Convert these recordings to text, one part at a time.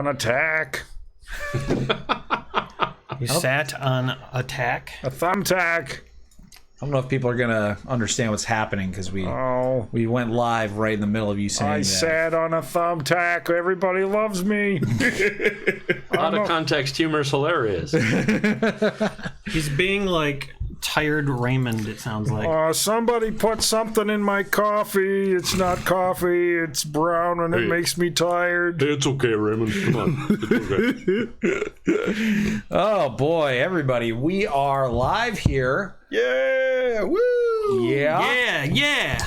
An attack. You sat on attack? A thumbtack. I don't know if people are going to understand what's happening because we went live right in the middle of you saying that. I sat on a thumbtack. Everybody loves me. Out of context, humor is hilarious. He's being like tired Raymond, it sounds like. Somebody put something in my coffee. It's not coffee. It's brown and it makes me tired. It's okay, Raymond. Come on. It's okay. Oh, boy, everybody. We are live here. Yeah. Woo. Yeah.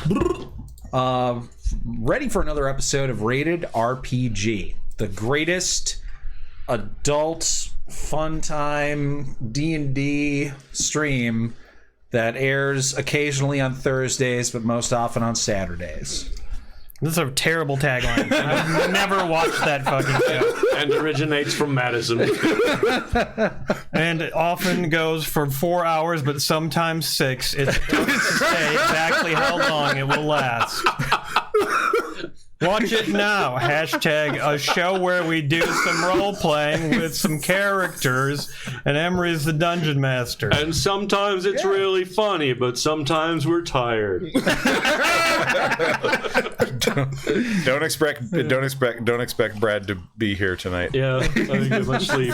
Ready for another episode of Rated RPG, the greatest adult fun time D&D stream that airs occasionally on Thursdays, but most often on Saturdays. This is a terrible tagline. I've never watched that fucking show. And originates from Madison. And it often goes for 4 hours, but sometimes 6. It's tough to say exactly how long it will last. Watch it now. Hashtag a show where we do some role-playing with some characters, and Emery's the dungeon master. And sometimes it's really funny, but sometimes we're tired. Don't expect Brad to be here tonight. Yeah, I didn't get much sleep.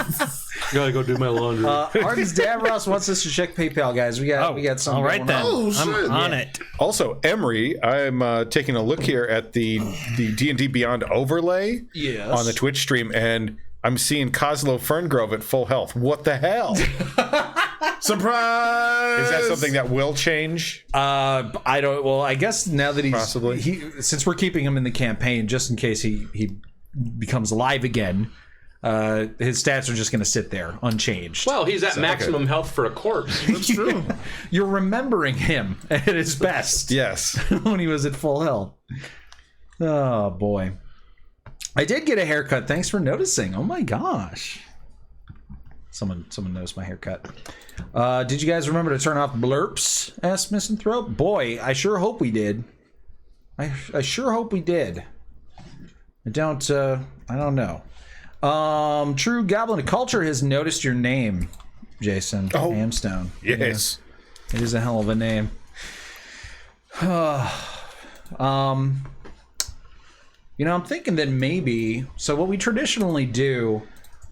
Gotta go do my laundry. Arden's Davros wants us to check PayPal, guys. We got some. All right then. I'm on it. Also, Emery, I'm taking a look here at the D&D Beyond overlay on the Twitch stream, and I'm seeing Coslow Ferngrove at full health. What the hell? Surprise! Is that something that will change? I don't. Well, I guess now that Possibly. since we're keeping him in the campaign, just in case he becomes alive again, his stats are just going to sit there unchanged. Well, he's at maximum health for a corpse. That's true. You're remembering him at his best. Yes. When he was at full health. Oh boy. I did get a haircut. Thanks for noticing. Oh my gosh. Someone noticed my haircut. Did you guys remember to turn off blurps? Asked Misanthrope. Boy, I sure hope we did. I sure hope we did. I don't know. True Goblin of Culture has noticed your name, Jason. Oh, Hamstone. Yes. It is a hell of a name. I'm thinking that maybe, so what we traditionally do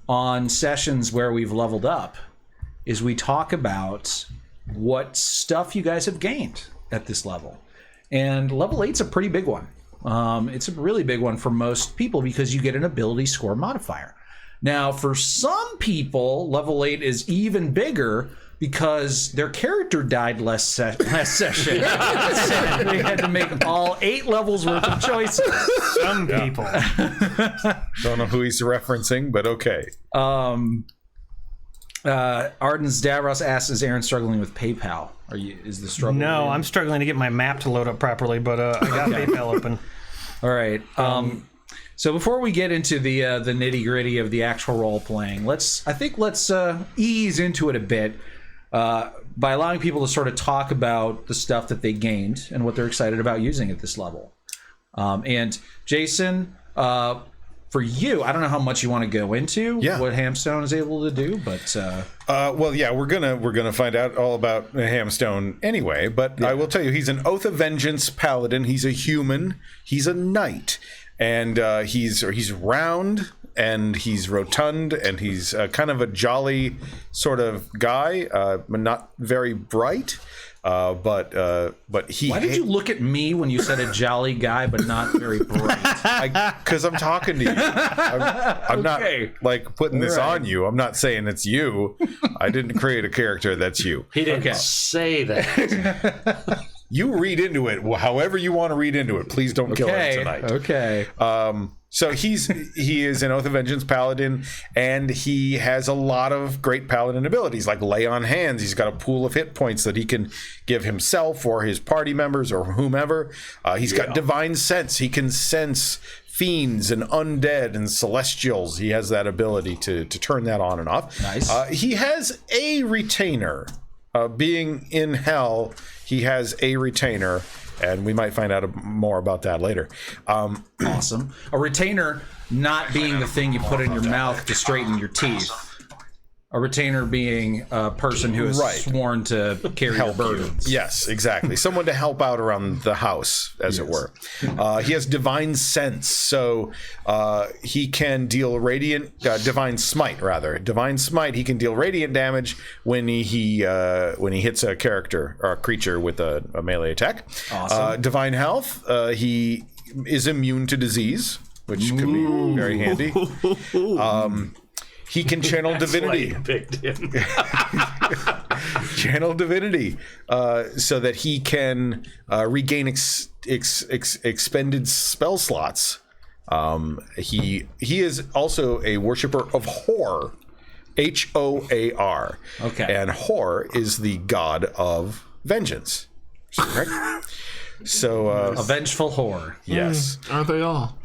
on sessions where we've leveled up is we talk about what stuff you guys have gained at this level. And level 8's a pretty big one. It's a really big one for most people because you get an ability score modifier. Now, for some people, level 8 is even bigger because their character died last session. They had to make all 8 levels worth of choices. Some people. Don't know who he's referencing, but okay. Arden's Davros asks, is Aaron struggling with PayPal? Is the struggle? No, I'm struggling to get my map to load up properly, but I got PayPal open. All right. So before we get into the nitty gritty of the actual role playing, let's ease into it a bit by allowing people to sort of talk about the stuff that they gained and what they're excited about using at this level. And Jason, for you, I don't know how much you want to go into what Hamstone is able to do, but we're gonna find out all about Hamstone anyway. But I will tell you, he's an Oath of Vengeance Paladin. He's a human. He's a knight, and he's round and he's rotund and he's kind of a jolly sort of guy, not very bright. But he. Why did you look at me when you said a jolly guy, but not very bright? Because I'm talking to you. I'm not like putting this on you. I'm not saying it's you. I didn't create a character that's you. He didn't say that. You read into it however you want to read into it. Please don't kill him tonight. Okay. So he is an Oath of Vengeance Paladin, and he has a lot of great Paladin abilities, like lay on hands. He's got a pool of hit points that he can give himself or his party members or whomever. He's got divine sense. He can sense fiends and undead and celestials. He has that ability to turn that on and off. Nice. He has a retainer. Being in hell, he has a retainer. And we might find out more about that later. Awesome. A retainer not being the thing you put in your mouth to straighten your teeth. A retainer being a person who is sworn to carry your burdens. Yes, exactly. Someone to help out around the house, as it were. He has divine sense, so he can deal divine smite, rather. Divine smite. He can deal radiant damage when he hits a character or a creature with a melee attack. Awesome. Divine health. He is immune to disease, which could be very handy. He can channel divinity. Channel divinity, so that he can regain expended spell slots. He is also a worshiper of Hor, Hoar. Okay. And Hor is the god of vengeance. Correct? So a vengeful whore. Yes. Aren't they all?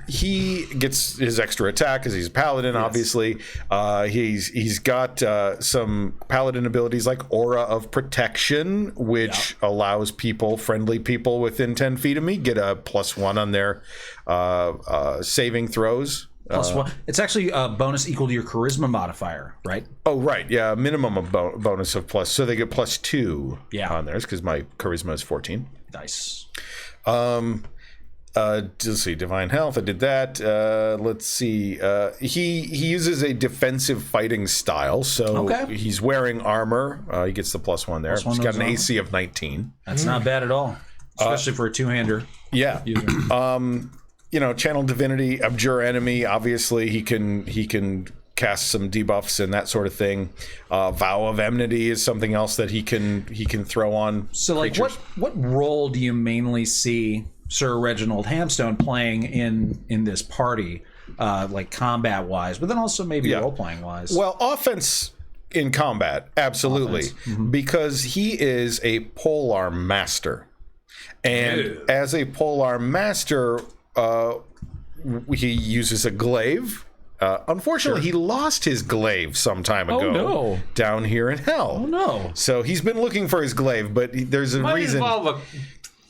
He gets his extra attack because he's a paladin, obviously. He's got some paladin abilities like Aura of Protection, which allows friendly people within 10 feet of me, get a +1 on their saving throws. +1. It's actually a bonus equal to your charisma modifier, right? Oh, right. Yeah, minimum of bonus of plus. So they get +2 on theirs because my charisma is 14. Nice. Let's see, divine health. I did that. Let's see. He uses a defensive fighting style, so he's wearing armor. He gets the +1 there. He's got an AC of 19. That's not bad at all, especially for a two-hander. Yeah. Channel divinity, abjure enemy. Obviously, he can cast some debuffs and that sort of thing. Vow of enmity is something else that he can throw on. So, like, what role do you mainly see Sir Reginald Hamstone playing in this party, like combat wise, but then also maybe role playing wise? Well, offense in combat, absolutely, because he is a polearm master, and as a polearm master, he uses a glaive. Unfortunately, he lost his glaive some time ago down here in hell. Oh, no. So he's been looking for his glaive, but there's a reason. Might involve a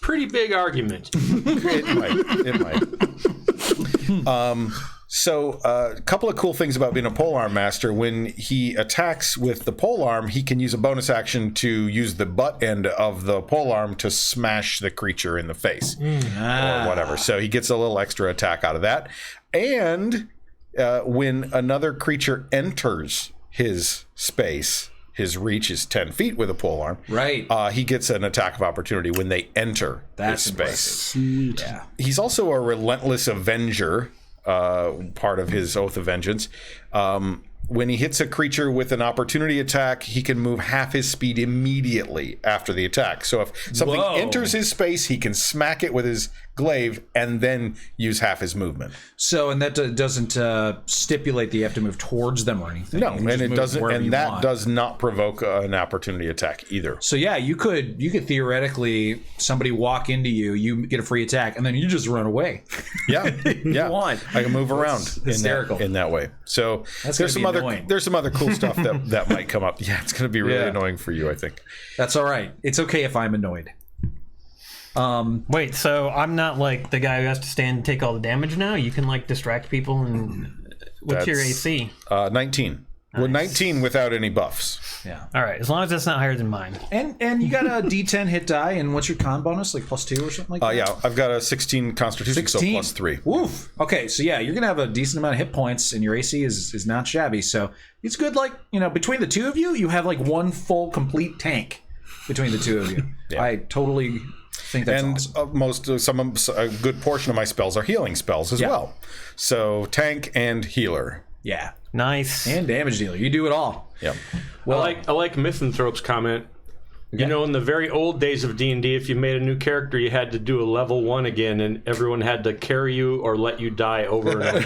pretty big argument. It might. So a couple of cool things about being a polearm master. When he attacks with the polearm, he can use a bonus action to use the butt end of the polearm to smash the creature in the face or whatever. So he gets a little extra attack out of that. And when another creature enters his space, his reach is 10 feet with a polearm. Right. He gets an attack of opportunity when they enter his space. Sweet. Yeah. He's also a relentless avenger. Part of his Oath of Vengeance. When he hits a creature with an opportunity attack, he can move half his speed immediately after the attack. So if something enters his space, he can smack it with his glaive and then use half his movement. So, and that doesn't stipulate that you have to move towards them or anything. No, and it doesn't, and that does not provoke an opportunity attack either. So yeah, you could theoretically, somebody walk into you, you get a free attack, and then you just run away. Yeah, yeah. Want. I can move around hysterical. in that way. So there's some other cool stuff that might come up. Yeah, it's going to be really annoying for you, I think. That's all right. It's okay if I'm annoyed. Wait, so I'm not like the guy who has to stand and take all the damage now? You can like distract people and what's your AC? 19. Nice. Well, 19 without any buffs. Yeah. All right, as long as that's not higher than mine. And you got a D10 hit die, and what's your con bonus? Like +2 or something like that? Yeah, I've got a 16 Constitution, so +3. Woof. Okay, so yeah, you're gonna have a decent amount of hit points, and your AC is not shabby. So it's good. Like, between the two of you, you have like one full complete tank between the two of you. Yeah. I totally think that's awesome. A good portion of my spells are healing spells as well. So tank and healer. Yeah. Nice. And damage dealer. You do it all. Yep. Well, I like Mythanthrope's comment. You know, in the very old days of D&D, if you made a new character, you had to do a level 1 again, and everyone had to carry you or let you die over and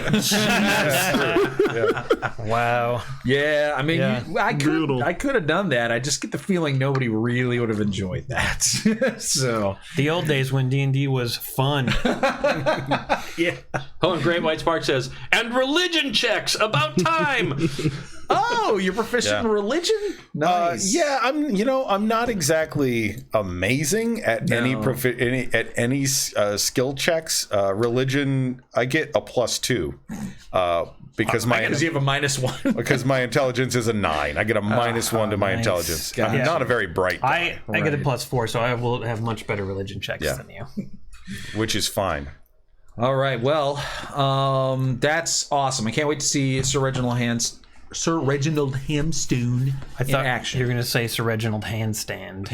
over. Wow. Yeah, I mean, I could have done that. I just get the feeling nobody really would have enjoyed that. So the old days when D&D was fun. Yeah. Hold on, Great White Spark says, and religion checks, about time. Oh, you're proficient in religion? Nice. Yeah, I'm not exactly amazing at any skill checks. Religion, I get a +2 because you have a -1. because my intelligence is a 9. I get a -1 to my intelligence. I'm not a very bright guy, I get a +4, so I will have much better religion checks than you. which is fine. All right. Well, that's awesome. I can't wait to see Sir Reginald Hamstone in action. You were going to say Sir Reginald Handstand.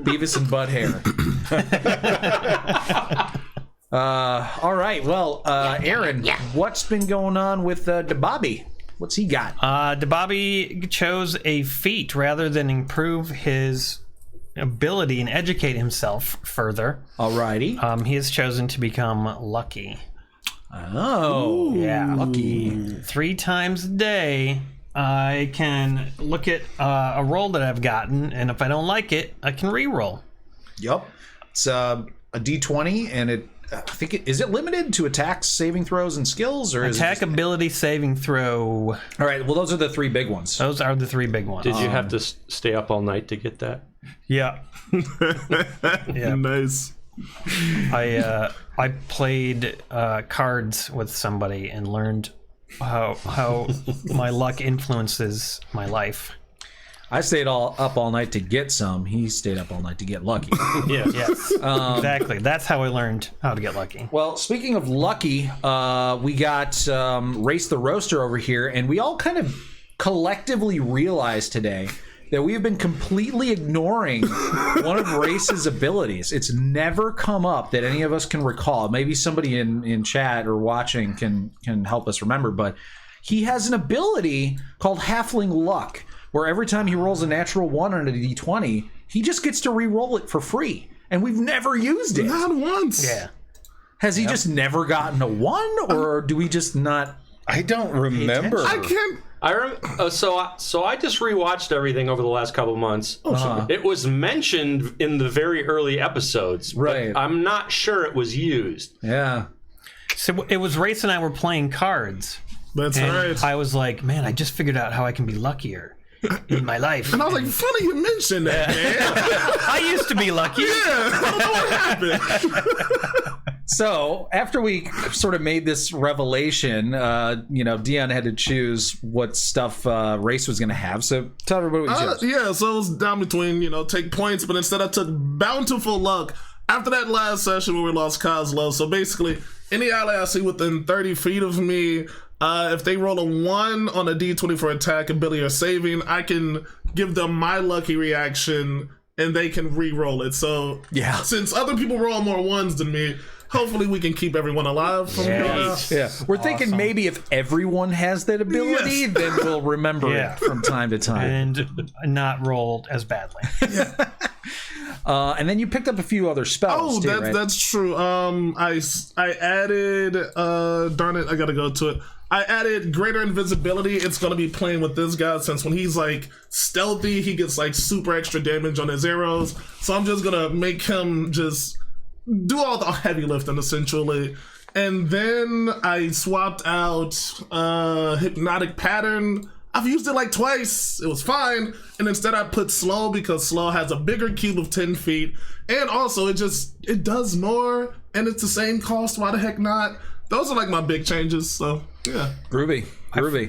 Beavis and Butthead. All right. Well, Aaron, what's been going on with DeBobby? What's he got? DeBobby chose a feat rather than improve his ability and educate himself further. Alrighty. He has chosen to become lucky. Oh, yeah, lucky. 3 times a day, I can look at a roll that I've gotten, and if I don't like it, I can re-roll. Yep. It's a D20, and is it limited to attacks, saving throws, and skills, or attack, ability, saving throw? All right. Well, those are the 3 big ones. Those are the 3 big ones. Did you have to stay up all night to get that? Yeah. Yeah. Nice. I played cards with somebody and learned how my luck influences my life. I stayed up all night to get some. He stayed up all night to get lucky. Yes, exactly. That's how I learned how to get lucky. Well, speaking of lucky, we got Race the Roaster over here, and we all kind of collectively realized today that we have been completely ignoring one of Race's abilities. It's never come up that any of us can recall. Maybe somebody in chat or watching can help us remember, but he has an ability called Halfling Luck, where every time he rolls a natural 1 on a D20, he just gets to re-roll it for free. And we've never used it. Not once. Yeah. Has he just never gotten a 1, or do we just not... I don't remember. I can't. So I just rewatched everything over the last couple of months. It was mentioned in the very early episodes, right? But I'm not sure it was used. Yeah. So it was Race and I were playing cards. That's and right. I was like, man, I just figured out how I can be luckier in my life. And I was like, funny you mentioned that, man. I used to be lucky. Yeah, I don't know what happened. So after we sort of made this revelation, Dion had to choose what stuff Race was going to have. So tell everybody what you chose. Yeah, so it was down between, take points, but instead I took bountiful luck. After that last session where we lost Coslow, so basically any ally I see within 30 feet of me, if they roll a 1 on a D20 for attack, ability, or saving, I can give them my lucky reaction and they can re-roll it. So yeah, since other people roll more 1s than me, hopefully we can keep everyone alive from Yeah, we're thinking maybe if everyone has that ability, then we'll remember it from time to time. And not rolled as badly. And then you picked up a few other spells. Oh, that's true. I added, darn it, I gotta go to it. I added greater invisibility. It's going to be playing with this guy since when he's like stealthy, he gets like super extra damage on his arrows. So I'm just going to make him just do all the heavy lifting essentially. And then I swapped out Hypnotic Pattern. I've used it like twice. It was fine. And instead I put Slow because Slow has a bigger cube of 10 feet. And also it does more and it's the same cost. Why the heck not? Those are like my big changes, so yeah. Groovy.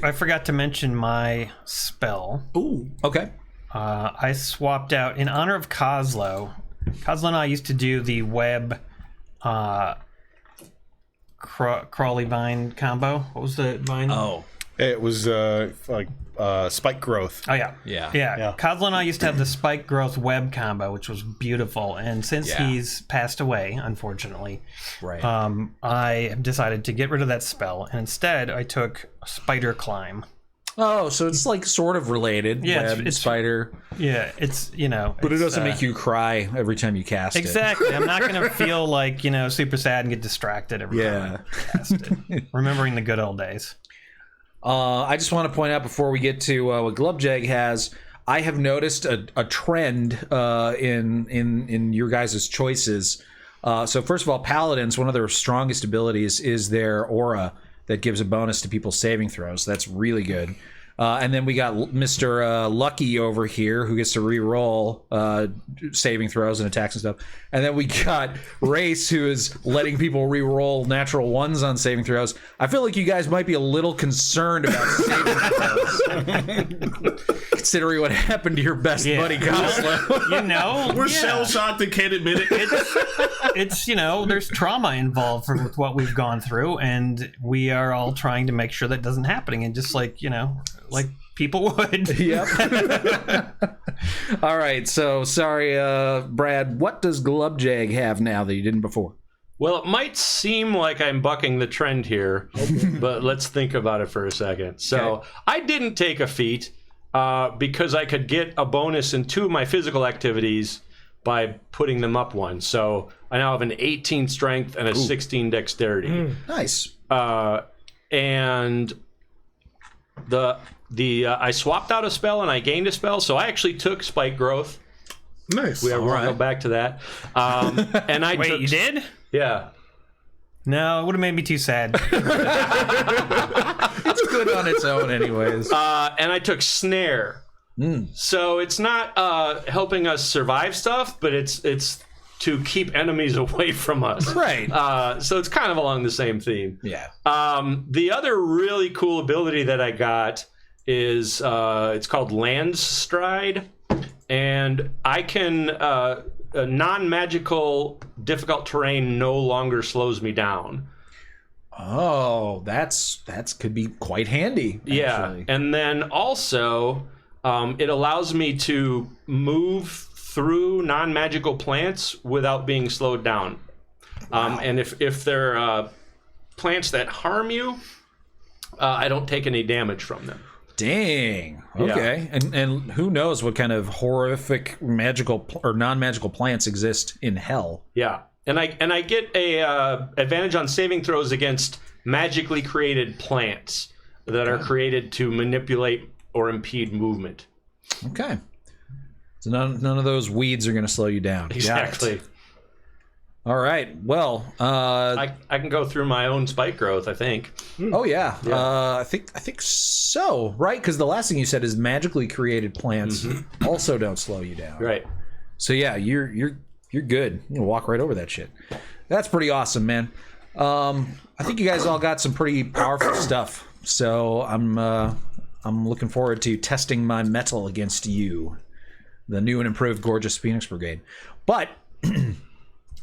I forgot to mention my spell. Ooh, okay. I swapped out, in honor of Coslow. Coslow and I used to do the web crawly vine combo. What was the vine? Oh. It was spike growth. Oh, yeah. Yeah. Coslow and I used to have the spike growth web combo, which was beautiful. And since he's passed away, unfortunately, I decided to get rid of that spell. And instead, I took spider climb. Oh, so it's like sort of related. Yeah, web, it's spider. Yeah, it's, But it doesn't make you cry every time you cast it. Exactly. I'm not going to feel like, super sad and get distracted every time I cast it. Remembering the good old days. I just want to point out before we get to what Glubjag has, I have noticed a trend in your guys' choices. So first of all, Paladins, one of their strongest abilities is their aura. that gives a bonus to people's saving throws. That's really good. And then we got Mr. Lucky over here, who gets to re-roll saving throws and attacks and stuff. And then we got Race, who is letting people re-roll natural ones on saving throws. I feel like you guys might be a little concerned about saving throws, considering what happened to your best buddy, Goslow. You know, We're shell-shocked and can't admit it. it's there's trauma involved with what we've gone through, and we are all trying to make sure that doesn't happen. And just like people would. Yep. All right. So sorry, Brad. What does Glubjag have now that you didn't before? Well, it might seem like I'm bucking the trend here, but let's think about it for a second. So I didn't take a feat because I could get a bonus in 2 of my physical activities by putting them up one. So I now have an 18 strength and a 16 dexterity. Nice. And I swapped out a spell and I gained a spell, so I actually took Spike Growth. Nice. We'll go back to that. And I Wait, took, you did? Yeah. No, it would have made me too sad. It's good on its own, anyways. And I took Snare. So it's not helping us survive stuff, but it's to keep enemies away from us. Right. So it's kind of along the same theme. Yeah. The other really cool ability that I got is it's called Land Stride, and I can non-magical difficult terrain no longer slows me down. Oh, that's could be quite handy. Actually. Yeah, and then also it allows me to move through non-magical plants without being slowed down. And if they're plants that harm you, I don't take any damage from them. Dang. Okay. Yeah. And who knows what kind of horrific magical or non-magical plants exist in hell? Yeah. And I get a advantage on saving throws against magically created plants that are created to manipulate or impede movement. Okay. So none of those weeds are going to slow you down. Exactly. All right. Well, I can go through my own spike growth, I think. Oh yeah. I think so. Right, because the last thing you said is magically created plants also don't slow you down. Right. So yeah, you're good. You can walk right over that shit. That's pretty awesome, man. I think you guys all got some pretty powerful stuff. So I'm looking forward to testing my metal against you, the new and improved Gorgeous Phoenix Brigade. But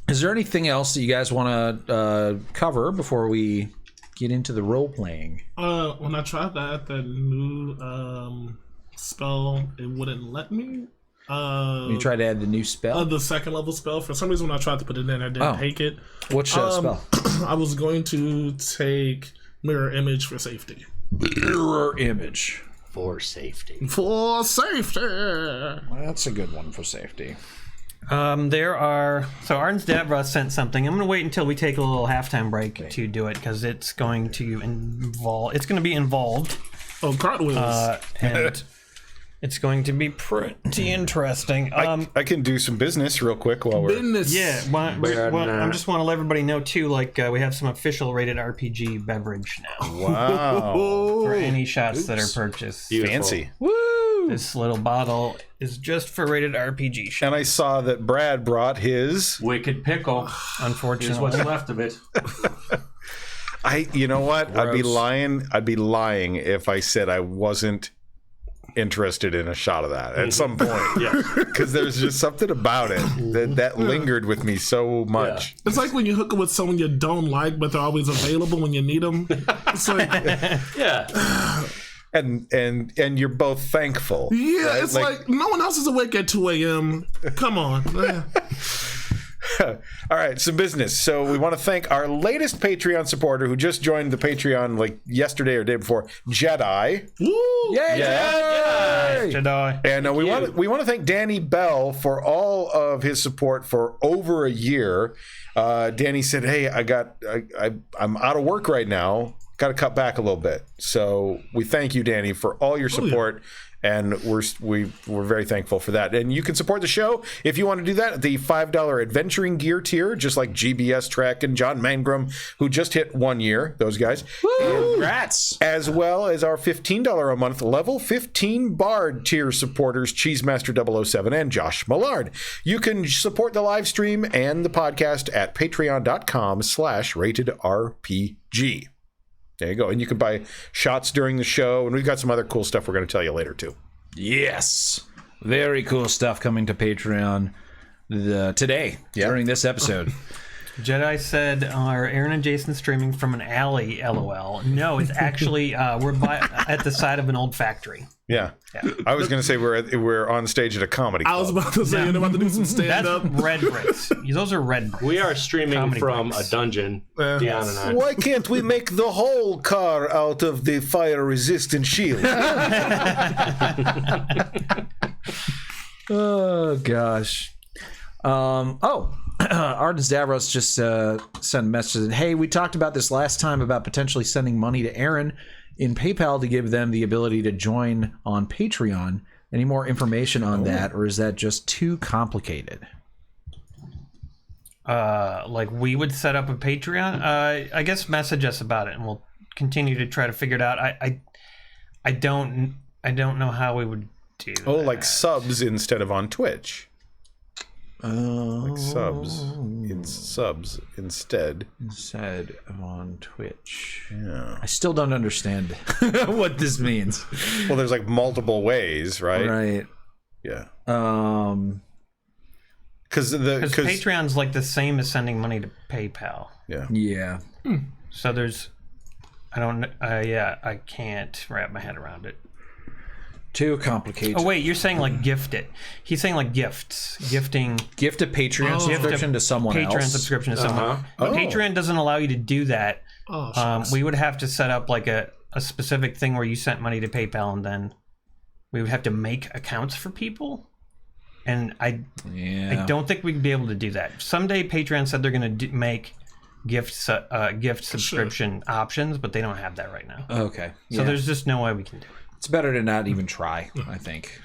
is there anything else that you guys want to cover before we get into the role playing? When I tried that new spell, it wouldn't let me. You tried to add the new spell? The second level spell. For some reason, when I tried to put it in, I didn't take it. Which spell? I was going to take Mirror Image for safety. Mirror Image. For safety. For safety. That's a good one for safety. There are... So Arden's Devra sent something. I'm going to wait until we take a little halftime break to do it, because it's going to involve... It's going to be involved. Oh, cartwheels. And it's going to be pretty interesting. I can do some business real quick while we're... Business. Yeah, I just want to let everybody know, too, like, we have some official rated RPG beverage now. Wow. For any shots that are purchased. Beautiful. Fancy. Woo! This little bottle is just for rated RPG shots. And I saw that Brad brought his... Wicked Pickle. Unfortunately. Is what's left of it. You know what? I'd be lying if I said I wasn't interested in a shot of that at some point. Because there's just something about it that lingered with me so much. Yeah. It's like when you hook up with someone you don't like, but they're always available when you need them. It's like... Yeah. And you're both thankful. Yeah, right? it's like no one else is awake at 2 a.m. Come on. All right, some business. So we want to thank our latest Patreon supporter who just joined the Patreon like yesterday or day before, Jedi. Woo! Yay! Jedi. And we want to thank Danny Bell for all of his support for over a year. Danny said, "Hey, I'm out of work right now. Got to cut back a little bit." So we thank you, Danny, for all your support And we're very thankful for that. And you can support the show if you want to do that at the $5 adventuring gear tier, just like GBS Trek and John Mangrum, who just hit 1 year, those guys. Congrats. As well as our $15 a month level 15 Bard tier supporters, Cheesemaster 007 and Josh Millard. You can support the live stream and the podcast at patreon.com/ratedrpg. There you go. And you can buy shots during the show. And we've got some other cool stuff we're going to tell you later, too. Yes. Very cool stuff coming to Patreon today during this episode. Jedi said, are Aaron and Jason streaming from an alley, LOL? No, it's actually, we're at the side of an old factory. Yeah. I was going to say we're on stage at a comedy club. I was about to say, you're about to do some stand-up. That's red bricks. Those are red bricks. We are streaming Comedy from bricks. a dungeon. Dion and I. Why can't we make the whole car out of the fire-resistant shield? Oh, gosh. Arden Stavros just sent a message. Hey, we talked about this last time about potentially sending money to Aaron in PayPal to give them the ability to join on Patreon. Any more information on that, or is that just too complicated? Like we would set up a Patreon. I guess message us about it, and we'll continue to try to figure it out. I don't know how we would do. Oh, that. like subs instead of on Twitch. Like subs. It's subs instead. Said on Twitch. Yeah. I still don't understand what this means. Well, there's like multiple ways, right? Right. Yeah. Because Patreon's like the same as sending money to PayPal. Yeah. Yeah. So there's, I can't wrap my head around it. Too complicated. Oh wait, you're saying like gift it. He's saying like gifts, gifting. Gift a Patreon subscription to someone else. Patreon subscription to someone. Patreon doesn't allow you to do that. We would have to set up like a specific thing where you sent money to PayPal, and then we would have to make accounts for people. And I don't think we'd be able to do that. Someday Patreon said they're going to make gift subscription options, but they don't have that right now. Okay. So there's just no way we can do it. It's better to not even try, I think.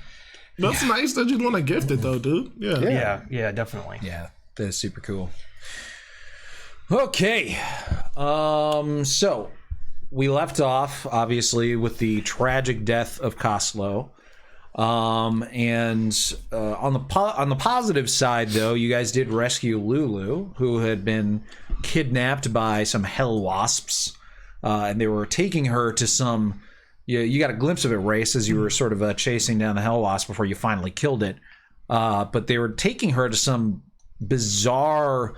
That's nice that you'd want to gift it, though, dude. Yeah, definitely. Yeah, that's super cool. Okay. So we left off, obviously, with the tragic death of Koslo. And on the positive side, though, you guys did rescue Lulu, who had been kidnapped by some hell wasps, and they were taking her to some. You got a glimpse of it, Race, as you were sort of chasing down the hell wasp before you finally killed it. But they were taking her to some bizarre,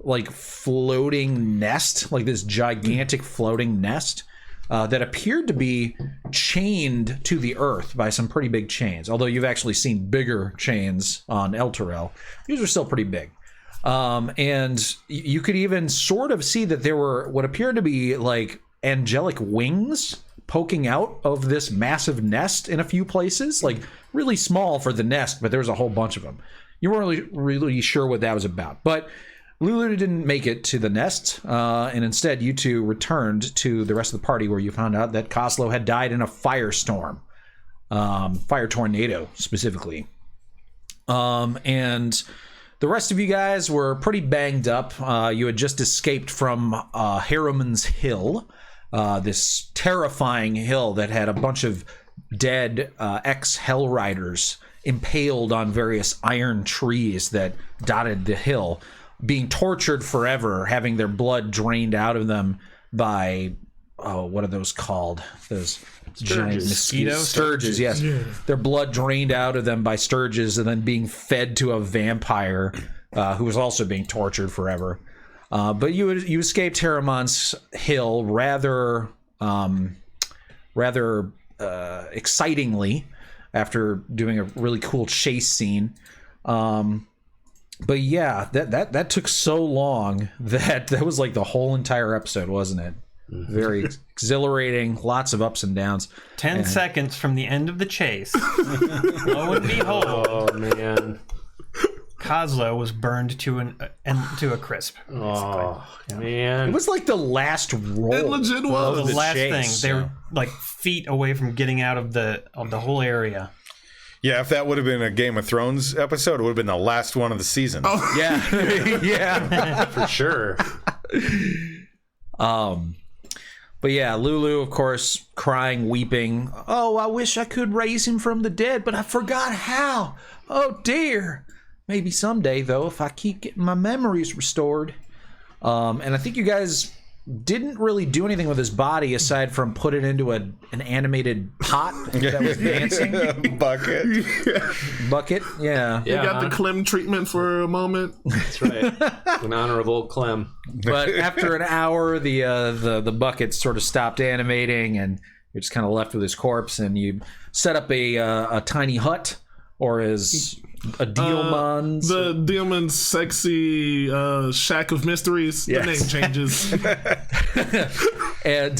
like floating nest, like this gigantic floating nest. That appeared to be chained to the earth by some pretty big chains. Although you've actually seen bigger chains on El Terrell, these are still pretty big. And you could even sort of see that there were what appeared to be like angelic wings poking out of this massive nest in a few places, like really small for the nest, but there was a whole bunch of them. You weren't really sure what that was about. But Lulu didn't make it to the nest, and instead you two returned to the rest of the party, where you found out that Koslo had died in a firestorm, fire tornado specifically. And the rest of you guys were pretty banged up. You had just escaped from Harriman's Hill, this terrifying hill that had a bunch of dead ex-Hell Riders impaled on various iron trees that dotted the hill, being tortured forever, having their blood drained out of them by, what are those called? Those giant mosquitoes? Sturges, yes. Yeah. Their blood drained out of them by sturges and then being fed to a vampire who was also being tortured forever. But you escaped Harriman's Hill rather excitingly after doing a really cool chase scene. But yeah, that took so long that was like the whole entire episode, wasn't it? Very exhilarating, lots of ups and downs. 10 seconds from the end of the chase, lo and behold, Oh man, Koslo was burned to a crisp. oh man, It was like the last roll. It legit was. The last chase, thing like feet away from getting out of the whole area. Yeah, if that would have been a Game of Thrones episode, it would have been the last one of the season. Oh. Yeah, yeah, For sure. But yeah, Lulu, of course, crying, weeping. Oh, I wish I could raise him from the dead, but I forgot how. Oh dear. Maybe someday, though, if I keep getting my memories restored. And I think you guys didn't really do anything with his body aside from put it into an animated pot that was dancing. Bucket, yeah. You got the Clem treatment for a moment. That's right. In honor of old Clem. But after an hour, the bucket sort of stopped animating, and you're just kind of left with his corpse. And you set up a tiny hut, or as a Dealman's. The Dealman's sexy shack of mysteries. Yes. The name changes. And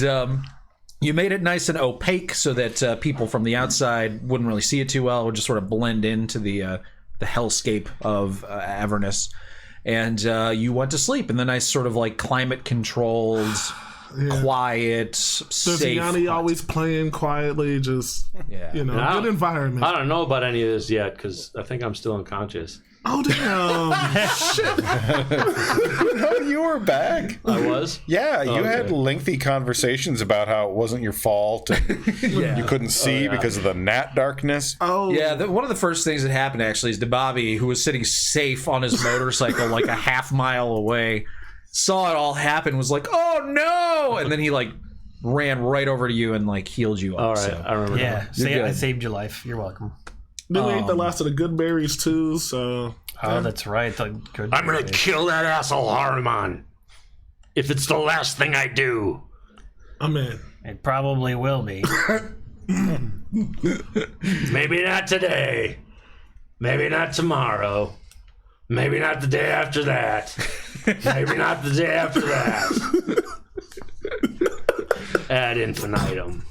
you made it nice and opaque so that people from the outside wouldn't really see it too well. It would just sort of blend into the hellscape of Avernus. And you went to sleep in the nice sort of like climate-controlled, quiet, safe Yanni always playing quietly, just, good environment. I don't know about any of this yet, because I think I'm still unconscious. Oh, damn. Shit. No, you were back. I was? Yeah, you had lengthy conversations about how it wasn't your fault. And you couldn't see because of the gnat darkness. Oh. Yeah, one of the first things that happened, actually, is Bobby, who was sitting safe on his motorcycle like a half mile away, saw it all happen, was like, oh, no! And then he, like, ran right over to you and, like, healed you up. All right, so. I remember that. Yeah, I saved your life. You're welcome. Then we ate the last of the good berries, too, so... Oh, that's right. The good I'm going to kill that asshole Haruman. If it's the last thing I do. I'm in. It probably will be. Maybe not today. Maybe not tomorrow. Maybe not the day after that. Maybe not the day after that. Ad infinitum.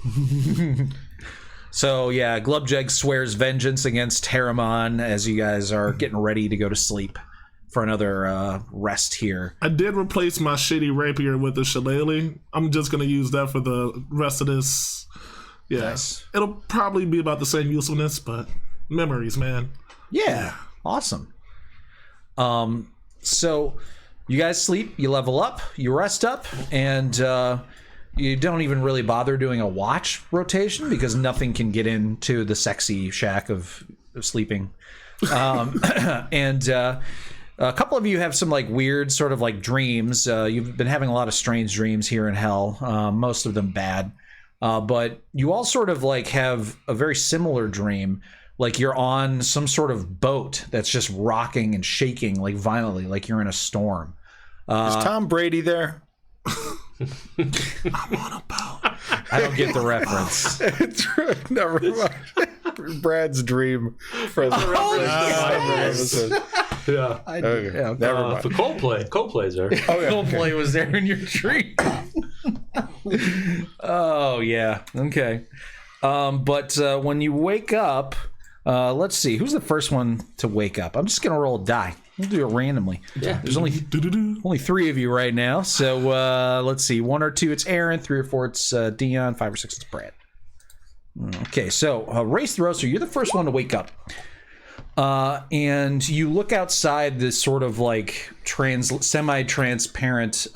So, yeah, Glubjeg swears vengeance against Haruman as you guys are getting ready to go to sleep for another rest here. I did replace my shitty rapier with a shillelagh. I'm just going to use that for the rest of this. Yeah. Nice. It'll probably be about the same usefulness, but memories, man. Yeah. Awesome. So, you guys sleep, you level up, you rest up, and... you don't even really bother doing a watch rotation because nothing can get into the sexy shack of sleeping. And a couple of you have some like weird sort of like dreams. You've been having a lot of strange dreams here in hell, most of them bad. But you all sort of like have a very similar dream. Like you're on some sort of boat that's just rocking and shaking like violently, like you're in a storm. Is Tom Brady there? I'm on a boat. I don't get the reference. Never mind. Brad's dream for the Yeah. Okay. Never mind. For Coldplay's there. Oh, yeah. Coldplay was there in your dream. Oh, yeah. Okay. But when you wake up, let's see. Who's the first one to wake up? I'm just going to roll a die. We'll do it randomly. Yeah. There's only 3 of you right now. So let's see. 1 or 2, it's Aaron. 3 or 4, it's Dion. 5 or 6, it's Brad. Okay, so Race the Roaster, you're the first one to wake up. And you look outside this sort of like semi-transparent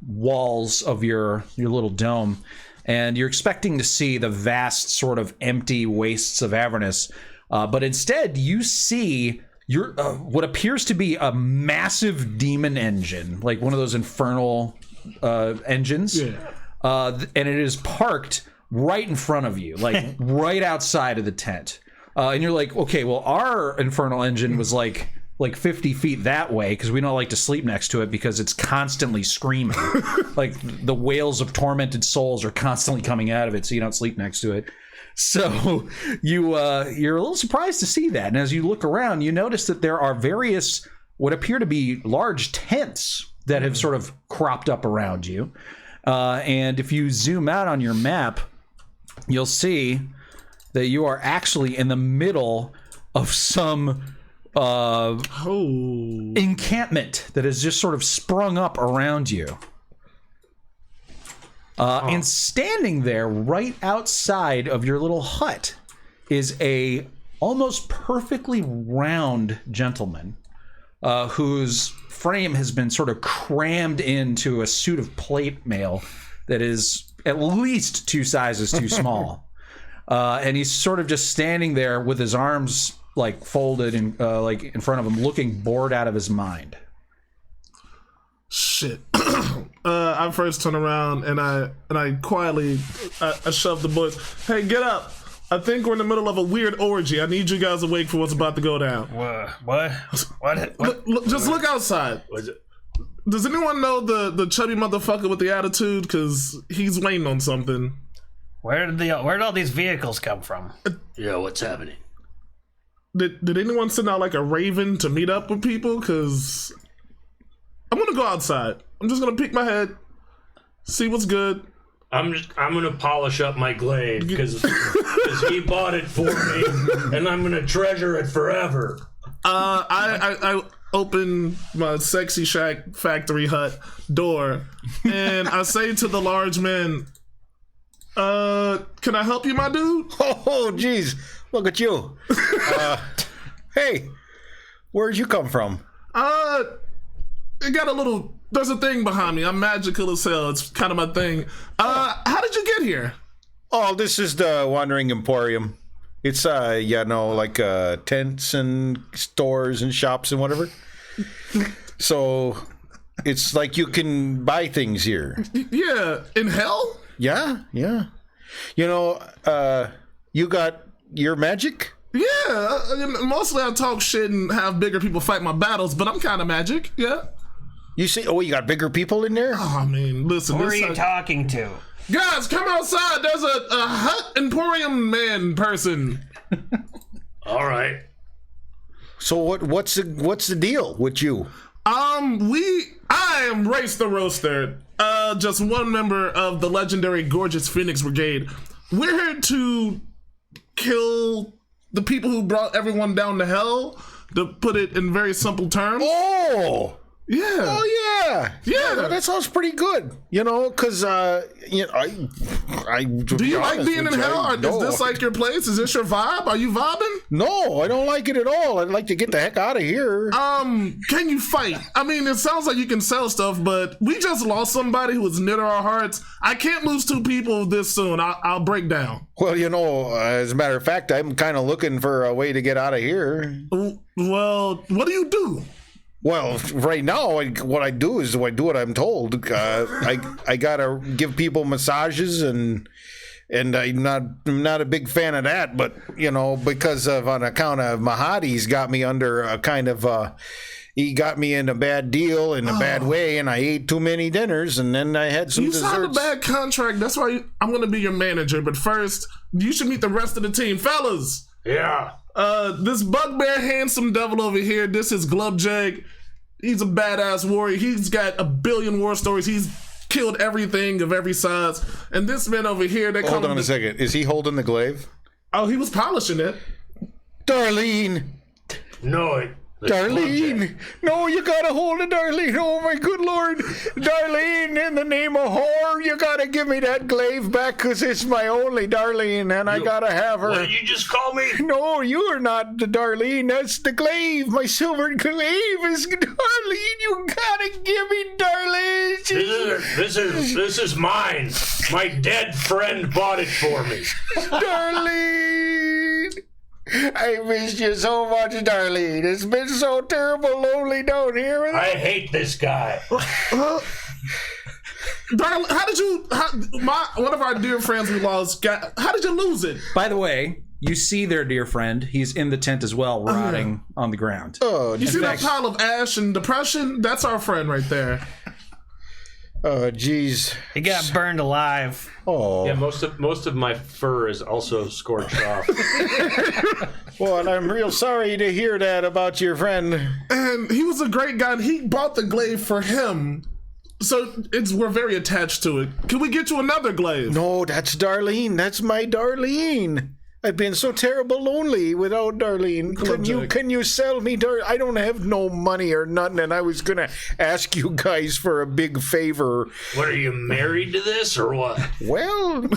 walls of your little dome. And you're expecting to see the vast sort of empty wastes of Avernus. But instead, you see... what appears to be a massive demon engine, like one of those infernal engines. Yeah. And it is parked right in front of you, like right outside of the tent. And you're like, okay, well, our infernal engine was like 50 feet that way because we don't like to sleep next to it because it's constantly screaming. Like the wails of tormented souls are constantly coming out of it, so you don't sleep next to it. So you're a little surprised to see that. And as you look around, you notice that there are various what appear to be large tents that have sort of cropped up around you. And if you zoom out on your map, you'll see that you are actually in the middle of some encampment that has just sort of sprung up around you. And standing there right outside of your little hut is a almost perfectly round gentleman whose frame has been sort of crammed into a suit of plate mail that is at least 2 sizes too small. And he's sort of just standing there with his arms like folded and like in front of him, looking bored out of his mind. Shit. I first turn around and I quietly I shove the boys. Hey, get up! I think we're in the middle of a weird orgy. I need you guys awake for what's about to go down. What? Look, just look outside. Does anyone know the chubby motherfucker with the attitude? Because he's waiting on something. Where did all these vehicles come from? Yeah, what's happening? Did anyone send out like a raven to meet up with people? Because I'm gonna go outside. I'm just gonna peek my head, see what's good. I'm gonna polish up my glaive because he bought it for me, and I'm gonna treasure it forever. I open my sexy shack factory hut door, and I say to the large man, can I help you, my dude? Oh, geez, look at you. Hey, where'd you come from? It got a little. There's a thing behind me. I'm magical as hell. It's kind of my thing. How did you get here? Oh, this is the Wandering Emporium. It's like tents and stores and shops and whatever. So it's like you can buy things here. Yeah, in hell? Yeah. You know, you got your magic? Yeah, mostly I talk shit and have bigger people fight my battles, but I'm kind of magic, yeah. You see, you got bigger people in there? Oh, I mean, listen. Who are you talking to? Guys, come outside. There's a hut Emporium man person. All right. So what's the deal with you? I am Race the Roaster, just one member of the legendary Gorgeous Phoenix Brigade. We're here to kill the people who brought everyone down to hell, to put it in very simple terms. Oh! Yeah. Oh, yeah. Yeah. That sounds pretty good. You know, because, I do you like being in hell? Is this like your place? Is this your vibe? Are you vibing? No, I don't like it at all. I'd like to get the heck out of here. Can you fight? I mean, it sounds like you can sell stuff, but we just lost somebody who was near to our hearts. I can't lose 2 people this soon. I'll break down. Well, as a matter of fact, I'm kind of looking for a way to get out of here. Well, what do you do? Well, right now, what I do is I do what I'm told. I gotta give people massages, and I'm not a big fan of that. But because on account of Mahadi's got me under a kind of he got me in a bad deal in a bad way, and I ate too many dinners, and then I had some desserts. You signed a bad contract. That's why I'm gonna be your manager. But first, you should meet the rest of the team, fellas. Yeah. This bugbear handsome devil over here, this is Glubjag. He's a badass warrior. He's got a billion war stories. He's killed everything of every size. And this man over here, they call him... Hold on a second. Is he holding the glaive? Oh, he was polishing it. Darlene! No, Darlene! No, you gotta hold it, Darlene. Oh, my good Lord. Darlene, in the name of whore, you gotta give me that glaive back, because it's my only Darlene, and I gotta have her. What did you just call me? No, you are not the Darlene. That's the glaive. My silver glaive is Darlene. You gotta give me Darlene. This is mine. My dead friend bought it for me. Darlene! I missed you so much, Darlene. It's been so terrible lonely down here. I hate this guy. Darlene, how did you... one of our dear friends we lost, how did you lose it? By the way, you see their dear friend. He's in the tent as well, rotting on the ground. Oh, you see that pile of ash and depression? That's our friend right there. Oh, jeez. He got burned alive. Oh. Yeah, most of my fur is also scorched off. Well, I'm real sorry to hear that about your friend. And he was a great guy, and he bought the glaive for him. So we're very attached to it. Can we get you another glaive? No, that's Darlene. That's my Darlene. I've been so terrible lonely without Darlene. Can you sell me Darlene? I don't have no money or nothing, and I was gonna ask you guys for a big favor. What, are you married to this or what? Well,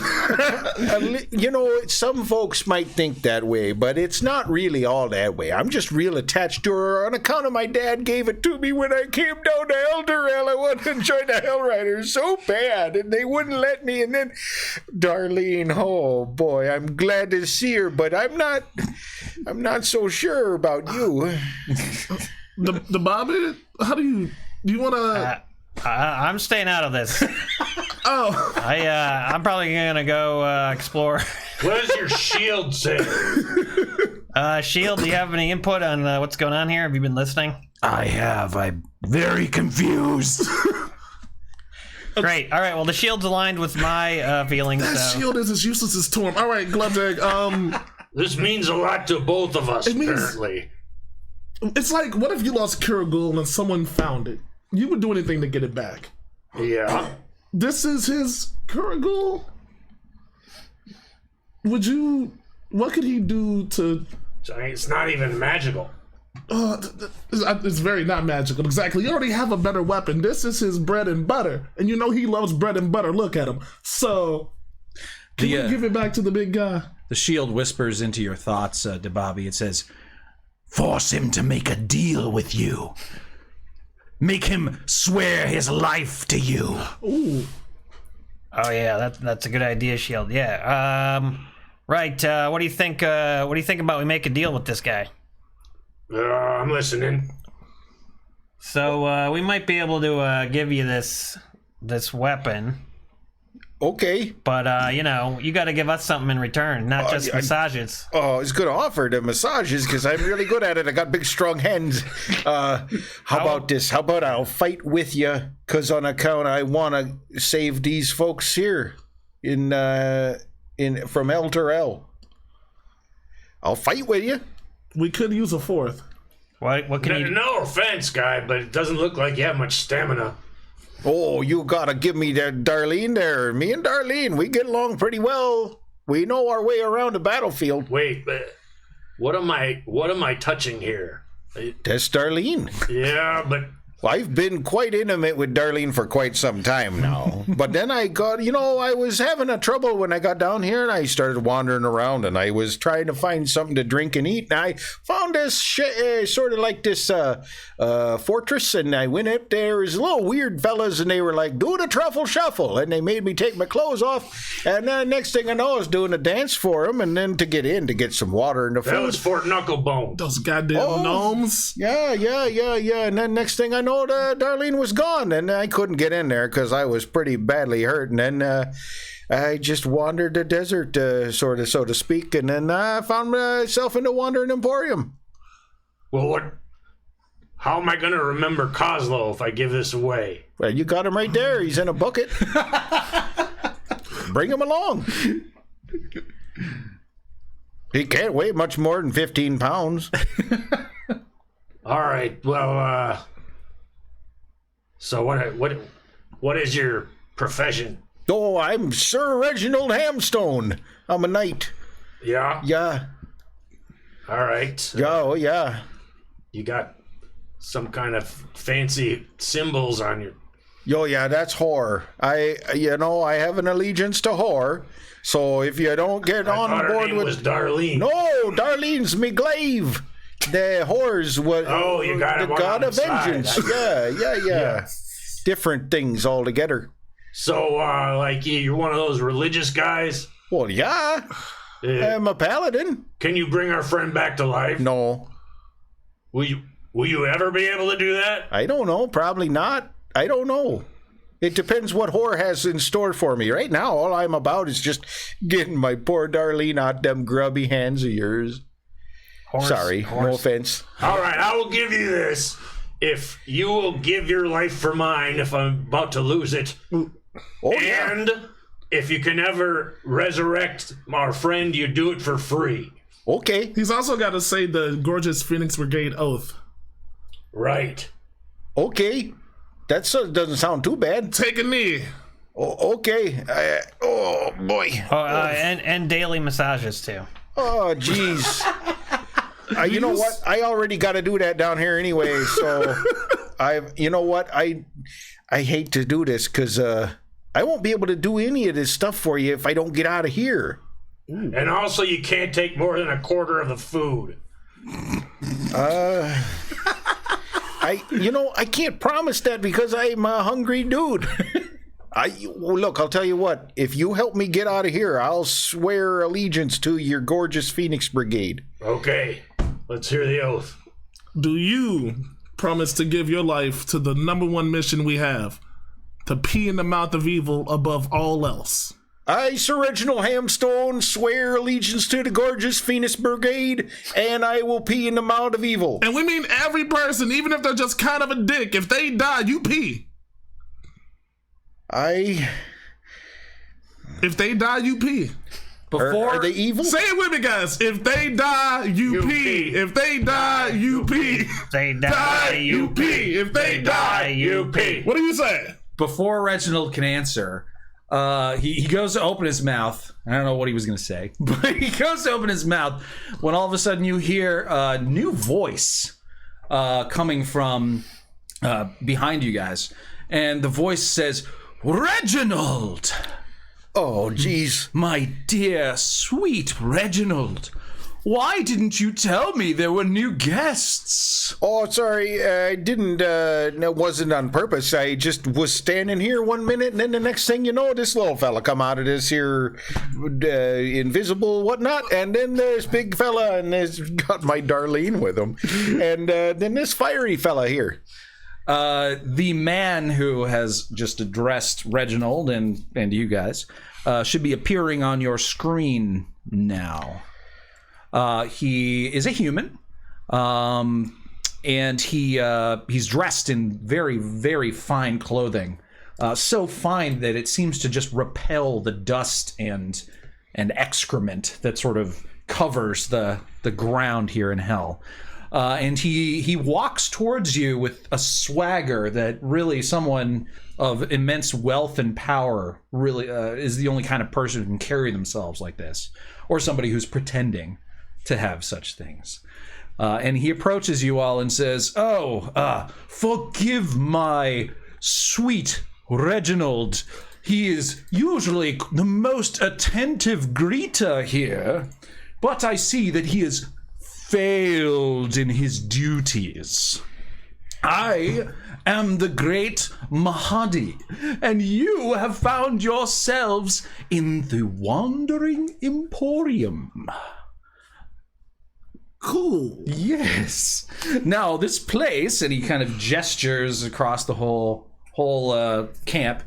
some folks might think that way, but it's not really all that way. I'm just real attached to her on account of my dad gave it to me when I came down to Elderell. I wanted to join the Hell Riders so bad, and they wouldn't let me. And then Darlene, oh boy, I'm glad to see her, but I'm not so sure about you. The Bobby, how do you want to? I'm staying out of this. Oh, I'm probably gonna go explore. What does your shield say? Shield, do you have any input on what's going on here? Have you been listening? I have. I'm very confused. Great. All right. Well, the shield's aligned with my feelings. that shield is as useless as Torm. All right, Glubjag. This means a lot to both of us, apparently. It's like, what if you lost Kuragul and someone found it? You would do anything to get it back. Yeah. This is his Kuragul. What could he do to... It's not even magical. It's very not magical. Exactly. You already have a better weapon. This is his bread and butter. And you know he loves bread and butter. Look at him. So, can you give it back to the big guy? The shield whispers into your thoughts, Debabi. It says, force him to make a deal with you. Make him swear his life to you. Ooh. Oh yeah, that's a good idea, Shield. Yeah. Right. What do you think? What do you think about we make a deal with this guy? I'm listening. So we might be able to give you this weapon. Okay. But, you got to give us something in return, not just massages. Oh, it's good offer to massages because I'm really good at it. I got big, strong hands. How about this? How about I'll fight with you because on account I want to save these folks here from Elderell. I'll fight with you. We could use a fourth. What can you... No offense, guy, but it doesn't look like you have much stamina. Oh, you gotta give me that Darlene there. Me and Darlene, we get along pretty well. We know our way around the battlefield. Wait, but what am I touching here? That's Darlene. Yeah, but I've been quite intimate with Darlene for quite some time now. But then I got, I was having a trouble when I got down here and I started wandering around and I was trying to find something to drink and eat. And I found this sort of like this fortress and I went up there. There's little weird fellas and they were like, do the truffle shuffle. And they made me take my clothes off. And then next thing I know, I was doing a dance for them and then to get some water and the food. That was Fort Knucklebone. Those goddamn gnomes. Yeah. And then next thing I know, Darlene was gone, and I couldn't get in there because I was pretty badly hurt. And then I just wandered the desert, sort of, so to speak, and then I found myself in the Wandering Emporium. Well, how am I going to remember Kozlo if I give this away? Well, you got him right there. He's in a bucket. Bring him along. He can't weigh much more than 15 pounds. All right. Well, so what is your profession? Oh, I'm Sir Reginald Hamstone. I'm a knight. Yeah? Yeah. All right. Yeah, oh, yeah. You got some kind of fancy symbols on your... Oh, yeah, that's whore. I have an allegiance to whore. So if you don't get on board her name with... was Darlene. No, Darlene's me glaive. The whores was you got the god of vengeance. Yeah. Different things altogether. So, you're one of those religious guys? Well, yeah. I'm a paladin. Can you bring our friend back to life? No. Will you ever be able to do that? I don't know. Probably not. I don't know. It depends what whore has in store for me. Right now, all I'm about is just getting my poor Darlene out them grubby hands of yours. Sorry, no offense. All right, I will give you this. If you will give your life for mine if I'm about to lose it. And if you can ever resurrect our friend, you do it for free. Okay. He's also got to say the Gorgeous Phoenix Brigade oath. Right. Okay. That doesn't sound too bad. Take a knee. Oh, okay. Oh, boy. And daily massages, too. Oh, jeez. You know what? I already got to do that down here anyway. So, you know what? I hate to do this because I won't be able to do any of this stuff for you if I don't get out of here. And also, you can't take more than a quarter of the food. I can't promise that because I'm a hungry dude. Look, I'll tell you what. If you help me get out of here, I'll swear allegiance to your Gorgeous Phoenix Brigade. Okay, let's hear the oath. Do you promise to give your life to the #1 mission we have, to pee in the mouth of evil above all else? I, Sir Reginald Hamstone, swear allegiance to the Gorgeous Phoenix Brigade, and I will pee in the mouth of evil. And we mean every person, even if they're just kind of a dick. If they die, you pee. If they die, you pee. Are they evil? Say it with me, guys. If they die, you pee. If they die, you pee. If they die, you pee. If they die, you pee. What do you say? Before Reginald can answer, he goes to open his mouth. I don't know what he was going to say, but he goes to open his mouth when all of a sudden you hear a new voice coming from behind you guys. And the voice says, Reginald! Oh, jeez. My dear, sweet Reginald, why didn't you tell me there were new guests? Oh, sorry, I didn't, it wasn't on purpose. I just was standing here 1 minute, and then the next thing you know, this little fella come out of this here invisible whatnot, and then this big fella, and there's got my Darlene with him, and then this fiery fella here. The man who has just addressed Reginald and you guys should be appearing on your screen now. He is a human, and he's dressed in very, very fine clothing, so fine that it seems to just repel the dust and excrement that sort of covers the ground here in hell. And he walks towards you with a swagger that really someone of immense wealth and power really is the only kind of person who can carry themselves like this, or somebody who's pretending to have such things. And he approaches you all and says, forgive my sweet Reginald. He is usually the most attentive greeter here, but I see that he is failed in his duties. I am the great Mahadi, and you have found yourselves in the Wandering Emporium. Cool. Yes. Now, this place, and he kind of gestures across the whole camp,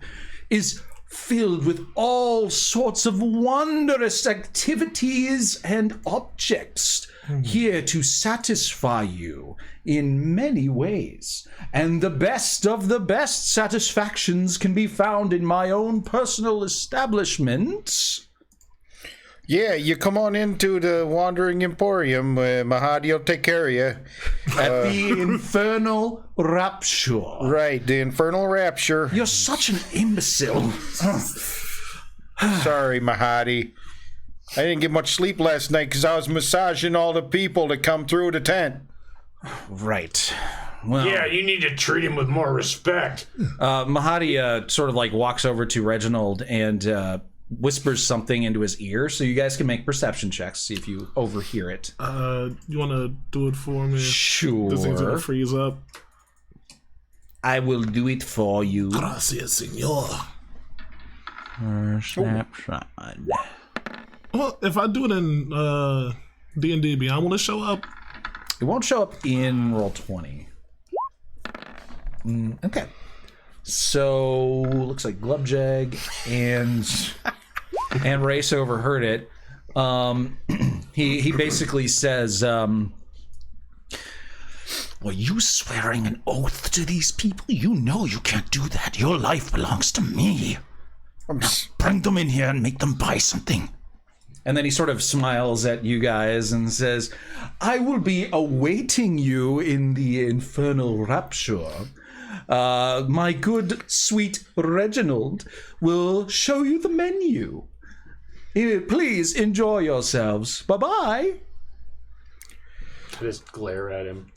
is filled with all sorts of wondrous activities and objects here to satisfy you in many ways. And the best of the best satisfactions can be found in my own personal establishment. Yeah, you come on into the Wandering Emporium. Mahadi will take care of you. At the Infernal Rapture. Right, the Infernal Rapture. You're such an imbecile. Sorry, Mahadi. I didn't get much sleep last night because I was massaging all the people that come through the tent. Right. Well, Yeah, you need to treat him with more respect. Mahadi sort of like walks over to Reginald and whispers something into his ear, so you guys can make perception checks, see if you overhear it. You want to do it for me? Sure. This thing's gonna freeze up. I will do it for you. Gracias, senor. Snapshot. Well, if I do it in D&D Beyond, will it show up? It won't show up in Roll20. Okay. So, looks like Glubjag and Race overheard it. He basically says, were you swearing an oath to these people? You know you can't do that. Your life belongs to me. Now, bring them in here and make them buy something. And then he sort of smiles at you guys and says, I will be awaiting you in the Infernal Rapture. My good, sweet Reginald will show you the menu. Please enjoy yourselves. Bye-bye. I just glare at him.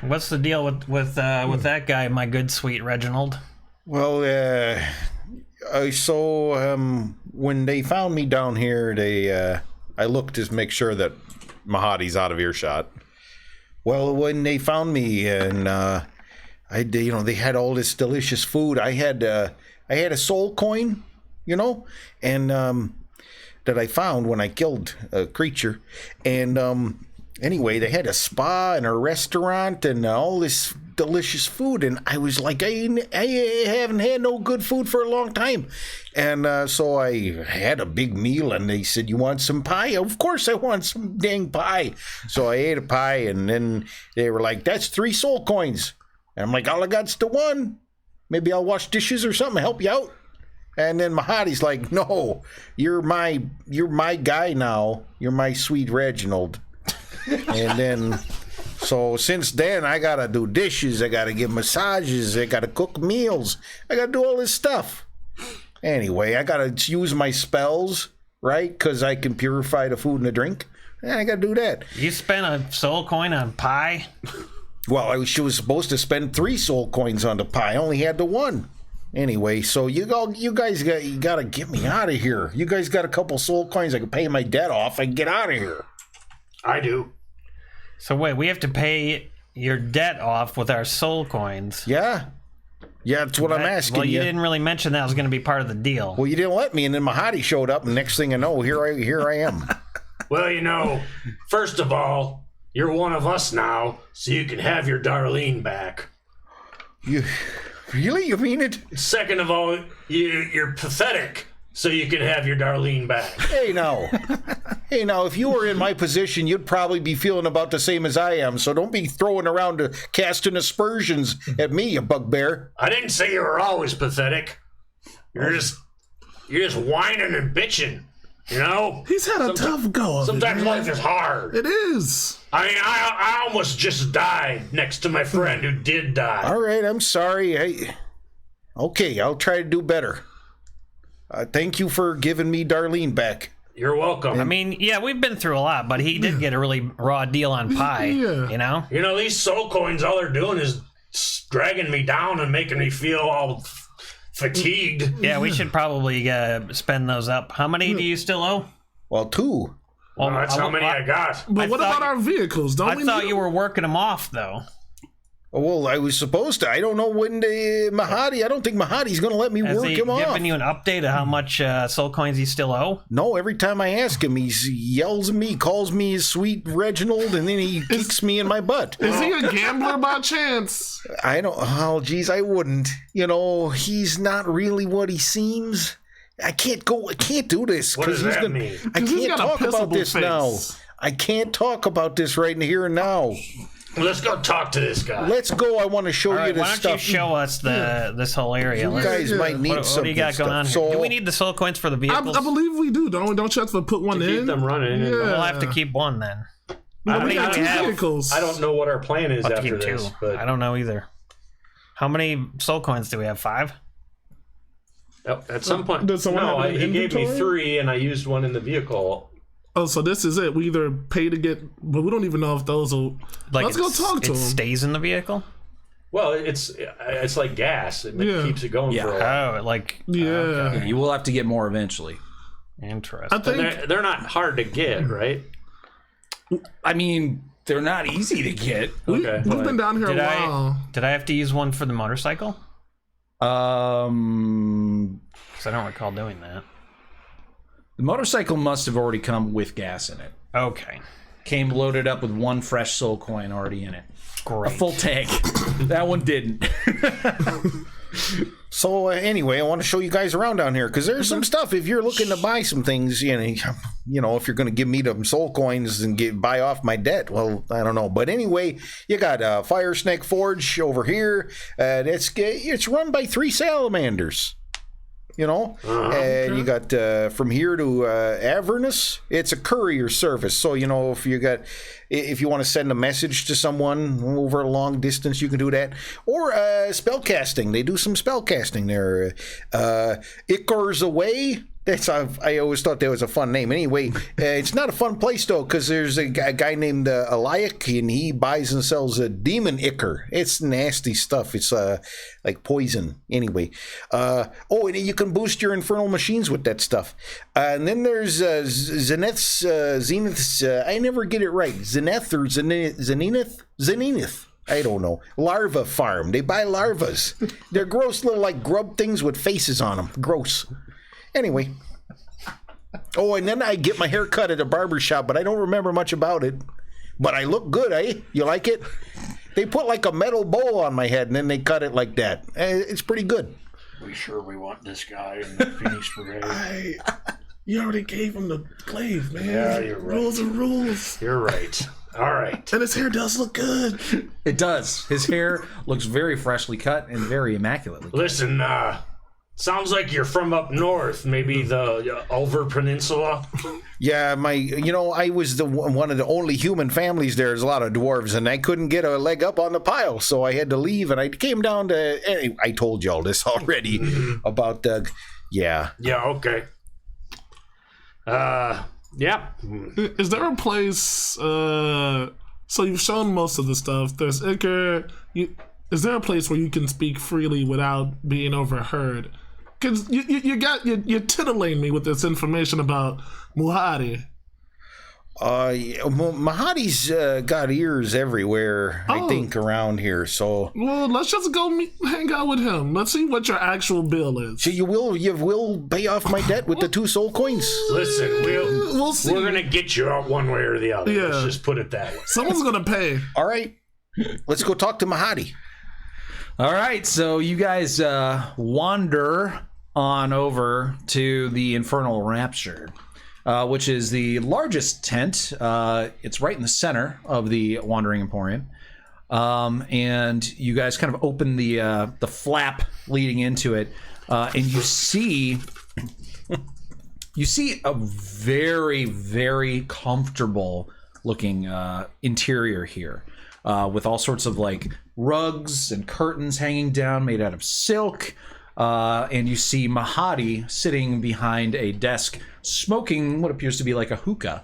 What's the deal with that guy, my good sweet Reginald? Well, when they found me down here, I looked to make sure that Mahadi's out of earshot. Well, when they found me and they had all this delicious food, I had a soul coin, and that I found when I killed a creature, and anyway, they had a spa and a restaurant and all this delicious food, and I was like, I haven't had no good food for a long time, and so I had a big meal, and they said, you want some pie? Of course I want some dang pie. So I ate a pie, and then they were like, that's 3 soul coins, and I'm like, all I got's the 1. Maybe I'll wash dishes or something, help you out. And then Mahadi's like, no, you're my guy now, you're my sweet Reginald. And then, so since then, I gotta do dishes, I gotta give massages, I gotta cook meals, I gotta do all this stuff. Anyway, I gotta use my spells, right? Because I can purify the food and the drink. And I gotta do that. You spent a soul coin on pie? Well, she was supposed to spend 3 soul coins on the pie. I only had the 1. Anyway, so you guys gotta get me out of here. You guys got a couple soul coins, I can pay my debt off, I can get out of here. I do. So wait, we have to pay your debt off with our soul coins. Yeah, that's what I'm asking you. Well, you didn't really mention that was going to be part of the deal. Well, you didn't let me, and then Mahadi showed up, and next thing I know, here I am. Well, first of all, you're one of us now, so you can have your Darlene back. You really? You mean it? Second of all, you're pathetic, so you can have your Darlene back. Hey, now, if you were in my position, you'd probably be feeling about the same as I am, so don't be throwing around casting aspersions at me, you bugbear. I didn't say you were always pathetic. You're just whining and bitching, He's had a tough go. Sometimes life is hard. It is. I mean, I almost just died next to my friend who did die. All right, I'm sorry. Okay, I'll try to do better. Thank you for giving me Darlene back. You're welcome. I mean, yeah, we've been through a lot, but he did get a really raw deal on pie, Yeah. These soul coins, all they're doing is dragging me down and making me feel all fatigued. Yeah, we should probably spend those up. How many do you still owe? Well, 2. Well, that's how many I got. But what about our vehicles? I thought you were working them off, though. Well, I was supposed to. I don't know when Mahadi. I don't think Mahadi's going to let me work him off. Has he given you an update of how much soul coins you still owe? No, every time I ask him, he yells at me, calls me his sweet Reginald, and then he kicks me in my butt. Is he a gambler by chance? I don't. Oh, geez, I wouldn't. He's not really what he seems. I can't do this. What does that mean? I can't talk about this now. I can't talk about this right here and now. Let's go talk to this guy. Let's go. I want to show you this why don't stuff. you show us this whole area? You guys might need what do you got going on here? So, do we need the soul coins for the vehicles? I believe we do. Don't you have to put one in? Keep them running. Yeah. We'll have to keep one then. We got 2 vehicles. I don't know what our plan is after this. 2. But I don't know either. How many soul coins do we have? 5? At some point, Does someone have an he gave me inventory? 3, and I used one in the vehicle. Oh, so this is it. We either pay to get, but we don't even know if those will. Let's go talk to it him. Stays in the vehicle? Well, it's like gas. It keeps it going for a while. Oh, Yeah. You will have to get more eventually. Interesting. I think They're not hard to get, right? I mean, they're not easy to get. we've Okay. been down here a while. Did I have to use one for the motorcycle? Because I don't recall doing that. The motorcycle must have already come with gas in it. Okay. Came loaded up with 1 fresh soul coin already in it. Great. A full tank. That one didn't. So anyway, I want to show you guys around down here because there's some stuff. If you're looking to buy some things, if you're going to give me them soul coins and buy off my debt, well, I don't know. But anyway, you got Fire Snake Forge over here. It's run by 3 salamanders. you know. And you got from here to Avernus, it's a courier service. So, you know, if you want to send a message to someone over a long distance, you can do that. Or spellcasting. They do some spellcasting there. Icker's away. I always thought that was a fun name. Anyway, it's not a fun place, though, because there's a guy named Eliac, and he buys and sells a demon icker. It's nasty stuff. It's like poison. Anyway. And you can boost your infernal machines with that stuff. And then there's Zenith's, I never get it right. Zenith or Zenith? I don't know. Larva farm. They buy larvas. They're gross little like grub things with faces on them. Gross. Anyway. And then I get my hair cut at a barber shop, but I don't remember much about it. But I look good, eh? You like it? They put like a metal bowl on my head, and then they cut it like that. It's pretty good. We want this guy in the Phoenix Brigade. You already gave him the glaive, man. Yeah, you're right. Rules are rules. You're right. All right. And his hair does look good. It does. His hair looks very freshly cut and very immaculately cut. Listen, sounds like you're from up north, maybe the Ulver Peninsula. Yeah, I was one of the only human families there. There's a lot of dwarves, and I couldn't get a leg up on the pile, so I had to leave, and I came down to... I told you all this already about the... Yeah. Yeah, okay. Yeah. Is there a place... so you've shown most of the stuff. There's icker. Is there a place where you can speak freely without being overheard? Because you're titillating me with this information about Mahadi. Mahadi's got ears everywhere, I think, around here. So, well, let's just go hang out with him. Let's see what your actual bill is. So you will pay off my debt with the 2 soul coins. Listen, we'll see. We're gonna get you out one way or the other. Yeah. Let's just put it that way. Someone's gonna pay. All right, let's go talk to Mahadi. All right, so you guys wander on over to the Infernal Rapture, which is the largest tent. It's right in the center of the Wandering Emporium. And you guys kind of open the flap leading into it, and you see a very, very comfortable looking interior here, with all sorts of like rugs and curtains hanging down made out of silk. And you see Mahadi sitting behind a desk, smoking what appears to be like a hookah,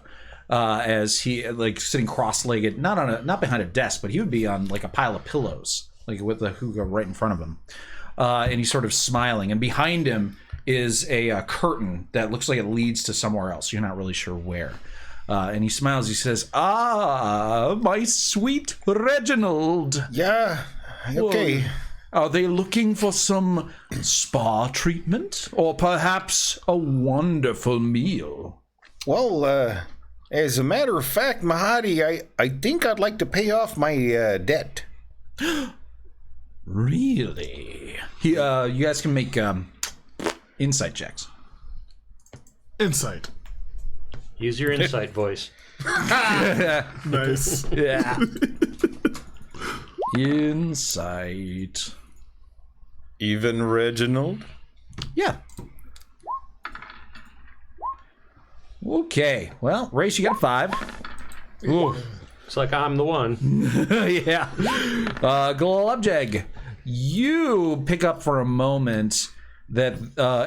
as he like sitting cross-legged, not behind a desk, but he would be on like a pile of pillows, like with the hookah right in front of him. And he's sort of smiling, and behind him is a curtain that looks like it leads to somewhere else. You're not really sure where. And he smiles. He says, my sweet Reginald. Yeah, okay. Well, are they looking for some spa treatment? Or perhaps a wonderful meal? Well, as a matter of fact, Mahadi, I think I'd like to pay off my debt. Really? You guys can make insight checks. Insight. Use your insight voice. Nice. Yeah. Insight. Even Reginald? Yeah. Okay. Well, Race, you got a 5. Ooh. It's like I'm the one. Yeah. Glubjag, you pick up for a moment that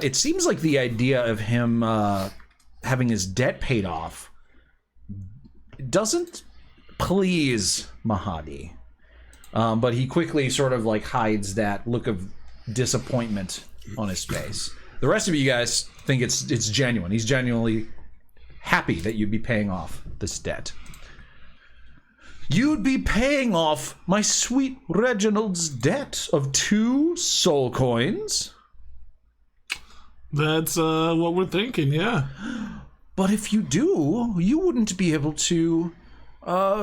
it seems like the idea of him having his debt paid off doesn't please Mahadi. But he quickly sort of like hides that look of disappointment on his face. The rest of you guys think it's genuine. He's genuinely happy that you'd be paying off this debt. You'd be paying off my sweet Reginald's debt of 2 soul coins? That's what we're thinking, yeah. But if you do, you wouldn't be able to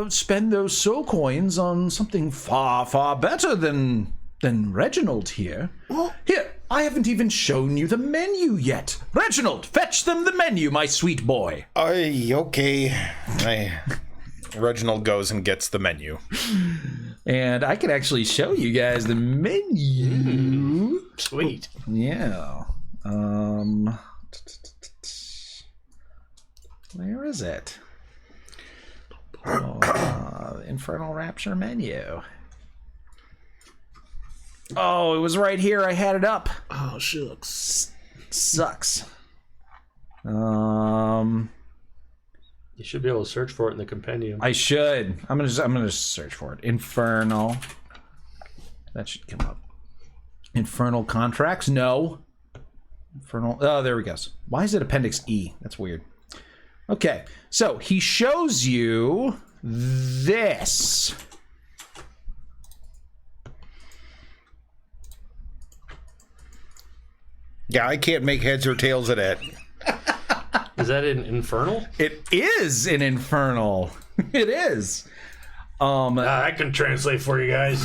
spend those soul coins on something far, far better than Reginald here. Well, Here, I haven't even shown you the menu yet. Reginald, fetch them the menu, my sweet boy. Okay. Reginald goes and gets the menu. And I can actually show you guys the menu. Sweet. Yeah. Where is it? Infernal Rapture menu. Oh, it was right here. I had it up. Oh, shucks. Sucks. You should be able to search for it in the compendium. I should. I'm gonna search for it. Infernal. That should come up. Infernal contracts? No. Infernal. Oh, there we go. Why is it Appendix E? That's weird. Okay, so he shows you this. Yeah, I can't make heads or tails of that. Is that an Infernal? It is an Infernal. It is. I can translate for you guys.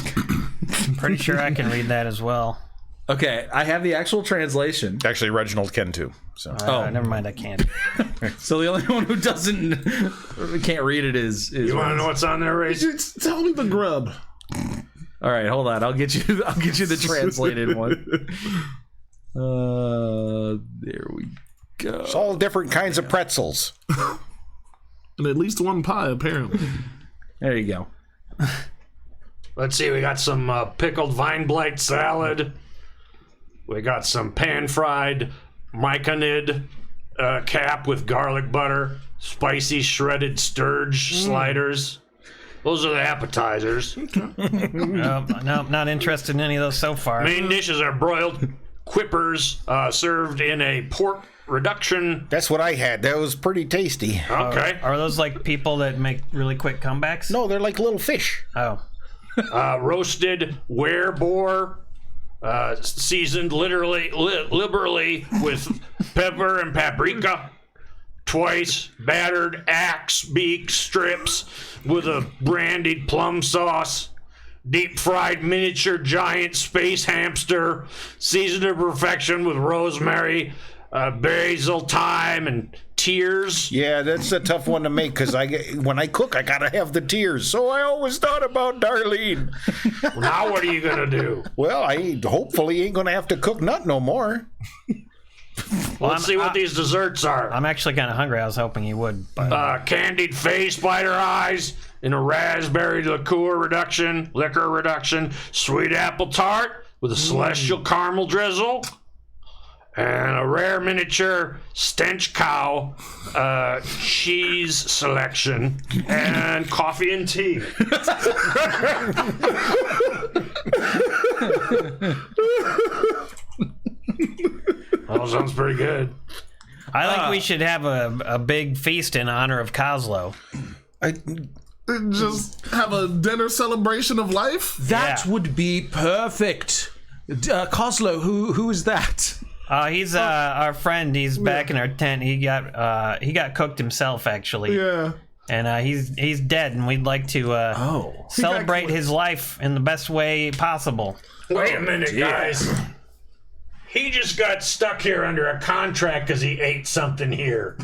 I'm pretty sure I can read that as well. Okay, I have the actual translation. Actually, Reginald can too. So. Never mind, I can't. So the only one who can't read it is You want to know what's on there, Ray? Just tell me the grub. All right, hold on. I'll get you the translated one. There we go. It's all different kinds of pretzels. And at least one pie, apparently. There you go. Let's see, we got some pickled vine blight salad. We got some pan-fried myconid cap with garlic butter, spicy shredded sturge sliders. Those are the appetizers. No, not interested in any of those so far. Main dishes are broiled quippers served in a pork reduction. That's what I had. That was pretty tasty. Okay. Are those like people that make really quick comebacks? No, they're like little fish. Oh. Roasted wereboar, seasoned liberally with pepper and paprika. Twice battered axe beak strips with a brandied plum sauce. Deep fried miniature giant space hamster, seasoned to perfection with rosemary, basil, thyme, and tears. Yeah, that's a tough one to make because when I cook, I gotta have the tears. So I always thought about Darlene. Now what are you gonna do? Well, I hopefully ain't gonna have to cook nut no more. Let's see what these desserts are. I'm actually kind of hungry. I was hoping you would. But Candied face, spider eyes, in a raspberry liqueur reduction, sweet apple tart with a celestial caramel drizzle, and a rare miniature stench cow cheese selection, and coffee and tea. That sounds pretty good. I think we should have a big feast in honor of Kozlo. Just have a dinner celebration of life? That would be perfect. Kozlo, who is that? He's our friend. He's back in our tent. He got cooked himself, actually. Yeah. And he's dead, and we'd like to celebrate his life in the best way possible. Wait a minute, guys. He just got stuck here under a contract because he ate something here.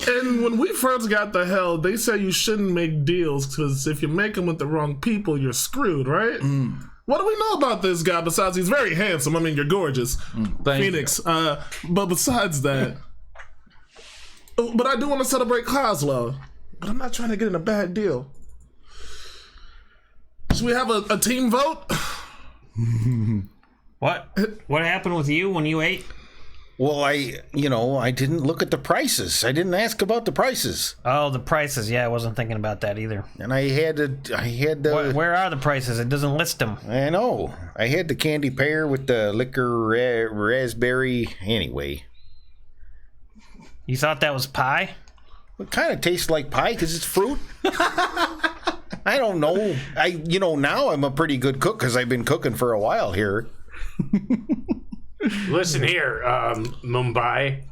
And when we first got the hell, they said you shouldn't make deals because if you make them with the wrong people, you're screwed, right? What do we know about this guy besides he's very handsome? I mean, you're gorgeous, Phoenix. But besides that, but I do want to celebrate Kozlo. But I'm not trying to get in a bad deal. Should we have a team vote? What happened with you when you ate? Well, I didn't look at the prices. I didn't ask about the prices. Oh, the prices. Yeah, I wasn't thinking about that either. And I had the. Where are the prices? It doesn't list them. I know. I had the candy pear with the liquor raspberry. Anyway. You thought that was pie? It kind of tastes like pie because it's fruit. I don't know. Now I'm a pretty good cook because I've been cooking for a while here. Listen here, Mumbai.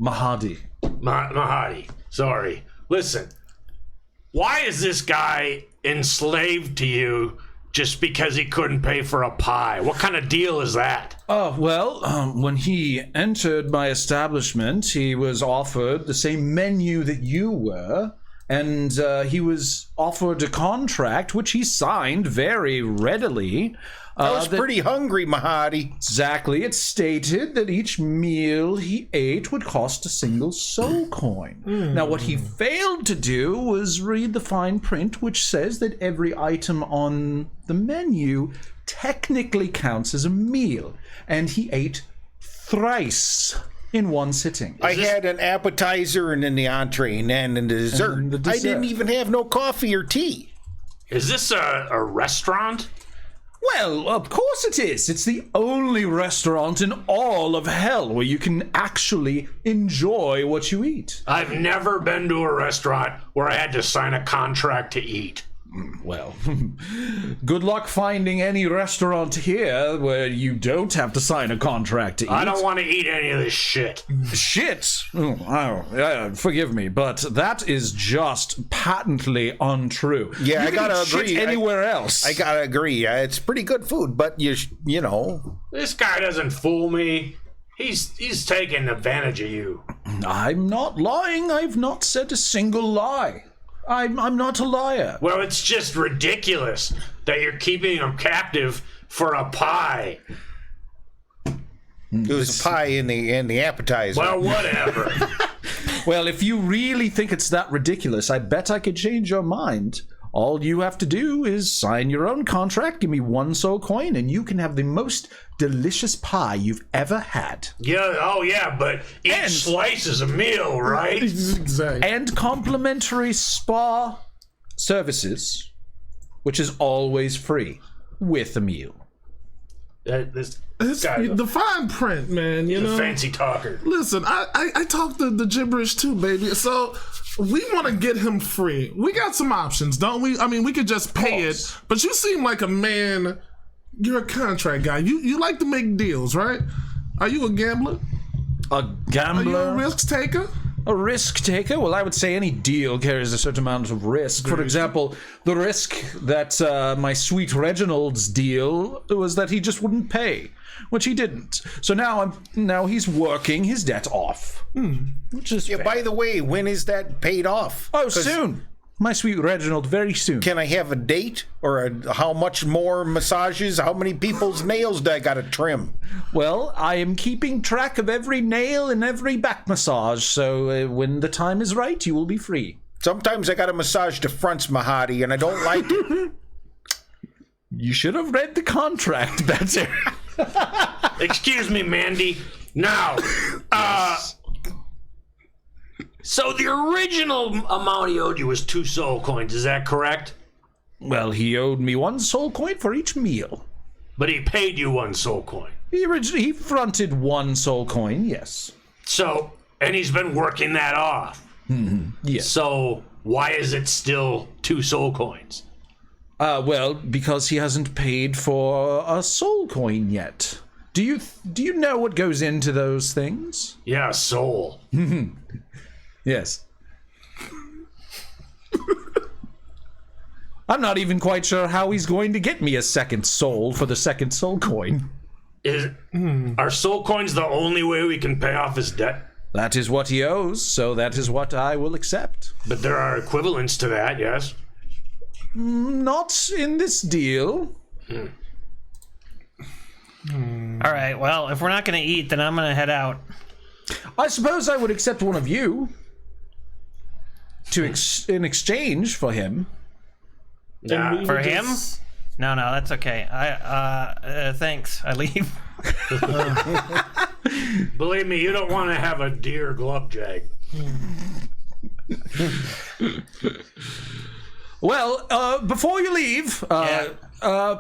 Mahadi. Mahadi. Sorry. Listen. Why is this guy enslaved to you just because he couldn't pay for a pie? What kind of deal is that? Oh, well, when he entered my establishment, he was offered the same menu that you were, and he was offered a contract, which he signed very readily. I was pretty hungry, Mahadi. Exactly. It stated that each meal he ate would cost a single soul coin. Now, what he failed to do was read the fine print, which says that every item on the menu technically counts as a meal, and he ate thrice in one sitting. I had an appetizer and then the entree and then the dessert. And the I dessert. didn't even have no coffee or tea. Is this a restaurant? Well, of course it is. It's the only restaurant in all of hell where you can actually enjoy what you eat. I've never been to a restaurant where I had to sign a contract to eat. Well, good luck finding any restaurant here where you don't have to sign a contract to eat. I don't want to eat any of this shit. Shit! Forgive me, but that is just patently untrue. Yeah, You I can gotta eat shit agree. anywhere else. I gotta agree. It's pretty good food, but you know. This guy doesn't fool me. He's taking advantage of you. I'm not lying. I've not said a single lie. I'm not a liar. Well, it's just ridiculous that you're keeping him captive for a pie. It was a pie in the appetizer. Well, whatever. Well, if you really think it's that ridiculous, I bet I could change your mind. All you have to do is sign your own contract, give me one soul coin, and you can have the most delicious pie you've ever had. Yeah, oh yeah, but each slice is a meal, right? Exactly. And complimentary spa services, which is always free with a meal. This It's guy's the fine print, man. You a know. fancy talker. Listen, I talk the gibberish too, baby. So we want to get him free. We got some options, don't we? I mean, we could just pay it, but you seem like a man. You're a contract guy. You like to make deals, right? Are you a gambler? A Are you gambler? a risk taker? A risk taker? Well, I would say any deal carries a certain amount of risk. For example, the risk that my sweet Reginald's deal was that he just wouldn't pay, which he didn't. So now he's working his debt off, which is fair. By the way, when is that paid off? Oh, soon. My sweet Reginald, very soon. Can I have a date or how much more massages? How many people's nails do I gotta trim? Well, I am keeping track of every nail and every back massage, so when the time is right, you will be free. Sometimes I gotta massage the fronts, Mahadi, and I don't like it. You should have read the contract better. Excuse me, Mandy. Now, so the original amount he owed you was 2 soul coins, is that correct? Well, he owed me 1 soul coin for each meal. But he paid you 1 soul coin. He fronted 1 soul coin, yes. So, and he's been working that off. Yes. So, why is it still 2 soul coins? Well, because he hasn't paid for a soul coin yet. Do you know what goes into those things? Yeah, soul. Yes. I'm not even quite sure how he's going to get me a second soul for the second soul coin. Are soul coins the only way we can pay off his debt? That is what he owes, so that is what I will accept. But there are equivalents to that, yes? Not in this deal. All right, well, if we're not going to eat, then I'm going to head out. I suppose I would accept one of you in exchange for him. Yeah. For him? No, that's okay. Thanks. I leave. Believe me, you don't want to have a deer glove jag. Well, before you leave,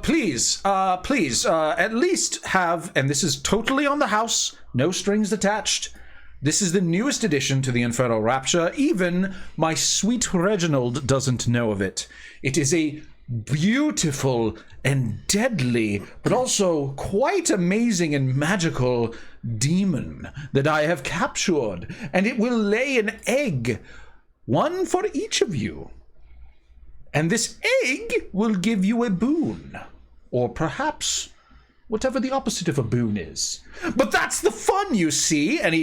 please, at least have, and this is totally on the house, no strings attached. This is the newest addition to the Infernal Rapture. Even my sweet Reginald doesn't know of it. It is a beautiful and deadly, but also quite amazing and magical demon that I have captured, and it will lay an egg, one for each of you. And this egg will give you a boon, or perhaps whatever the opposite of a boon is. But that's the fun, you see. And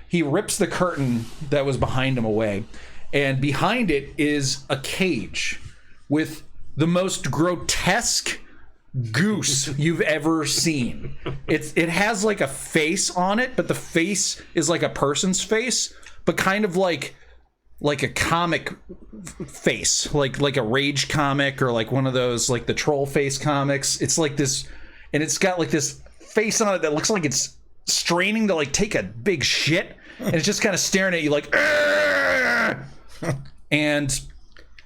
he rips the curtain that was behind him away, and behind it is a cage with the most grotesque goose you've ever seen. It has like a face on it, but the face is like a person's face, but kind of like a comic face, like a Rage comic or like one of those like the troll face comics. It's like this, and it's got like this face on it that looks like it's straining to like take a big shit, and it's just kind of staring at you like and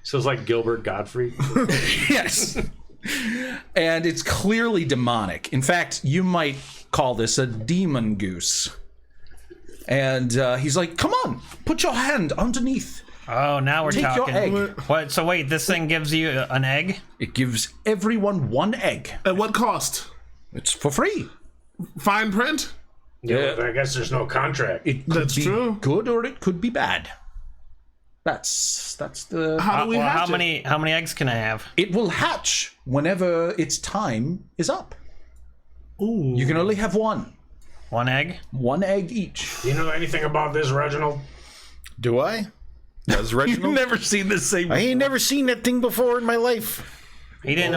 So it's like Gilbert Gottfried. yes. And it's clearly demonic. In fact, you might call this a demon goose. And he's like, come on, put your hand underneath. Oh, now we're Take talking. your egg. What? So wait, this thing gives you an egg? It gives everyone one egg. At what cost? It's for free. Fine print? Yeah, I guess there's no contract. It could That's be true. good or it could be bad. That's the... How do we Well, hatch how many eggs can I have? It will hatch whenever its time is up. Ooh. You can only have one. One egg? One egg each. You know anything about this, Reginald? Do I? Does You've Reginald? never seen this same... I ain't never seen that thing before in my life. He didn't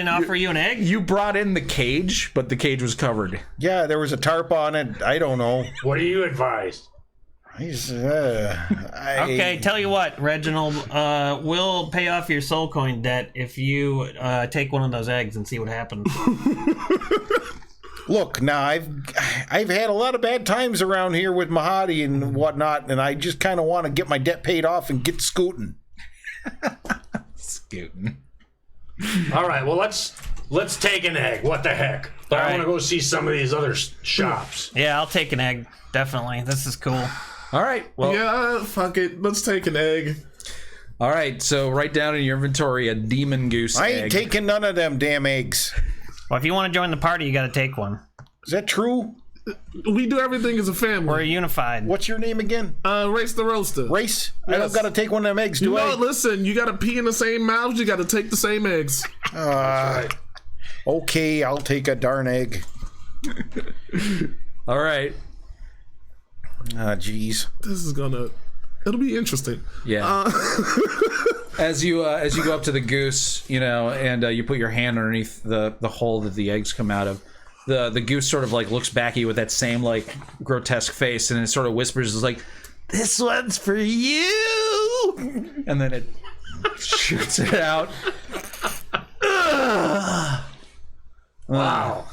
offer you an egg? You brought in the cage, but the cage was covered. Yeah, there was a tarp on it. I don't know. What do you advise? Okay, tell you what, Reginald, we'll pay off your soul coin debt if you take one of those eggs and see what happens. Look, now I've had a lot of bad times around here with Mahadi and whatnot, and I just kind of want to get my debt paid off and get scooting. Scooting. All right, well let's take an egg. What the heck? But I right. want to go see some of these other shops. Yeah, I'll take an egg. Definitely. This is cool. All right. Well, Yeah, fuck it. Let's take an egg. all right. So write down in your inventory a demon goose I egg. ain't taking none of them damn eggs. Well, if you want to join the party, you got to take one. Is that true? We do everything as a We're family. unified. What's your name again? Race the roaster. Race? I don't Yes. got to take one of them eggs, do No, I? listen, you gotta pee in the same mouth, you gotta take the same eggs. Okay, I'll take a darn egg. all right. Ah, jeez. This is it'll be interesting. Yeah. As you go up to the goose, and you put your hand underneath the hole that the eggs come out of, the goose sort of like looks back at you with that same like grotesque face, and it sort of whispers, like, "This one's for you," and then it shoots it out. Wow.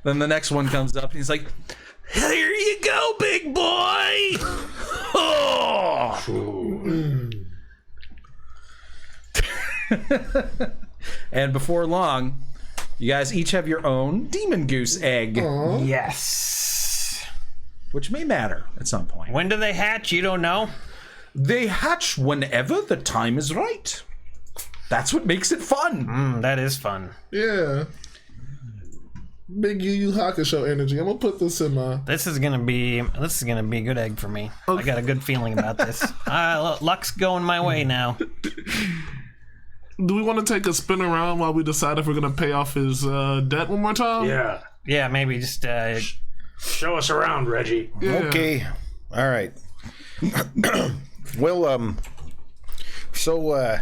Then the next one comes up, and he's like, "Here you go, big boy." And before long, you guys each have your own demon goose egg, Yes. which may matter at some point. When do they hatch? You don't know? They hatch whenever the time is right. That's what makes it fun. That is fun. Yeah. Big Yu Yu Hakusho energy. I'm gonna put this in my. This is gonna be a good egg for me. I got a good feeling about this. Luck's going my way now. Do we want to take a spin around while we decide if we're gonna pay off his debt one more time? Yeah. Yeah, maybe just Show us around, Reggie. Yeah. Okay. All right. Well, so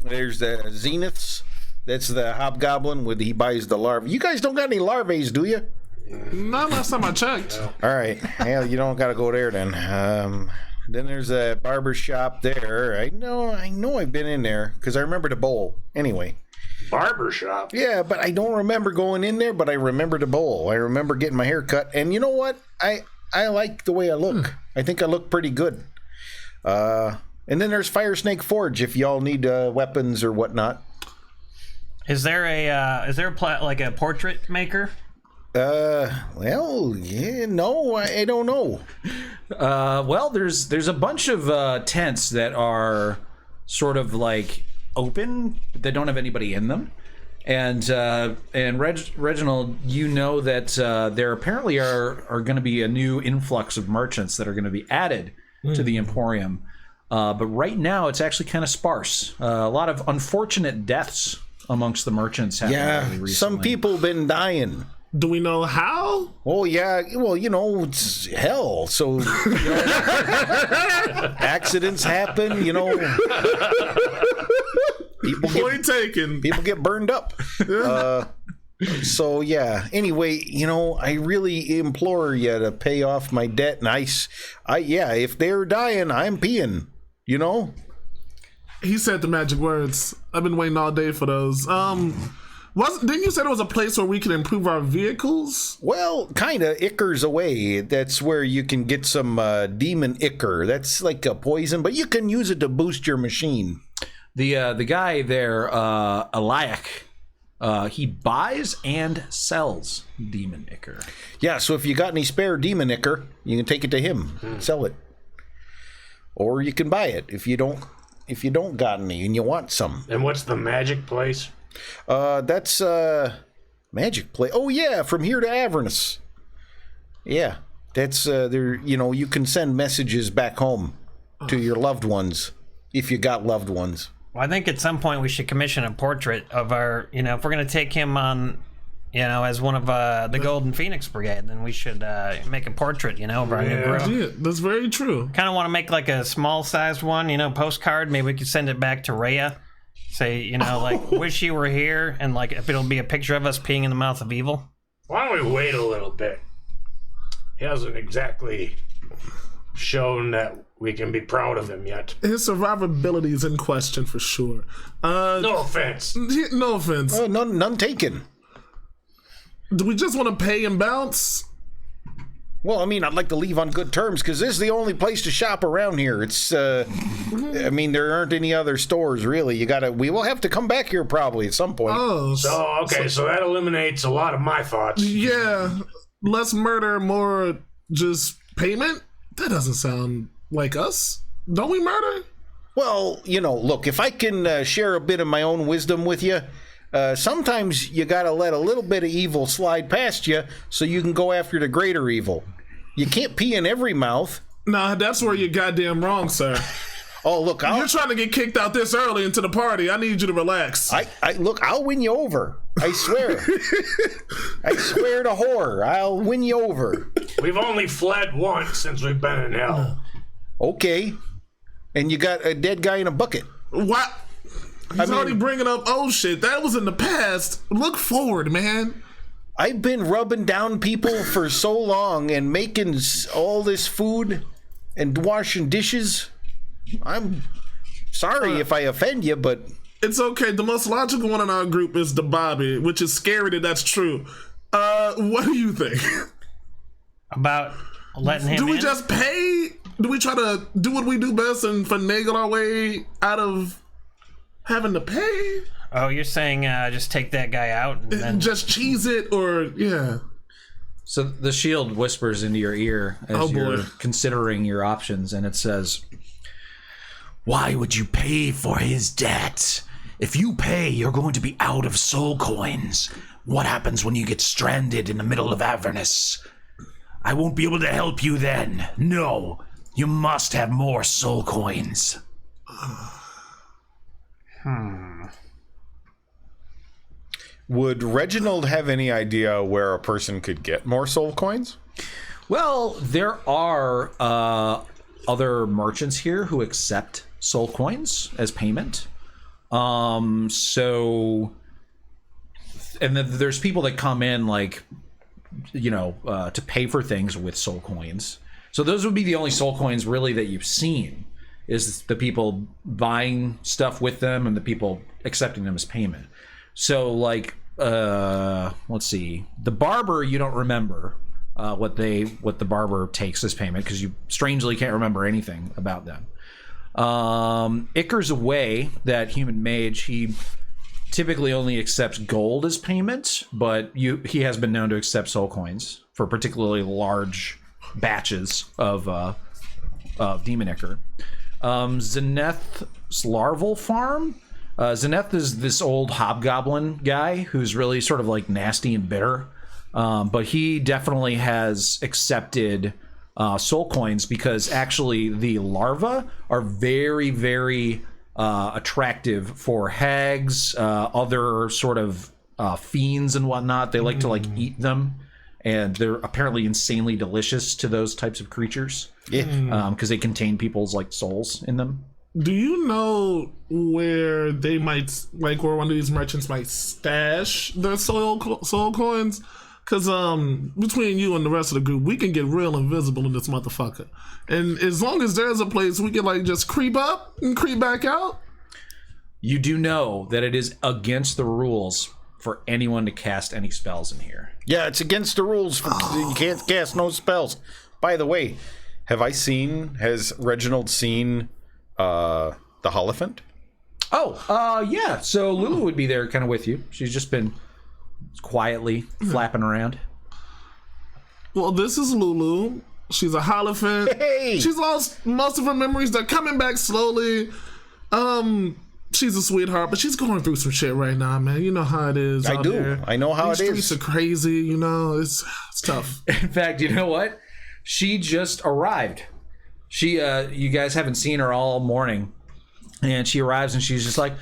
there's the Zeniths. That's the hobgoblin he buys the larvae. You guys don't got any larvae, do you? Not last time I checked. All right. Well, you don't got to go there then. Then there's a barber shop there. I know I've been in there because I remember the bowl. Anyway. Barbershop. Yeah, but I don't remember going in there, but I remember the bowl. I remember getting my hair cut. And you know what? I like the way I look. I think I look pretty good. And then there's Fire Snake Forge if y'all need weapons or whatnot. Is there like a portrait maker? Well, yeah, no, I don't know. Well, there's a bunch of tents that are sort of like open. They don't have anybody in them. And Reginald, you know that there apparently are going to be a new influx of merchants that are going to be added to the Emporium. But right now, it's actually kind of sparse. A lot of unfortunate deaths amongst the merchants happening recently. Some people been dying. Do we know how? Oh yeah, well it's hell. So accidents happen. Point taken. People get burned up. So yeah. Anyway, I really implore you to pay off my debt. And if they're dying, I'm peeing. He said the magic words. I've been waiting all day for those. Didn't you say there was a place where we can improve our vehicles? Well, kinda. Icker's away. That's where you can get some demon icker. That's like a poison, but you can use it to boost your machine. The guy there, Eliak, he buys and sells demon icker. Yeah, so if you got any spare demon icker, you can take it to him, sell it, or you can buy it if you don't got any and you want some. And what's the magic place? That's magic play. Oh yeah, from here to Avernus. Yeah, that's there. You can send messages back home to your loved ones if you got loved ones. Well, I think at some point we should commission a portrait of our, if we're going to take him on, as one of the Golden Phoenix Brigade, then we should make a portrait, of our new girl. Yeah, that's very true. Kind of want to make like a small-sized one, postcard. Maybe we could send it back to Rhea. Say, wish you were here, and if it'll be a picture of us peeing in the mouth of evil. Why don't we wait a little bit? He hasn't exactly shown that we can be proud of him yet. His survivability is in question for sure. No offense. No offense. Oh, none taken. Do we just want to pay and bounce? Well, I'd like to leave on good terms because this is the only place to shop around here. It's, there aren't any other stores really. We will have to come back here probably at some point. Oh, so that eliminates a lot of my thoughts. Yeah, less murder, more just payment. That doesn't sound like us. Don't we murder? Well, look, if I can share a bit of my own wisdom with you. Sometimes you gotta let a little bit of evil slide past you so you can go after the greater evil. You can't pee in every mouth. Nah, that's where you're goddamn wrong, sir. Oh, look, you're trying to get kicked out this early into the party. I need you to relax. I'll win you over. I swear. I swear to horror, I'll win you over. We've only fled once since we've been in hell. Okay. And you got a dead guy in a bucket. What? He's already bringing up old shit. That was in the past. Look forward, man. I've been rubbing down people for so long and making all this food and washing dishes. I'm sorry if I offend you, but... It's okay. The most logical one in our group is the Bobby, which is scary that's true. What do you think? About letting him Do we in? just pay? Do we try to do what we do best and finagle our way out of... having to pay? Oh, you're saying just take that guy out and then just cheese it, or yeah. So the shield whispers into your ear as you're considering your options, and it says, "Why would you pay for his debt? If you pay, you're going to be out of soul coins. What happens when you get stranded in the middle of Avernus? I won't be able to help you then. No, you must have more soul coins." Would Reginald have any idea where a person could get more soul coins? Well, there are other merchants here who accept soul coins as payment. And then there's people that come in to pay for things with soul coins. So those would be the only soul coins really that you've seen, is the people buying stuff with them and the people accepting them as payment. So let's see, the barber, you don't remember what the barber takes as payment because you strangely can't remember anything about them. Icker's away, that human mage, he typically only accepts gold as payment, but he has been known to accept soul coins for particularly large batches of demon icker. Zeneth's larval farm. Zeneth is this old hobgoblin guy who's really sort of nasty and bitter, but he definitely has accepted soul coins because actually the larvae are very, very attractive for hags, other sort of fiends and whatnot. They like to eat them, and they're apparently insanely delicious to those types of creatures. Yeah, because they contain people's souls in them. do you know where they might, like, where one of these merchants might stash their soul coins? Because between you and the rest of the group, we can get real invisible in this motherfucker. And as long as there's a place we can, like, just creep up and creep back out. You do know that it is against the rules for anyone to cast any spells in here. Yeah, it's against the rules. You can't cast no spells. By the way, has Reginald seen the Holophant? Yeah. So Lulu would be there kind of with you. She's just been quietly flapping around. Well, this is Lulu. She's a Holophant. Hey! She's lost most of her memories. They're coming back slowly. She's a sweetheart, but she's going through some shit right now, man. You know how it is. I do. There. I know how These it streets is. are crazy. You know, it's tough. In fact, you know what? She just arrived. You guys haven't seen her all morning, and she arrives and she's just like,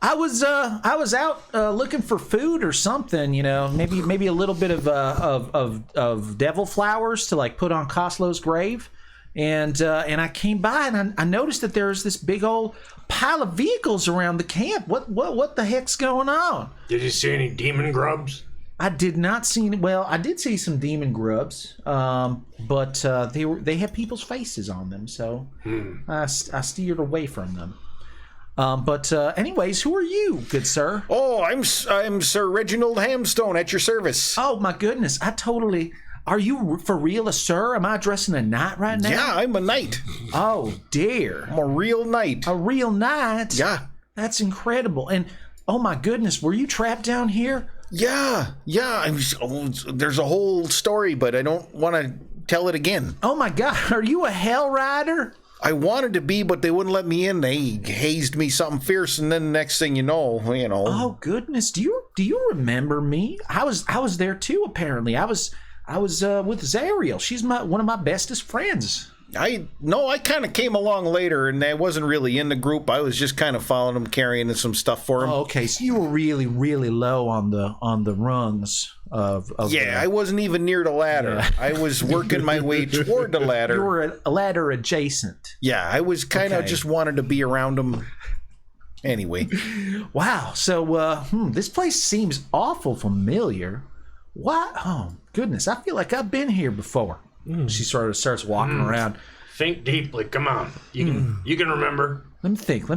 I was out looking for food or something, you know, maybe a little bit of devil flowers to like put on Coslow's grave, and I came by and I noticed that there's this big old pile of vehicles around the camp. What the heck's going on? Did you see any demon grubs? I did not see any. Well, I did see some demon grubs, but they had people's faces on them, so I steered away from them. But anyways, who are you, good sir? Oh, I'm Sir Reginald Hamstone at your service. Oh my goodness, are you for real a sir? Am I addressing a knight right now? Yeah, I'm a knight. Oh dear. I'm a real knight. A real knight? Yeah. That's incredible. And oh my goodness, were you trapped down here? Yeah. There's a whole story, but I don't want to tell it again. Oh my God, are you a hell rider? I wanted to be, but they wouldn't let me in. They hazed me something fierce, and then the next thing you know. Oh goodness, do you remember me? I was there too. Apparently, I was with Zariel. She's one of my bestest friends. I kind of came along later, and I wasn't really in the group. I was just kind of following him, carrying some stuff for him. Oh, okay, so you were really, really low on the rungs of yeah, I wasn't even near the ladder. Yeah. I was working my way toward the ladder. You were a ladder adjacent. Yeah, I was kind of just wanted to be around him. Anyway. Wow, so this place seems awful familiar. What? Oh, goodness, I feel like I've been here before. She sort of starts walking around. Think deeply. Come on. You can remember. Let me think.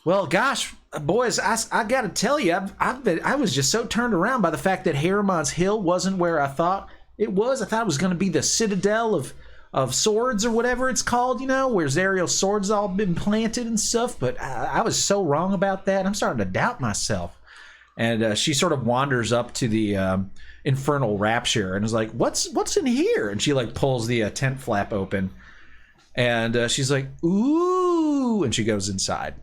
Well, gosh, boys, I got to tell you, I was just so turned around by the fact that Haramon's Hill wasn't where I thought it was. I thought it was going to be the Citadel of Swords or whatever it's called, you know, where Zariel's swords all been planted and stuff. But I was so wrong about that. I'm starting to doubt myself. And she sort of wanders up to the Infernal Rapture and is like, what's in here? And she like pulls the tent flap open, and she's like, ooh, and she goes inside.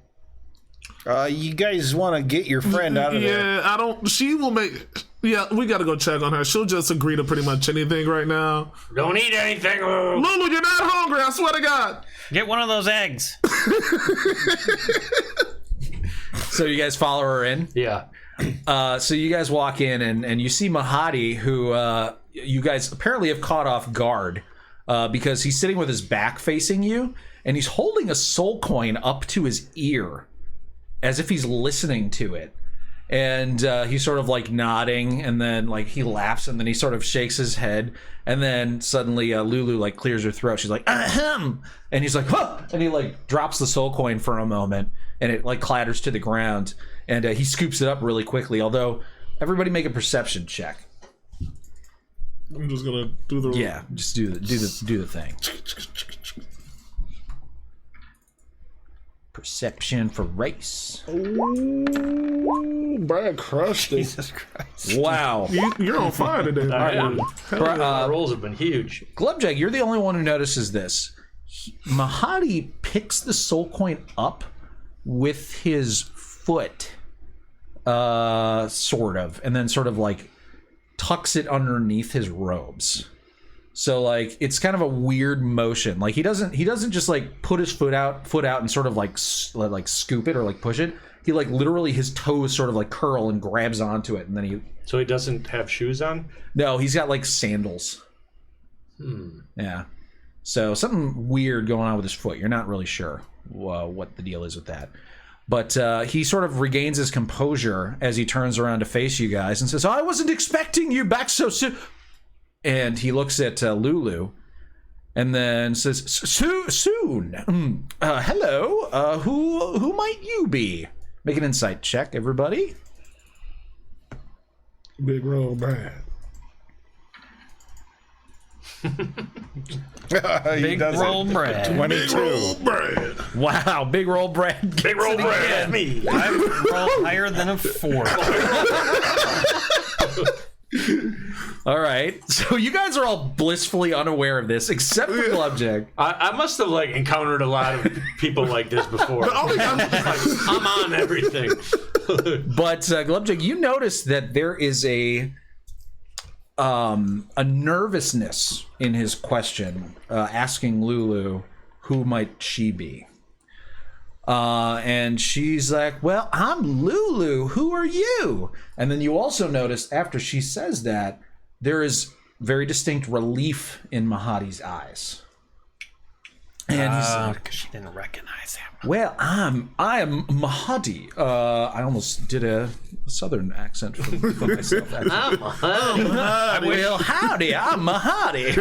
You guys want to get your friend out of there? Yeah, I don't. She will make. Yeah, we got to go check on her. She'll just agree to pretty much anything right now. Don't eat anything, Lulu. Lulu, you're not hungry. I swear to God. Get one of those eggs. So you guys follow her in? Yeah. So you guys walk in and you see Mahadi, who you guys apparently have caught off guard because he's sitting with his back facing you, and he's holding a soul coin up to his ear as if he's listening to it. And he's sort of like nodding, and then like he laughs, and then he sort of shakes his head, and then suddenly Lulu like clears her throat. She's like, ahem! And he's like, huh! And he like drops the soul coin for a moment, and it like clatters to the ground. And he scoops it up really quickly. Although, everybody make a perception check. I'm just gonna do the just do the thing. Perception for race. Ooh, Brad crushed it. Jesus Christ. Wow. You're on fire today. I am. The rolls have been huge. Glubjag, you're the only one who notices this. Mahadi picks the soul coin up with his foot. Sort of, and then sort of like tucks it underneath his robes. So like it's kind of a weird motion. Like he doesn't just like put his foot out and sort of like scoop it or like push it. He like literally his toes sort of like curl and grabs onto it, and then he. So he doesn't have shoes on? No, he's got like sandals. Yeah. So something weird going on with his foot. You're not really sure what the deal is with that. But he sort of regains his composure as he turns around to face you guys and says, I wasn't expecting you back so soon. And he looks at Lulu and then says, soon. Hello. Who might you be? Make an insight check, everybody. Big roll, Brad. Big roll Brad. 22. Big roll, Brad. Wow, big roll, Brad. Big roll Brad. Me. I rolled higher than a 4. All right, so you guys are all blissfully unaware of this, except for Glubjag. I must have like encountered a lot of people like this before. I'm on everything. But Glubjag, you notice that there is a nervousness in his question, asking Lulu, who might she be? And she's like, well, I'm Lulu. Who are you? And then you also notice after she says that, there is very distinct relief in Mahadi's eyes. And he's like, Because she didn't recognize him. well, I am Mahadi. I almost did a southern accent for myself. Well, howdy, I'm Mahadi.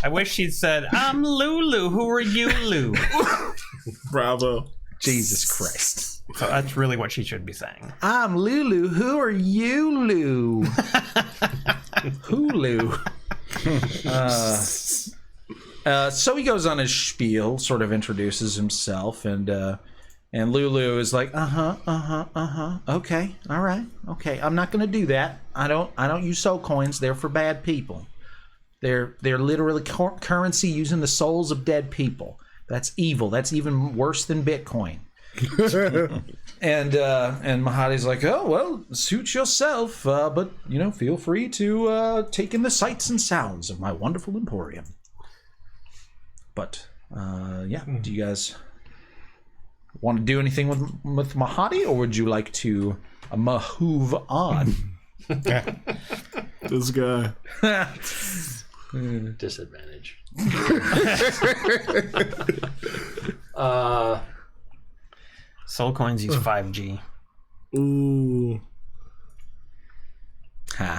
I wish she'd said, I'm Lulu. Who are you, Lou? Bravo. Jesus Christ. So that's really what she should be saying. I'm Lulu. Who are you, Lou? Hulu. So he goes on his spiel, sort of introduces himself, and Lulu is like, okay, all right, okay. I'm not gonna do that. I don't use soul coins. They're for bad people. They're literally currency using the souls of dead people. That's evil. That's even worse than Bitcoin. And Mahadi's like, oh well, suit yourself, but feel free to take in the sights and sounds of my wonderful Emporium. But do you guys want to do anything with Mahadi, or would you like to move on? This guy. Disadvantage. Soul coins use 5G. Ooh.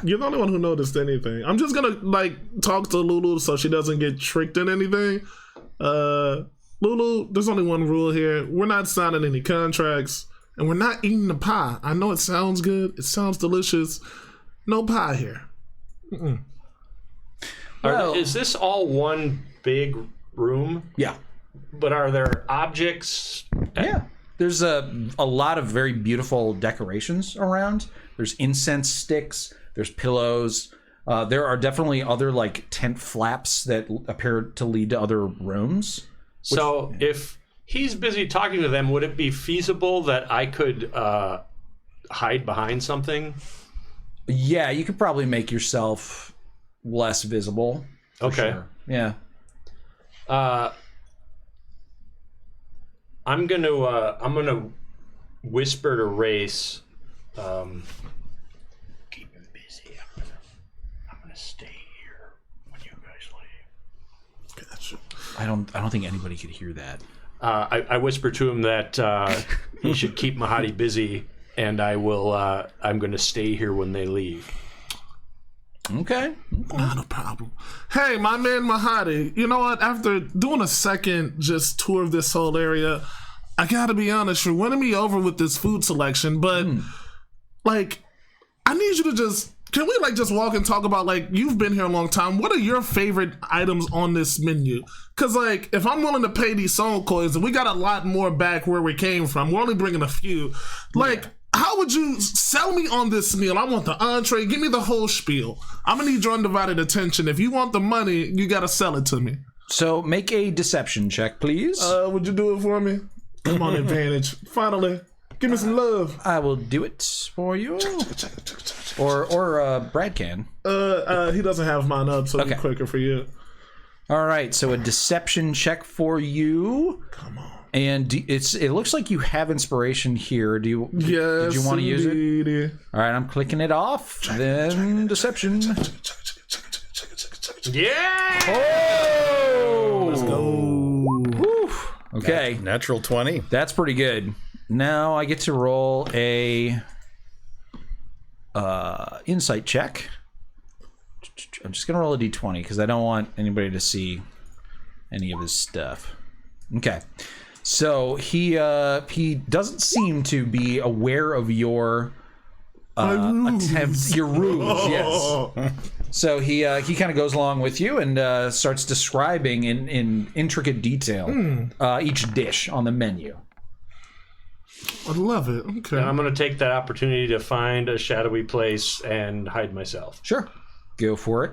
You're the only one who noticed anything. I'm just gonna talk to Lulu so she doesn't get tricked in anything. Lulu, there's only one rule here. We're not signing any contracts, and we're not eating the pie. I know it sounds good. It sounds delicious. No pie here. Is this all one big room? Yeah. But are there objects? Yeah. There's a lot of very beautiful decorations around. There's incense sticks. There's pillows. There are definitely other tent flaps that appear to lead to other rooms. So if he's busy talking to them, would it be feasible that I could hide behind something? Yeah, you could probably make yourself less visible. Okay. Sure. Yeah. I'm gonna whisper to Race. Keep him busy. I'm gonna stay here when you guys leave. Gotcha. I don't think anybody could hear that. I whisper to him that he should keep Mahadi busy, and I will. I'm gonna stay here when they leave. Okay. Not a problem. Hey, my man Mahadi, you know what? After doing a second just tour of this whole area, I gotta be honest, you're winning me over with this food selection, but I need you to can we just walk and talk about you've been here a long time. What are your favorite items on this menu? Cause if I'm willing to pay these soul coins and we got a lot more back where we came from, we're only bringing a few. How would you sell me on this meal? I want the entree. Give me the whole spiel. I'm gonna need your undivided attention. If you want the money, you gotta sell it to me. So make a deception check, please. Would you do it for me? I'm on advantage. Finally, give me some love. I will do it for you. Or Brad can. He doesn't have mine up, so it'll be quicker for you. All right, so a deception check for you. Come on. And it looks like you have inspiration here. Did you want to use it? All right, I'm clicking it off. Then deception. Yeah! Oh! Okay. Natural 20. That's pretty good. Now I get to roll a insight check. I'm just gonna roll a d20 because I don't want anybody to see any of his stuff. Okay, so he doesn't seem to be aware of your attempts, your ruse. Yes. So he kind of goes along with you and starts describing in intricate detail each dish on the menu. I love it. Okay. And I'm going to take that opportunity to find a shadowy place and hide myself. Sure, go for it.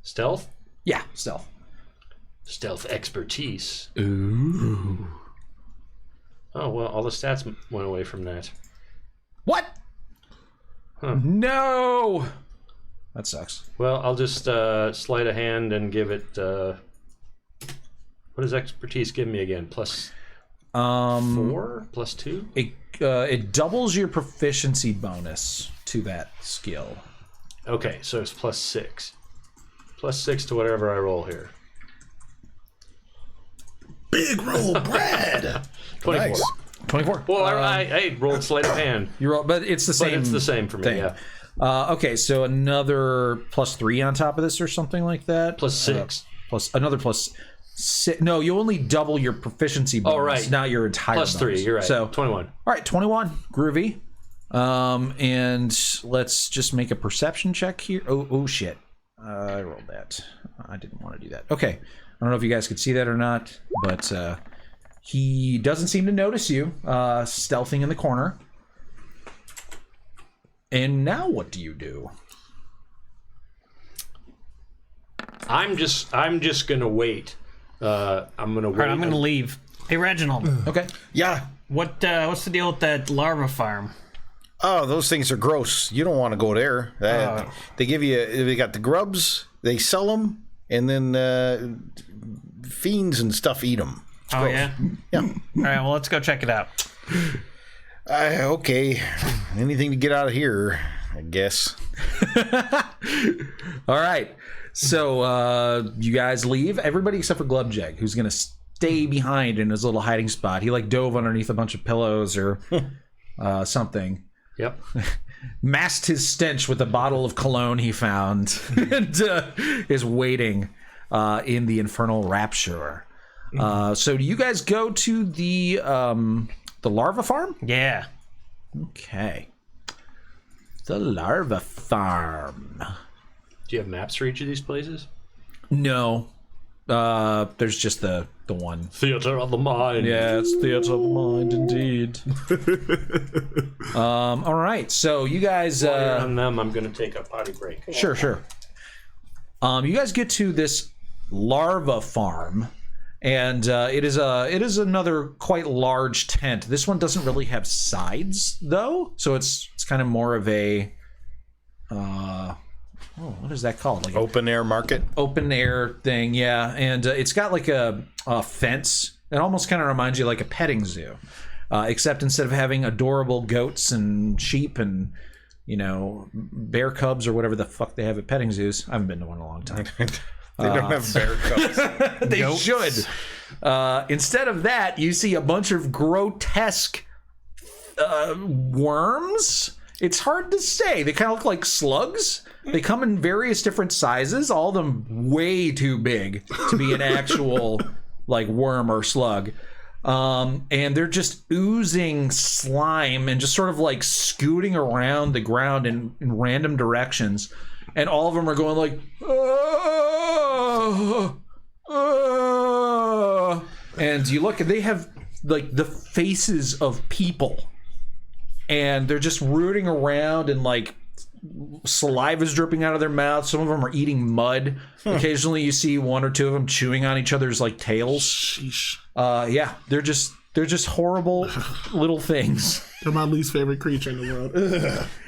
Stealth? Yeah, stealth. Stealth expertise. Ooh. Oh, well, all the stats went away from that. What? Huh. No. That sucks. Well, I'll just sleight a hand and give it... what does expertise give me again? Plus 4? Plus 2? It doubles your proficiency bonus to that skill. Okay, so it's plus 6. Plus 6 to whatever I roll here. Big roll, Brad. 24. Nice. 24. Well, I rolled sleight of hand. You roll, but it's the same. But it's the same for me, thing. yeah. Okay, so another plus 3 on top of this or something like that? Plus 6. Plus another plus 6. No, you only double your proficiency bonus, right. not your entire Plus 3, bonus. you're right. So, 21. all right, 21. Groovy. And let's just make a perception check here. Oh shit. I rolled that. I didn't want to do that. Okay. I don't know if you guys could see that or not, but he doesn't seem to notice you stealthing in the corner. And now what do you do? I'm just gonna wait. I'm gonna wait. All right, I'm gonna leave. Hey, Reginald. Okay. Yeah. What's the deal with that larva farm? Oh, those things are gross. You don't want to go there. They give you. They got the grubs. They sell them, and then fiends and stuff eat them. Oh yeah. Yeah. All right. Well, let's go check it out. Okay. Anything to get out of here, I guess. All right. So you guys leave. Everybody except for Glubjeg, who's going to stay behind in his little hiding spot. He like dove underneath a bunch of pillows or something. Yep. Masked his stench with a bottle of cologne he found and is waiting in the Infernal Rapture. So do you guys go to the larva farm? Yeah. Okay. The larva farm. Do you have maps for each of these places? No. There's just the one. Theater of the mind. Yeah, it's theater of the mind indeed. All right. So you guys On them, I'm gonna take a potty break. Sure. You guys get to this larva farm, and it is another quite large tent. This one doesn't really have sides though, so it's kind of more of a what is that called? Like Open air market. open air thing, yeah. And it's got like a fence. It almost kind of reminds you like a petting zoo, except instead of having adorable goats and sheep and bear cubs or whatever the fuck they have at petting zoos. I haven't been to one in a long time. They don't have bear cubs. They should. Instead of that, you see a bunch of grotesque worms. It's hard to say. They kind of look like slugs. They come in various different sizes, all of them way too big to be an actual like worm or slug. And they're just oozing slime and just sort of like scooting around the ground in random directions. And all of them are going like, and you look and they have like the faces of people. And they're just rooting around and like saliva's dripping out of their mouths. Some of them are eating mud. Occasionally you see one or two of them chewing on each other's like tails. Sheesh. Yeah, they're just horrible little things. They're my least favorite creature in the world.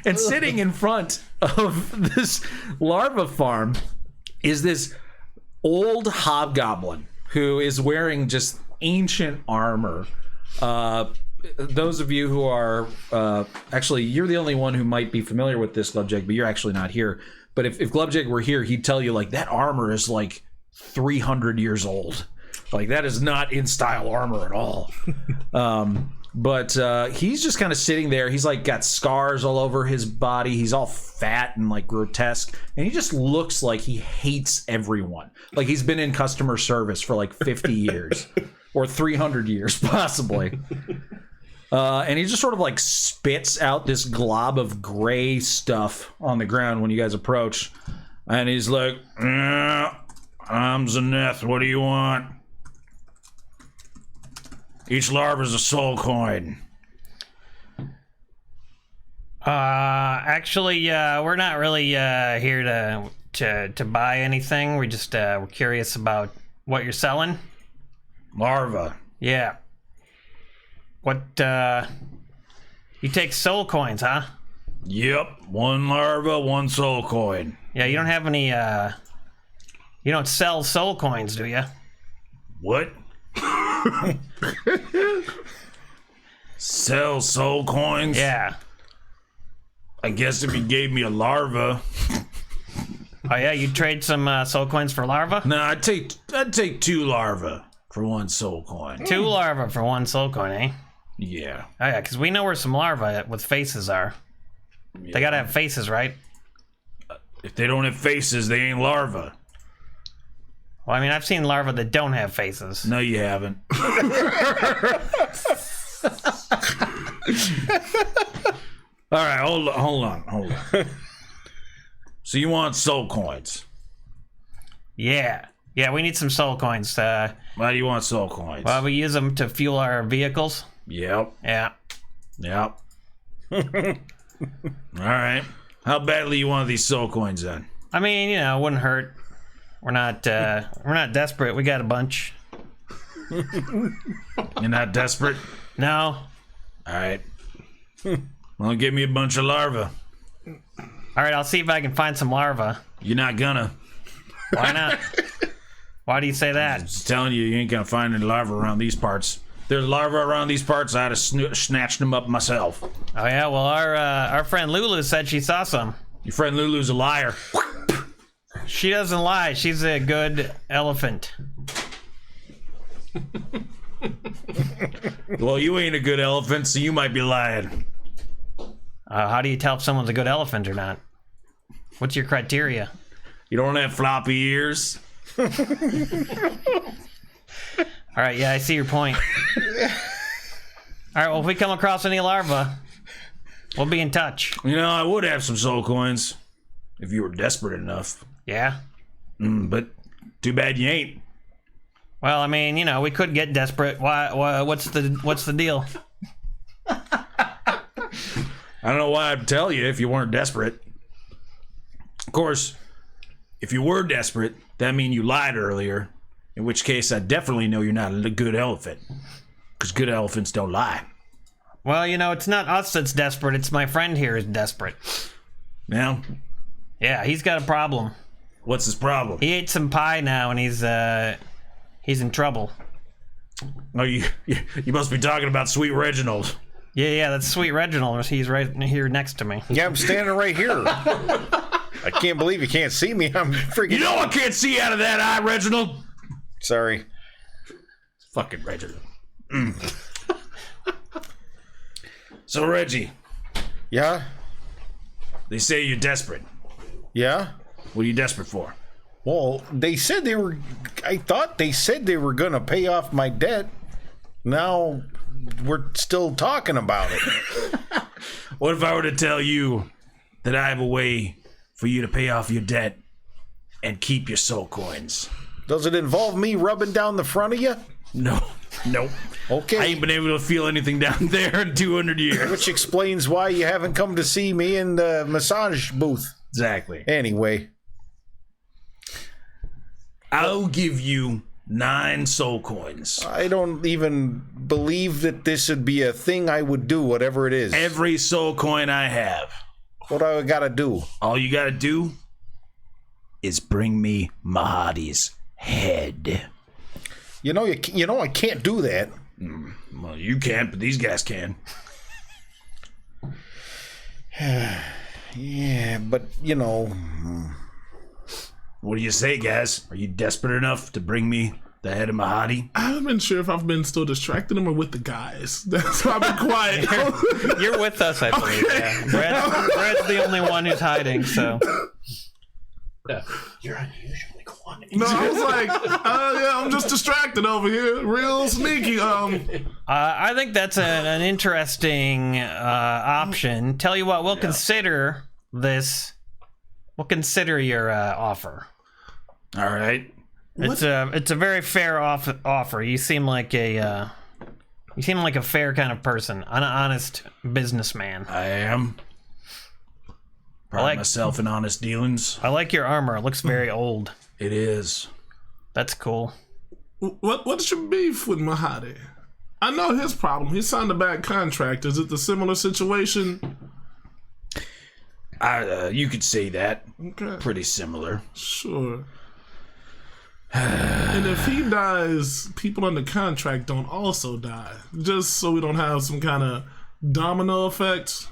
And sitting in front of this larva farm is this old hobgoblin who is wearing just ancient armor. Those of you who are actually, you're the only one who might be familiar with this, Glubjeg, but you're actually not here. But if Glubjeg were here, he'd tell you like that armor is like 300 years old. Like, that is not in style armor at all. But he's just kind of sitting there. He's like got scars all over his body. He's all fat and like grotesque. And he just looks like he hates everyone. Like he's been in customer service for like 50 years or 300 years possibly. And he just sort of like spits out this glob of gray stuff on the ground when you guys approach. And he's like, I'm Zenith. What do you want? Each larva's a soul coin. Actually, we're not really here to buy anything. We just we're curious about what you're selling. Larva. Yeah. What? You take soul coins, huh? Yep. One larva, one soul coin. Yeah. You don't have any. You don't sell soul coins, do you? What? Sell soul coins? Yeah. I guess if you gave me a larva. Oh yeah, you trade some soul coins for larva? No, I'd take 2 larva for 1 soul coin. 2 larva for 1 soul coin, eh? Yeah. Oh yeah, because we know where some larva with faces are. Yeah. They gotta have faces, right? If they don't have faces, they ain't larva. Well, I mean, I've seen larvae that don't have faces. No, you haven't. All right, hold on. So you want soul coins? Yeah, we need some soul coins. Why do you want soul coins? Well, we use them to fuel our vehicles. Yep. Yeah. All right. How badly you want these soul coins then? I mean, it wouldn't hurt. We're not desperate. We got a bunch. You're not desperate? No. All right. Well, give me a bunch of larva. All right, I'll see if I can find some larva. You're not gonna. Why not? Why do you say that? I'm just telling you, you ain't gonna find any larva around these parts. There's larva around these parts. I'd have snatched them up myself. Oh yeah, well our friend Lulu said she saw some. Your friend Lulu's a liar. She doesn't lie. She's a good elephant. Well, you ain't a good elephant, so you might be lying. How do you tell if someone's a good elephant or not? What's your criteria? You don't have floppy ears. All right, yeah, I see your point. All right, well, if we come across any larva, we'll be in touch. I would have some soul coins if you were desperate enough. Yeah? But too bad you ain't. Well, I mean, we could get desperate. Why? What's the deal? I don't know why I'd tell you if you weren't desperate. Of course, if you were desperate, that means you lied earlier, in which case I definitely know you're not a good elephant, because good elephants don't lie. Well, it's not us that's desperate, it's my friend here is desperate. Now? Yeah, he's got a problem. What's his problem? He ate some pie now and he's in trouble. Oh, you must be talking about Sweet Reginald. Yeah, that's Sweet Reginald. He's right here next to me. Yeah, I'm standing right here. I can't believe you can't see me. I'm freaking... I can't see out of that eye, Reginald. Sorry. Fucking Reginald. So, Reggie. Yeah? They say you're desperate. Yeah? What are you desperate for? Well, I thought they said they were going to pay off my debt. Now we're still talking about it. What if I were to tell you that I have a way for you to pay off your debt and keep your soul coins? Does it involve me rubbing down the front of you? No. Nope. Okay. I ain't been able to feel anything down there in 200 years. Which explains why you haven't come to see me in the massage booth. Exactly. Anyway. I'll give you 9 soul coins. I don't even believe that this would be a thing I would do, whatever it is. Every soul coin I have. What do I gotta do? All you gotta do is bring me Mahadi's head. I can't do that. Well, you can't, but these guys can. Yeah, but What do you say, guys? Are you desperate enough to bring me The head of Mahadi? I haven't been sure if I've been still distracting him or with the guys. That's why I've been quiet. You're with us, I believe. Yeah. Brad's the only one who's hiding, so. Yeah. You're unusually quiet. No, I was like, yeah, I'm just distracted over here. Real sneaky. I think that's an interesting option. Tell you what, we'll consider this. We'll consider your offer. All right. It's a very fair offer. You seem like a fair kind of person, an honest businessman. I am. Pride myself in honest dealings. I like your armor. It looks very old. It is. That's cool. What's your beef with Mahadi? I know his problem. He signed a bad contract. Is it the similar situation? You could say that. Okay. Pretty similar. Sure. And if he dies, people under contract don't also die. Just so we don't have some kind of domino effect.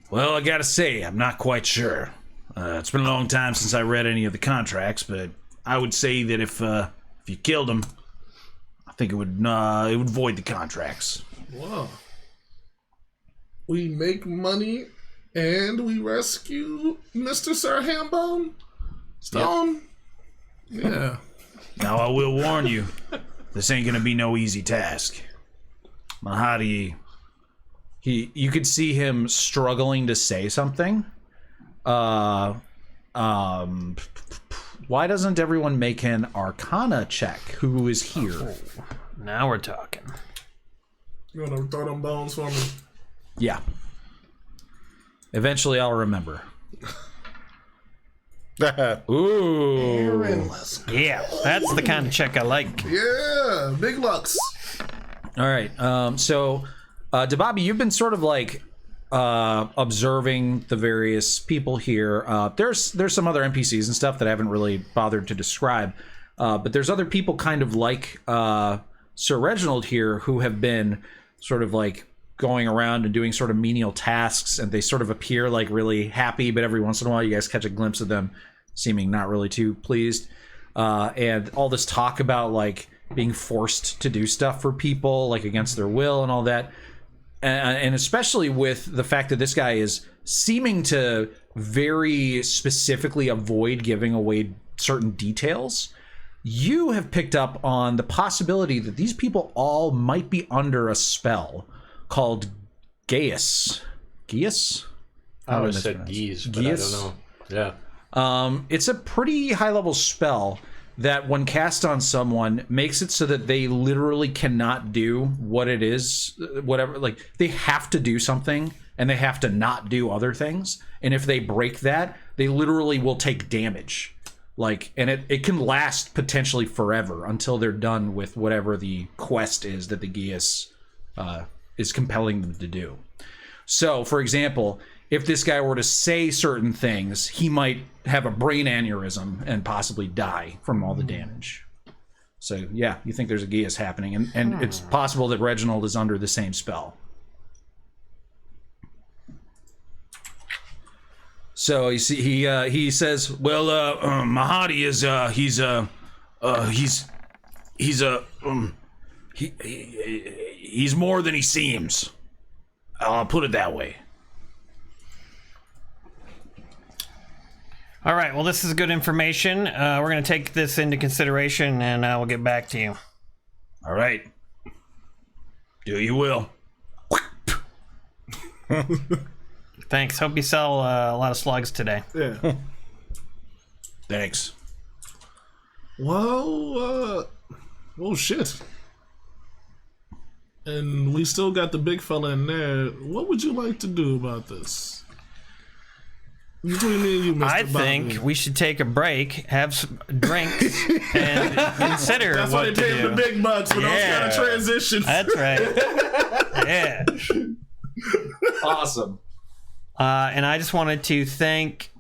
Well, I gotta say, I'm not quite sure. It's been a long time since I read any of the contracts, but I would say that if you killed him, I think it would void the contracts. Wow. We make money and we rescue Mr. Sir Hambone Stone. Yep. Yeah. Now I will warn you, this ain't gonna be no easy task. Mahadi, you could see him struggling to say something. Why doesn't everyone make an Arcana check? Who is here? Oh, now we're talking. You wanna throw them bones for me? Yeah. Eventually I'll remember. Ooh. Yeah, that's the kind of check I like. Yeah, big lucks. All right. So, Dababi, you've been sort of like observing the various people here. There's some other NPCs and stuff that I haven't really bothered to describe, but there's other people kind of like Sir Reginald here who have been sort of like going around and doing sort of menial tasks, and they sort of appear like really happy, but every once in a while you guys catch a glimpse of them seeming not really too pleased. And all this talk about like being forced to do stuff for people like against their will and all that. And especially with the fact that this guy is seeming to very specifically avoid giving away certain details, you have picked up on the possibility that these people all might be under a spell called Gaius. Gaius? I would have said Geese, but Gaius? I don't know. Yeah. It's a pretty high-level spell that when cast on someone makes it so that they literally cannot do what it is, whatever, like they have to do something and they have to not do other things. And if they break that, they literally will take damage. Like, and it can last potentially forever until they're done with whatever the quest is that the Gaius is compelling them to do. So, for example, if this guy were to say certain things, he might have a brain aneurysm and possibly die from all the damage. So, yeah, you think there's a Gaius happening, and it's possible that Reginald is under the same spell. So you see, he says, "Well, Mahadi is he's more than he seems. I'll put it that way." All right, well, this is good information. We're going to take this into consideration, and we'll get back to you. All right. Do you will. Thanks. Hope you sell a lot of slugs today. Yeah. Thanks. Well, oh shit. And we still got the big fella in there. What would you like to do about this? Between me and you, Mr. I think we should take a break, have some drinks, and consider That's what why to they pay do. the big bucks for those kind of transitions. That's right. Yeah. Awesome. And I just wanted to thank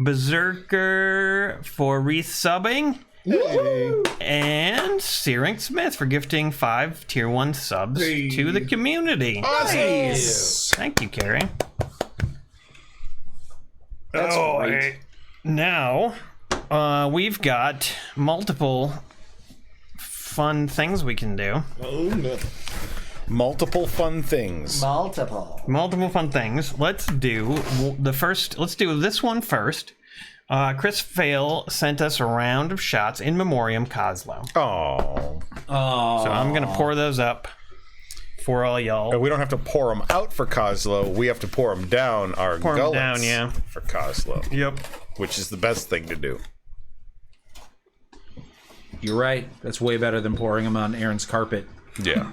Berserker for resubbing. Hey. And Searing Smith for gifting 5 tier 1 subs to the community. Nice. Thank you, Carrie. That's great. Now we've got multiple fun things we can do. Oh, no. Multiple fun things. Multiple fun things. Let's do this one first. Chris Fail sent us a round of shots in memoriam Kozlo. Oh. So I'm gonna pour those up for all y'all. We don't have to pour them out for Kozlo. We have to pour them down our gullets for Kozlo. Yep. Which is the best thing to do. You're right. That's way better than pouring them on Aaron's carpet. Yeah.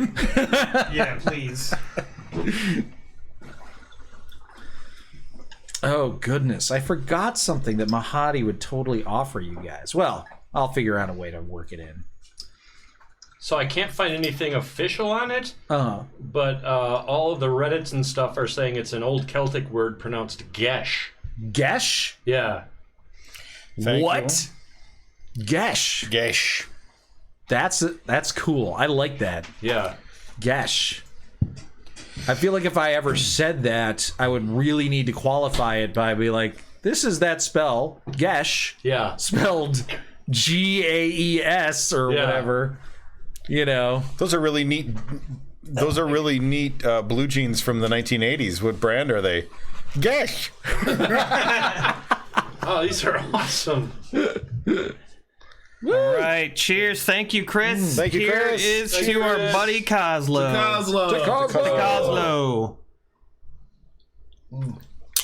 Yeah, please. Oh, goodness. I forgot something that Mahadi would totally offer you guys. Well, I'll figure out a way to work it in. So I can't find anything official on it, but all of the Reddits and stuff are saying it's an old Celtic word pronounced gesh. Gesh? Yeah. What? Gesh. Gesh. That's cool. I like that. Yeah. Gesh. I feel like if I ever said that, I would really need to qualify it by be like, this is that spell, Gesh. Yeah. Spelled Gaes or whatever. You know. Those are really neat. Those are really neat blue jeans from the 1980s. What brand are they? Gesh. Oh, these are awesome. All right, cheers. Thank you, Chris. Thank you, Chris. Here is Thank to you, our Chris. buddy Kozlo. Kozlo. Kozlo.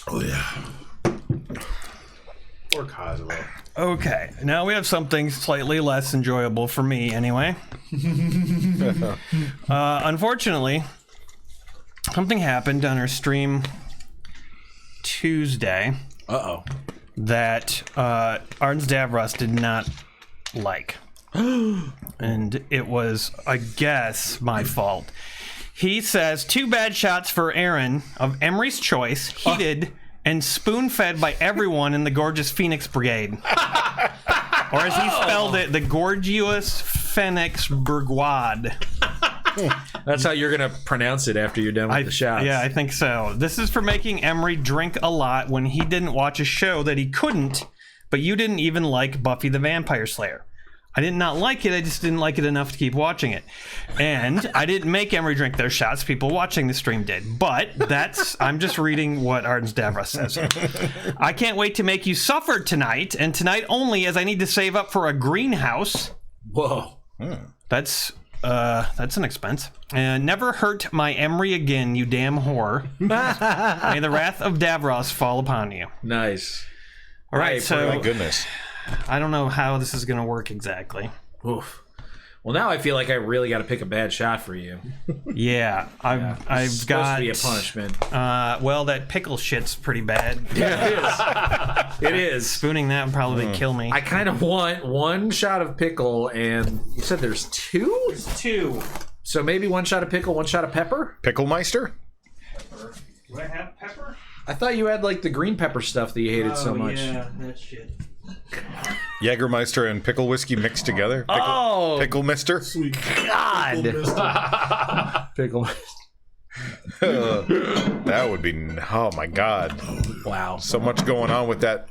Oh, yeah. Or Kozlo. Okay, now we have something slightly less enjoyable for me, anyway. Unfortunately, something happened on our stream Tuesday. That Arden's Davros did not like. And it was, I guess, my fault. He says, 2 bad shots for Aaron of Emery's Choice, heated and spoon-fed by everyone in the Gorgeous Phoenix Brigade. Or as he spelled it, the Gorgeous Phoenix Brigade. That's how you're going to pronounce it after you're done with the shots. Yeah, I think so. This is for making Emery drink a lot when he didn't watch a show that he couldn't, but you didn't even like Buffy the Vampire Slayer. I did not like it, I just didn't like it enough to keep watching it. And I didn't make Emery drink those shots, people watching the stream did. But I'm just reading what Arden's Davros says. I can't wait to make you suffer tonight, and tonight only, as I need to save up for a greenhouse. Whoa. That's an expense. And never hurt my Emery again, you damn whore. May the wrath of Davros fall upon you. Nice. All right, so My goodness. I don't know how this is going to work exactly. Oof. Well, now I feel like I really got to pick a bad shot for you. Yeah, I've Supposed got to be a punishment. Well, that pickle shit's pretty bad. Yeah, it is. It is. Spooning that would probably kill me. I kind of want 1 shot of pickle, and you said there's 2? 2. So maybe 1 shot of pickle, 1 shot of pepper? Picklemeister? Do I have pepper? I thought you had like the green pepper stuff that you hated so much. Yeah, that shit. Jägermeister and pickle whiskey mixed together? Pickle mister? Sweet. God! Pickle. That would be... Oh, my God. Wow. So much going on with that.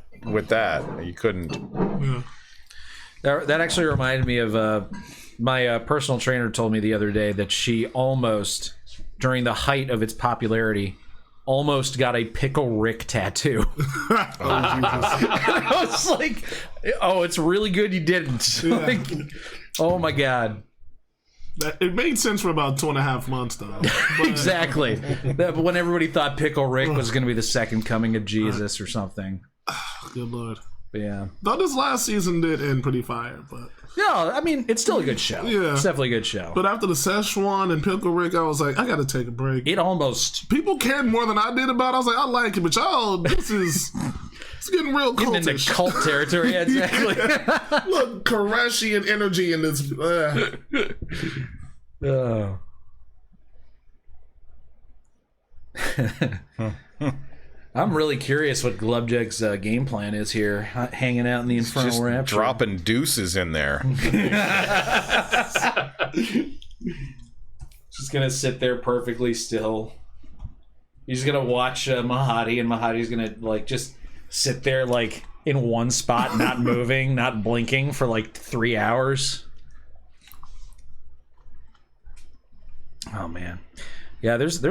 You couldn't... That actually reminded me of my personal trainer told me the other day that she almost, during the height of its popularity, almost got a Pickle Rick tattoo. I was like, oh, it's really good you didn't. Yeah. Like, oh my God. It made sense for about 2.5 months, though. But, Exactly. When everybody thought Pickle Rick was going to be the second coming of Jesus or something. Good Lord. But yeah. Though this last season did end pretty fire, but... No, I mean, it's still a good show. Yeah. It's definitely a good show. But after the Szechuan and Pickle Rick, I was like, I gotta take a break. It almost... People cared more than I did about it. I was like, I like it, but y'all, this is... It's getting real Getting into cultish. cult territory, yeah, exactly. Look, Koreshi and energy in this... Oh. I'm really curious what Glubjug's game plan is here, hanging out in the Infernal Just Rapture. dropping deuces in there. Just gonna sit there perfectly still. He's gonna watch Mahadi, and Mahadi's gonna like just sit there like in one spot, not moving, not blinking for like 3 hours. Oh man, yeah. There's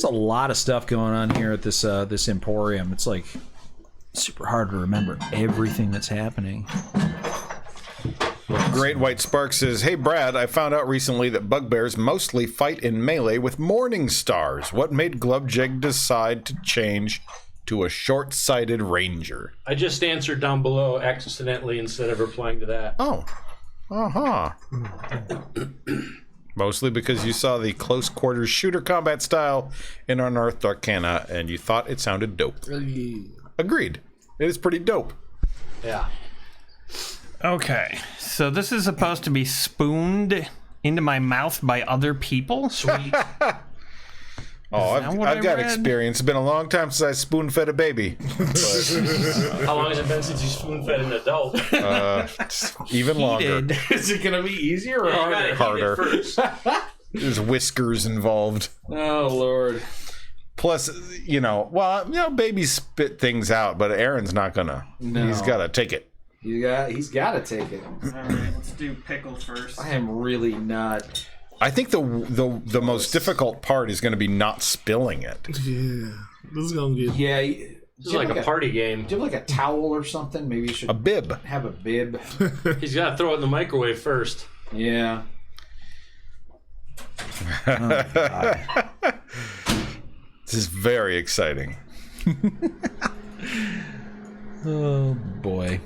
a lot of stuff going on here at this this Emporium. It's like super hard to remember everything that's happening. Great White Spark says, "Hey Brad, I found out recently that bugbears mostly fight in melee with morning stars. What made Glubjig decide to change to a short-sighted ranger?" I just answered down below accidentally instead of replying to that. Oh, mostly because you saw the close quarters shooter combat style in Unearthed Arcana and you thought it sounded dope. Agreed. It is pretty dope. Yeah. Okay, so this is supposed to be spooned into my mouth by other people? Sweet. Oh, I've got experience. It's been a long time since I spoon-fed a baby. But, How long has it been since you spoon-fed an adult? even longer. Is it gonna be easier or harder? Harder. There's whiskers involved. Oh Lord. Plus, babies spit things out, but Aaron's not gonna. No. He's gotta take it. He's gotta take it. All right, let's do pickle first. I am really not. I think the most difficult part is going to be not spilling it. Yeah, this is gonna get. Yeah, This is like a party game. Do you have like a towel or something? Maybe you should A bib. have a bib. He's got to throw it in the microwave first. Yeah. Oh, God. This is very exciting. Oh boy.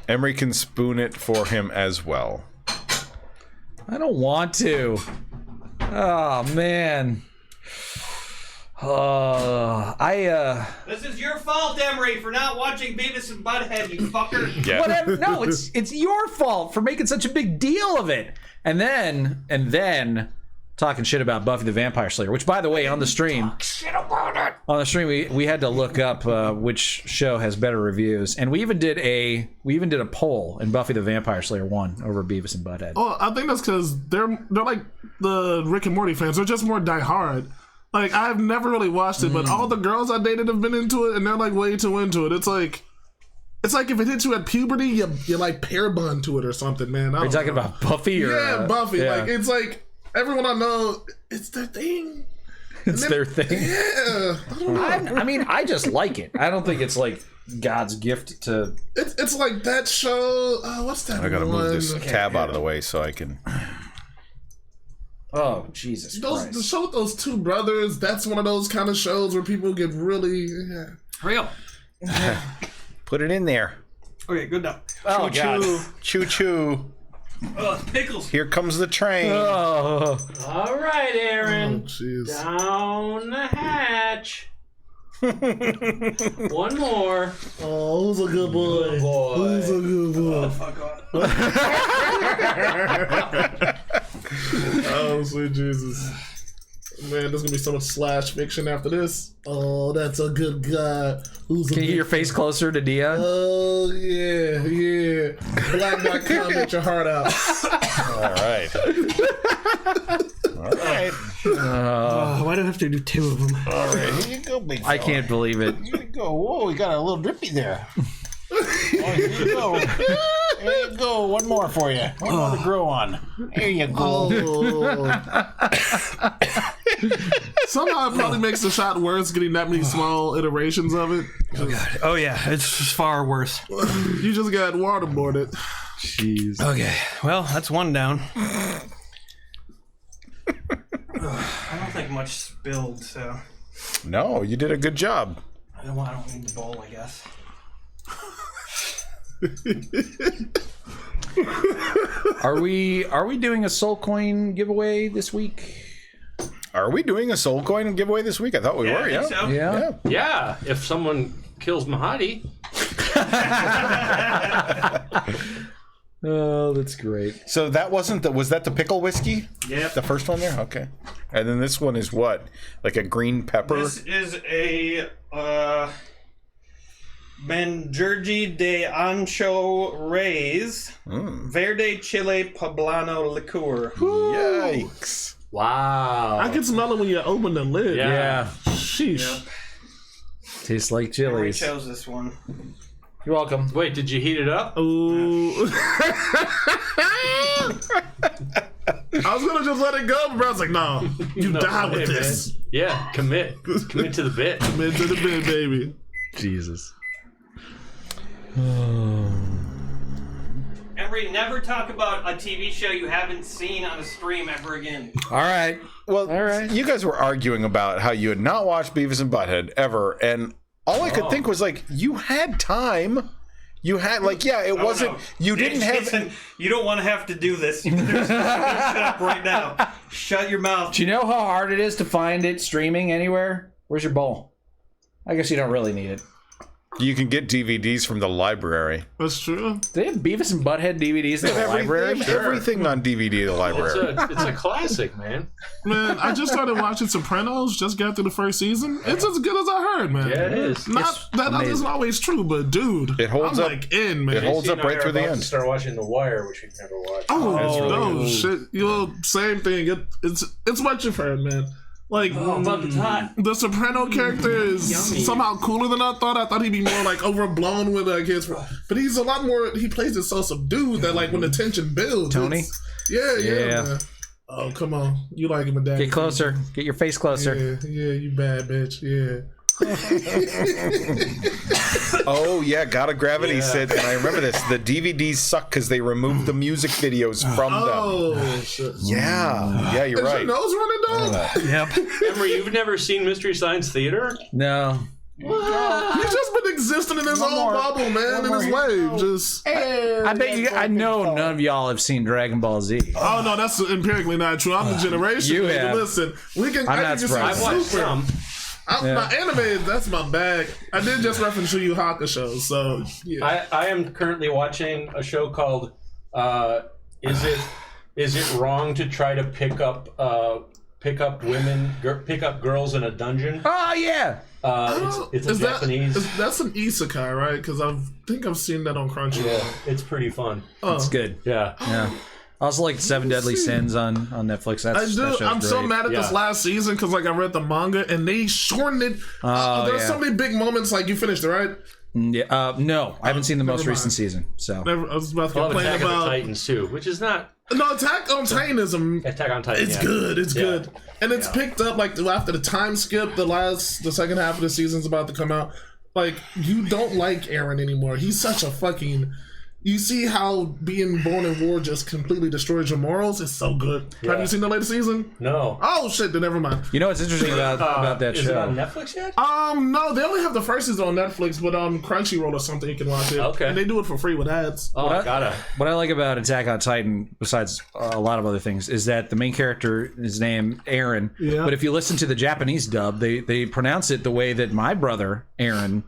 Emery can spoon it for him as well. I don't want to. Oh man. This is your fault, Emery, for not watching Beavis and Butthead, you fucker. Yeah. Whatever. No, it's your fault for making such a big deal of it. And then talking shit about Buffy the Vampire Slayer, which by the way, on the stream we had to look up which show has better reviews, and we even did a poll, and Buffy the Vampire Slayer won over Beavis and Butthead. Oh, I think that's because they're like the Rick and Morty fans. They're just more diehard. Like, I've never really watched it, but all the girls I dated have been into it, and they're like way too into it. It's like if it hits you at puberty, you like pair bond to it or something, man. Are you talking about Buffy or yeah, Buffy? yeah. Like, it's like everyone I know, it's their thing. It's their thing. Yeah, I don't know. I mean, I just like it. I don't think it's like God's gift to. It's like that show. What's that? I gotta one? move this tab out of the way so I can. Oh Jesus Christ! The show with those two brothers. That's one of those kind of shows where people get really. Yeah. Hurry up. Put it in there. Okay, good now. Oh God! Choo choo. Oh, pickles. Here comes the train. Oh. All right, Aaron. Oh, jeez. Down the hatch. One more. Oh, who's a good boy? Good boy. Who's a good boy? Fuck off. Oh, sweet Jesus. Man, there's gonna be so much slash fiction after this. Oh, that's a good guy. Who's a Can you get good... your face closer to Dia? Oh, yeah. Black.com, get your heart out. All right. All right. Why do I have to do two of them? All right. Here you go, big fella. I can't believe it. Here you go. Whoa, we got a little drippy there. Oh, here you go. There you go. One more for you. One more to grow on. There you go. Oh. Somehow it probably makes the shot worse getting that many small iterations of it. Oh yeah, it's far worse. You just got waterboarded. Jeez. Okay, well that's one down. I don't think much spilled, so No, you did a good job. I don't need the bowl, I guess. Are we doing a soul coin giveaway this week? Are we doing a soul coin giveaway this week? I thought we were, I yeah. think so. Yeah. Yeah, if someone kills Mahadi. Oh, that's great. So that wasn't was that the pickle whiskey? Yep. The first one there? Okay. And then this one is what? Like a green pepper? This is a Benjergi de Ancho Reyes Verde Chile Poblano liqueur. Yikes. Wow. I can smell it when you open the lid. Yeah. Sheesh. Tastes like Henry chilies. chose this one. You're welcome. Wait, did you heat it up? Ooh. I was gonna just let it go, but I was like, no, you die with this. Man. Yeah, commit to the bit. Commit to the bit, baby. Jesus. Henry, never talk about a TV show you haven't seen on a stream ever again. All right. Well, you guys were arguing about how you had not watched Beavis and Butthead ever, and all I could think was like, you had time. You had it wasn't. No. You didn't have. You don't want to have to do this. You better shut up right now. Shut your mouth. Do you know how hard it is to find it streaming anywhere? Where's your bowl? I guess you don't really need it. You can get DVDs from the library. That's true. Do they have Beavis and Butthead DVDs in the library? They have everything on DVD at the library. It's a classic, man. Man, I just started watching Sopranos. Just got through the first season. It's as good as I heard, man. Yeah, it is. Not that isn't always true, but dude, It holds I'm up. like in, man. It holds up right through the end. Start watching The Wire, which we've never watched. Oh, really no, shit. You know, same thing. It's what you've heard, man. Like, the Soprano character is somehow cooler than I thought. I thought he'd be more, like, overblown with, like, his... But he's a lot more... He plays it so subdued that, like, when the tension builds... Tony? Yeah, man. Oh, come on. You like him a dad. Get closer. Get your face closer. Yeah, you bad bitch. Yeah. Oh yeah, God of Gravity said, and I remember this. The DVDs suck because they removed the music videos from them. Oh, shit. Yeah, you're Is right. your nose running, dog? Yep. Emery, you've never seen Mystery Science Theater? No. He's just been existing in his own bubble, man, in his wave. Just. I bet you. I know none of y'all have seen Dragon Ball Z. Oh no, that's empirically not true. I'm the generation. You have. Listen, we can. I'm I not can surprised. I've watched some. My anime, that's my bag. I did just reference Yu Yu Hakusho, so yeah. I am currently watching a show called Is It Wrong to Try to Pick Up Girls in a Dungeon? Oh yeah. It's a Japanese. That's an isekai, right? Because I think I've seen that on Crunchyroll. Yeah, it's pretty fun. It's good. Yeah. Yeah. I also like Seven Deadly Sins on Netflix. I do. That show's I'm so great. mad at this last season because like I read the manga and they shortened it. There's so many big moments. Like you finished it, right? Yeah. No, I haven't seen the most recent season. So I was about to I love complain Attack of the about Titans too, which is not no Attack on Titanism. Attack on Titan. It's yeah. good. It's good, and it's picked up like after the time skip. The second half of the season's about to come out. Like you don't like Eren anymore. He's such a fucking. You see how being born in war just completely destroys your morals? It's so good. Yeah. Have you seen the latest season? No. Oh shit! Then never mind. you know what's interesting about that Is show? it on Netflix yet? No, they only have the first season on Netflix, but on Crunchyroll or something you can watch it. Okay. And they do it for free with ads. Oh, I gotta. What I like about Attack on Titan, besides a lot of other things, is that the main character is named Eren. Yeah. But if you listen to the Japanese dub, they pronounce it the way that my brother Eren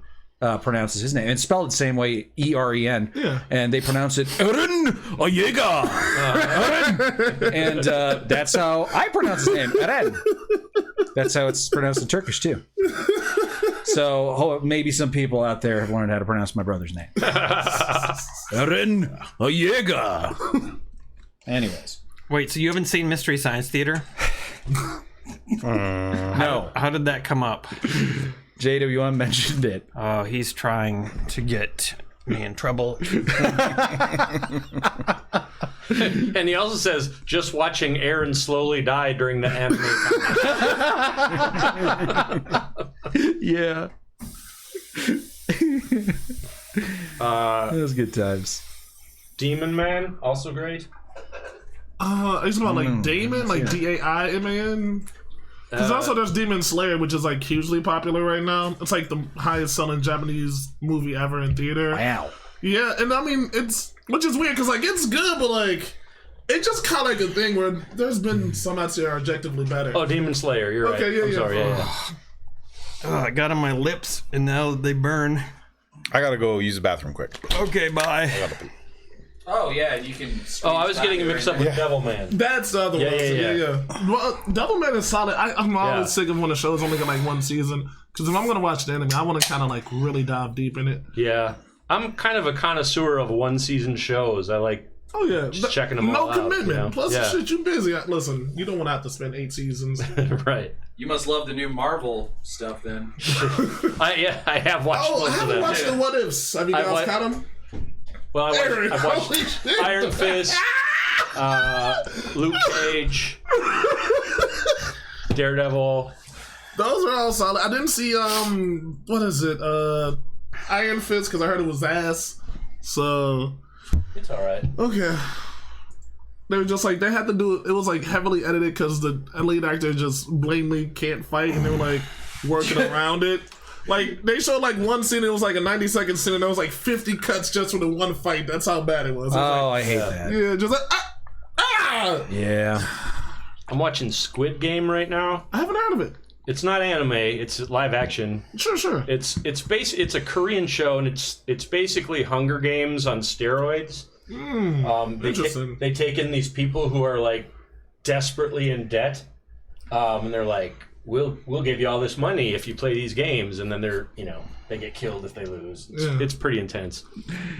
pronounces his name. It's spelled the same way, E-R-E-N. Yeah. And they pronounce it Eren Oyega. Eren. And that's how I pronounce his name, Eren. That's how it's pronounced in Turkish too. So maybe some people out there have learned how to pronounce my brother's name. Eren Oyega. Anyways. Wait, so you haven't seen Mystery Science Theater? No. How did that come up? JW1 mentioned it. Oh, he's trying to get me in trouble. And he also says, just watching Eren slowly die during the anime. Yeah. Those good times. Demon Man, also great. It's about like Damon, like Daiman. Because also there's Demon Slayer, which is like hugely popular right now. It's like the highest selling Japanese movie ever in theater. Wow. Yeah, and I mean which is weird because like it's good, but like it's just kind of like a thing where there's been some I'd say are objectively better. Oh, Demon Slayer, you're right. Okay, I'm sorry, yeah. Oh, I got on my lips and now they burn. I gotta go use the bathroom quick. Okay, bye. Oh, yeah, you can... Oh, I was getting mixed up with Devilman. That's the other one. Yeah. Well, Devilman is solid. I'm always sick of when a show's only got like one season. Because if I'm going to watch the anime, I want to kind of like really dive deep in it. Yeah. I'm kind of a connoisseur of one-season shows. I like Oh yeah, Just checking them no all commitment. out, you know? Plus, Yeah. shit, you busy. Listen, you don't want to have to spend 8 seasons. Right. You must love the new Marvel stuff then. I have watched Oh, I most of haven't them. watched the What Ifs. Have you guys caught them? Well, Aaron, I've holy watched shit. Iron Fist, Luke Cage, Daredevil. Those are all solid. I didn't see what is it? Iron Fist because I heard it was ass. So It's all right. okay. They were just like they had to do it. It was like heavily edited because the lead actor just blatantly can't fight, and they were like working around it. Like they showed like one scene. It was like a 90-second scene, and there was like 50 cuts just for the one fight. That's how bad it was. It was I hate that. yeah, just like Yeah. I'm watching Squid Game right now. I haven't heard of it. It's not anime. It's live action. Sure. It's a Korean show, and it's basically Hunger Games on steroids. Interesting. They take in these people who are like desperately in debt, and they're like, "We'll give you all this money if you play these games," and then they get killed if they lose. It's pretty intense.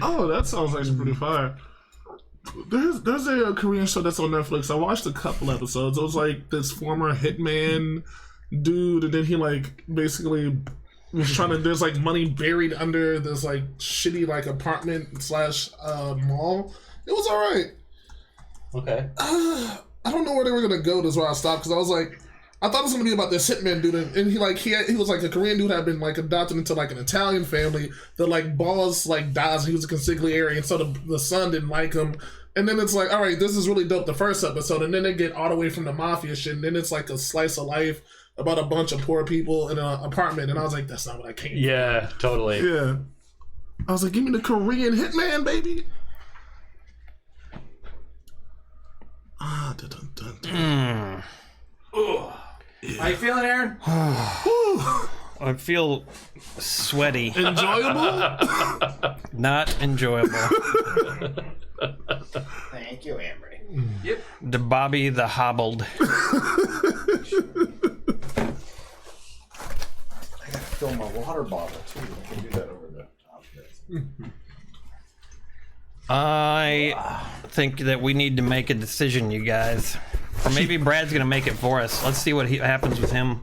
Oh, that sounds actually pretty fire. There's a Korean show that's on Netflix. I watched a couple episodes. It was like this former hitman dude, and then he like basically was trying to. There's like money buried under this like shitty like apartment / mall. It was all right. Okay. I don't know where they were gonna go. That's where I stopped because I was like, I thought it was gonna be about this hitman dude, and he was like a Korean dude had been like adopted into like an Italian family. The like boss like dies, and he was a consigliere, and so the son didn't like him. And then it's like, all right, this is really dope. The first episode, and then they get all the way from the mafia shit, and then it's like a slice of life about a bunch of poor people in an apartment, and I was like, that's not what I came. Yeah, totally. Yeah. I was like, give me the Korean hitman, baby. How you feeling, Aaron? I feel sweaty. enjoyable? Not enjoyable. Thank you, Amory. Yep. The Bobby the Hobbled. I gotta fill my water bottle too. I can do that over the top of it. I think that we need to make a decision, you guys. Or maybe Brad's gonna make it for us. Let's see what happens with him.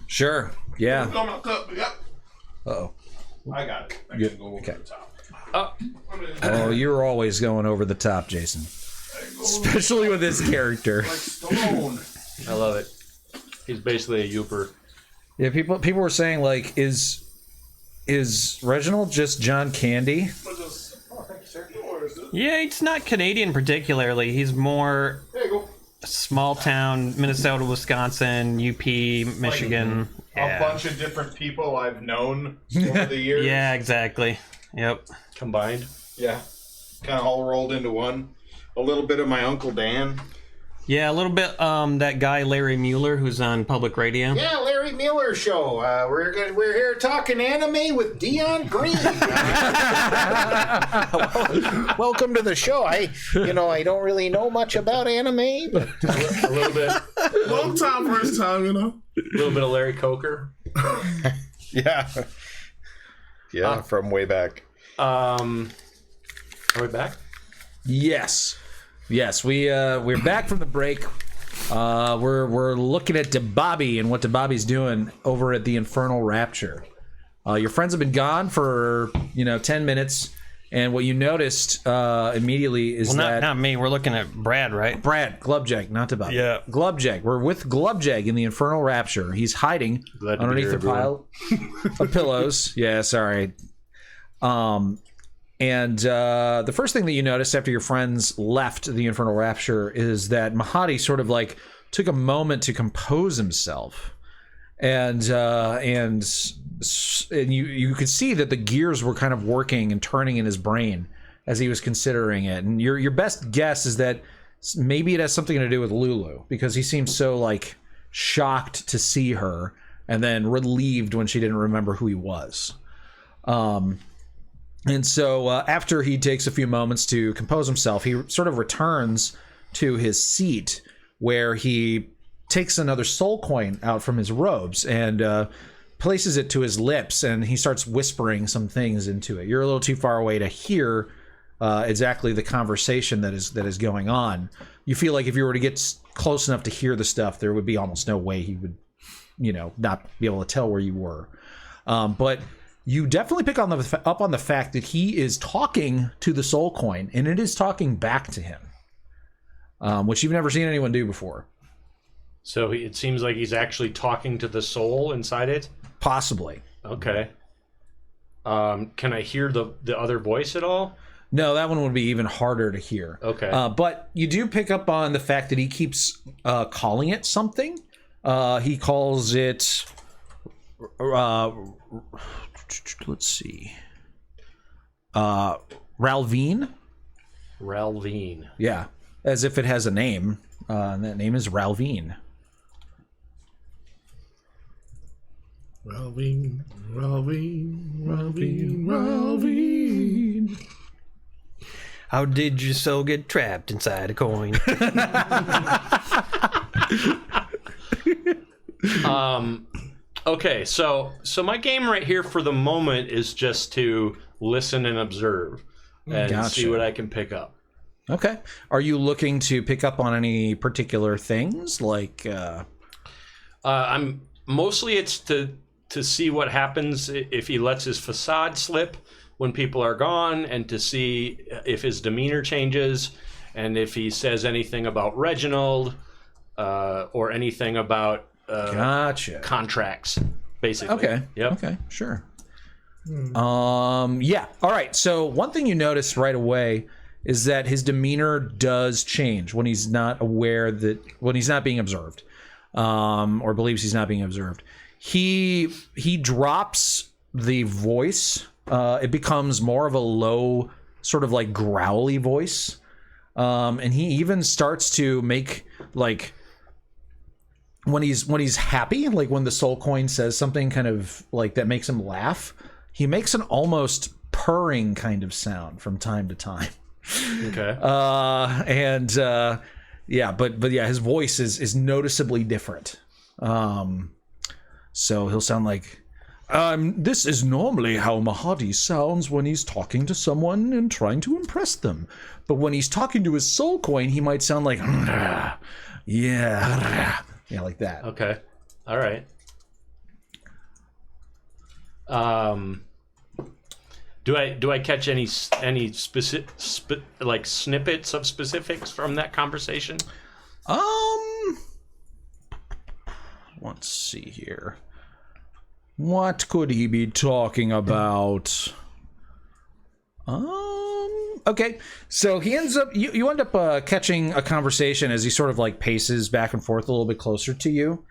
Sure. Yeah. Go my cup, yep. Uh-oh. I got it. I can go over the top. Oh, you're always going over the top, Jason. Especially with this character. Like Stone. I love it. He's basically a youper. Yeah, people were saying like, is Reginald just John Candy? Oh, thank you, sir. Yeah, it's not Canadian particularly. He's more There you go. small town, Minnesota, Wisconsin, UP, Michigan. A bunch of different people I've known over the years. Yeah, exactly. Yep. Combined. Yeah. Kind of all rolled into one. A little bit of my Uncle Dan. Yeah, a little bit. That guy Larry Mueller, who's on public radio. Yeah, Larry Miller Show. We're here talking anime with Dion Green. Welcome to the show. I don't really know much about anime, but A little bit. Long time, first time, A little bit of Larry Coker. Yeah. Yeah, from way back. Are we back? Yes. We're back from the break. We're looking at Bobby and what Bobby's doing over at the Infernal Rapture. Your friends have been gone for 10 minutes, and what you noticed immediately is that Not me. We're looking at Brad, right? Brad Glubjag, not to Bobby. Yeah. Glubjag. We're with Glubjag in the Infernal Rapture. He's hiding Glad to be underneath here, a pile of pillows. Yeah, sorry. And the first thing that you noticed after your friends left the Infernal Rapture is that Mahadi sort of like took a moment to compose himself, and you could see that the gears were kind of working and turning in his brain as he was considering it. And your best guess is that maybe it has something to do with Lulu, because he seems so like shocked to see her and then relieved when she didn't remember who he was. And so after he takes a few moments to compose himself, he sort of returns to his seat where he takes another soul coin out from his robes and places it to his lips, and he starts whispering some things into it. You're a little too far away to hear exactly the conversation that is going on. You feel like if you were to get close enough to hear the stuff, there would be almost no way he would, not be able to tell where you were. But you definitely pick up on the fact that he is talking to the soul coin, and it is talking back to him, which you've never seen anyone do before. So it seems like he's actually talking to the soul inside it? Possibly. Okay. Can I hear the other voice at all? No, that one would be even harder to hear. Okay. But you do pick up on the fact that he keeps calling it something. He calls it... let's see. Ralvine? Ralvine. Yeah. As if it has a name. And that name is Ralvine. Ralvine, Ralvine, Ralvine, Ralvine. How did your soul get trapped inside a coin? Okay, so my game right here for the moment is just to listen and observe and see what I can pick up. Okay. Are you looking to pick up on any particular things? Like, I'm mostly it's to see what happens if he lets his facade slip when people are gone, and to see if his demeanor changes, and if he says anything about Reginald, or anything about gotcha. Contracts, basically. Okay. Yep. Okay. Sure. Yeah. All right. So one thing you notice right away is that his demeanor does change when he's not when he's not being observed, or believes he's not being observed. He drops the voice. It becomes more of a low, sort of like growly voice, and he even starts to make like when he's happy, like when the soul coin says something kind of like that makes him laugh. He makes an almost purring kind of sound from time to time. Okay. Yeah, but yeah, his voice is noticeably different. So he'll sound like, this is normally how Mahadi sounds when he's talking to someone and trying to impress them. But when he's talking to his soul coin, he might sound like, yeah, like that. Okay. All right. Do I catch any specific like snippets of specifics from that conversation? Let's see here. What could he be talking about? Okay, so he ends up you end up catching a conversation as he sort of like paces back and forth a little bit closer to you.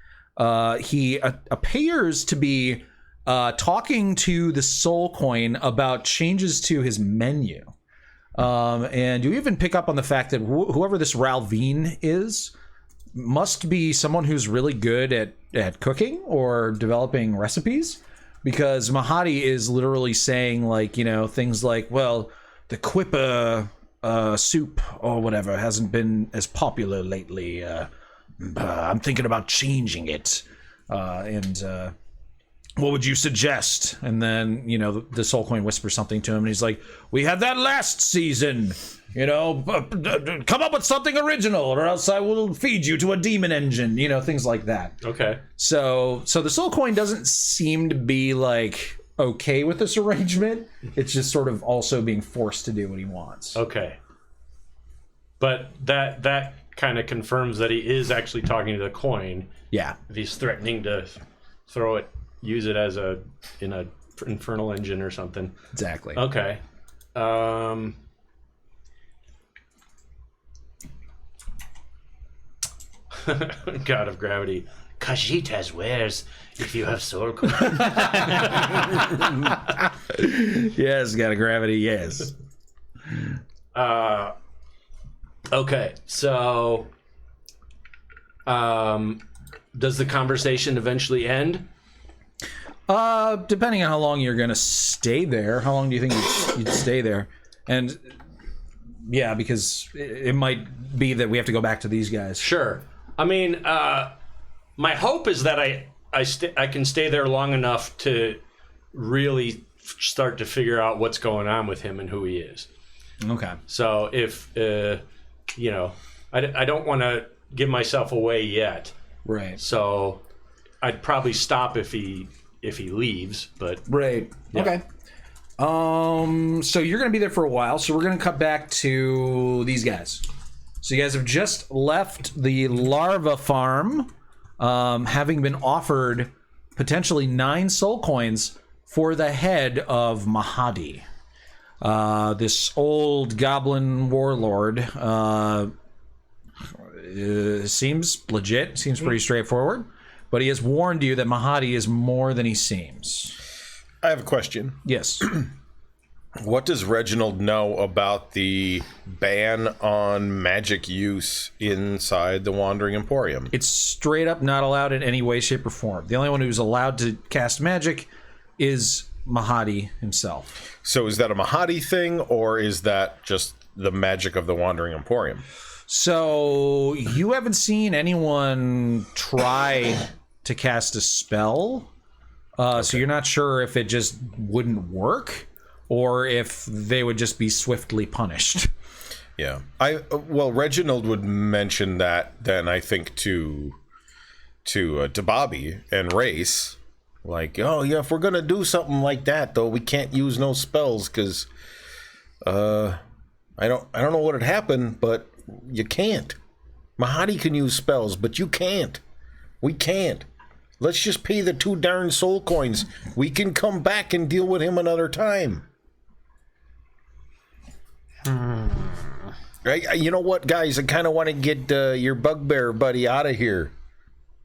He appears to be talking to the soul coin about changes to his menu. And you even pick up on the fact that whoever this Ralvine is must be someone who's really good at cooking or developing recipes, because Mahadi is literally saying like, things like, well, the Quipper soup or whatever hasn't been as popular lately. I'm thinking about changing it. And what would you suggest? And then, the soul coin whispers something to him, and he's like, we had that last season. Come up with something original, or else I will feed you to a demon engine. Things like that. Okay. So the soul coin doesn't seem to be like okay with this arrangement. It's just sort of also being forced to do what he wants. Okay. But that kind of confirms that he is actually talking to the coin. Yeah. If he's threatening to use it as in a infernal engine or something. Exactly. Okay. God of gravity. Kajita's wares if you have soul coin. Yes, God of gravity, yes. Okay, so does the conversation eventually end? Depending on how long you're gonna stay there. How long do you think you'd stay there? And yeah, because it might be that we have to go back to these guys. Sure. I mean, my hope is that I can stay there long enough to really start to figure out what's going on with him and who he is. Okay. So if you know, I don't want to give myself away yet. Right. So I'd probably stop if he leaves, but Right. Yeah. Okay. So you're going to be there for a while. So we're going to cut back to these guys. So you guys have just left the Larva farm, having been offered potentially 9 soul coins for the head of Mahadi. This old goblin warlord seems legit, seems pretty straightforward, but he has warned you that Mahadi is more than he seems. I have a question. Yes. What does Reginald know about the ban on magic use inside the Wandering Emporium? It's straight up not allowed in any way, shape, or form. The only one who's allowed to cast magic is Mahadi himself. So is that a Mahadi thing, or is that just the magic of the Wandering Emporium? So you haven't seen anyone try to cast a spell, so you're not sure if it just wouldn't work or if they would just be swiftly punished. Yeah. Well, Reginald would mention that then, I think, to Bobby and Race. Like, oh, yeah, if we're going to do something like that, though, we can't use no spells because I don't know what would happen, but you can't. Mahadi can use spells, but you can't. We can't. Let's just pay the 2 darn soul coins. We can come back and deal with him another time. Right? You know what, guys? I kind of want to get your bugbear buddy out of here.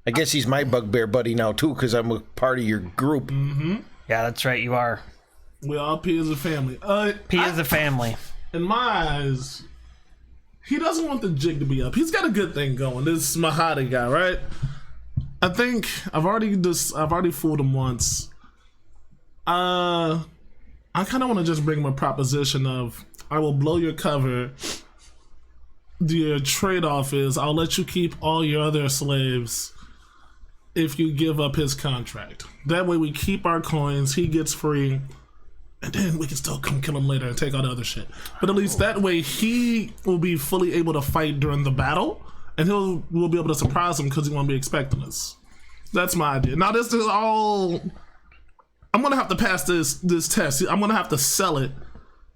I guess he's my bugbear buddy now, too, because I'm a part of your group. Mm-hmm. Yeah, that's right, you are. We all P as a family. P is a family. In my eyes, he doesn't want the jig to be up. He's got a good thing going. This Mahadi guy, right? I think I've already fooled him once. I kind of want to just bring him a proposition of, I will blow your cover. Your trade-off is I'll let you keep all your other slaves if you give up his contract. That way we keep our coins, he gets free, and then we can still come kill him later and take all the other shit. But at least that way he will be fully able to fight during the battle, and we'll be able to surprise him because he won't be expecting us. That's my idea. Now this is all... I'm going to have to pass this test. I'm going to have to sell it,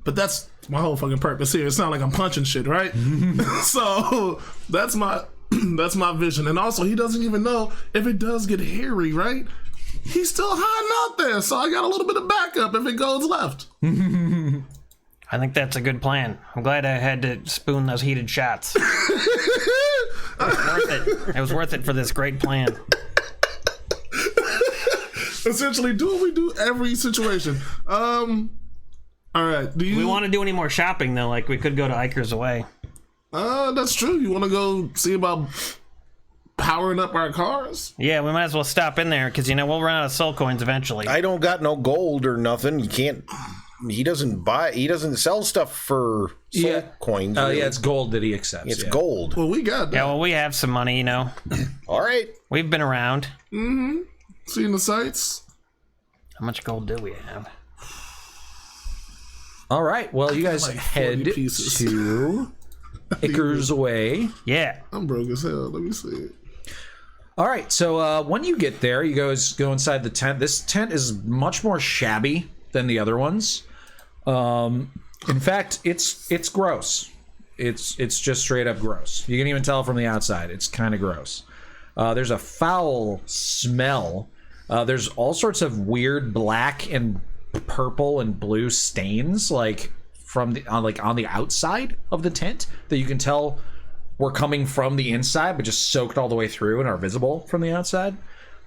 but that's my whole fucking purpose here. It's not like I'm punching shit, right? So that's my vision. And also, he doesn't even know if it does get hairy, right? He's still hiding out there, so I got a little bit of backup if it goes left. I think that's a good plan. I'm glad I had to spoon those heated shots. It was worth it. It was worth it for this great plan. Essentially, do what we do every situation. All right. Do we want to do any more shopping though? Like we could go to Icker's Away. That's true. You want to go see about powering up our cars? Yeah, we might as well stop in there because we'll run out of soul coins eventually. I don't got no gold or nothing. You can't. He doesn't sell stuff for soul coins. Yeah, it's gold that he accepts. It's gold. Well, we got that. Yeah, well, we have some money, All right. We've been around. Mm-hmm. Seeing the sights. How much gold do we have? All right. Well, you guys head to Icker's Away. Yeah. I'm broke as hell. Let me see. All right. So when you get there, you guys go inside the tent. This tent is much more shabby than the other ones. In fact, it's gross. It's just straight up gross. You can even tell from the outside. It's kind of gross. There's a foul smell. There's all sorts of weird black and purple and blue stains, like on the outside of the tent that you can tell were coming from the inside, but just soaked all the way through and are visible from the outside.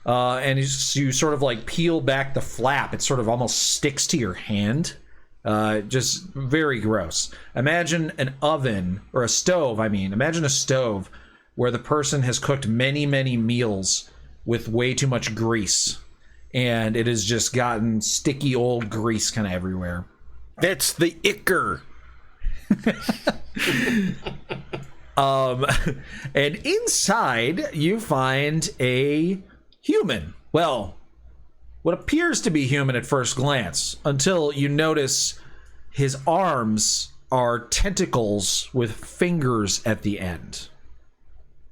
And you sort of like peel back the flap. It sort of almost sticks to your hand. Just very gross. Imagine an oven or a stove. Imagine a stove where the person has cooked many, many meals with way too much grease, and it has just gotten sticky old grease kind of everywhere. That's the icker. And inside you find a human. Well, what appears to be human at first glance, until you notice his arms are tentacles with fingers at the end.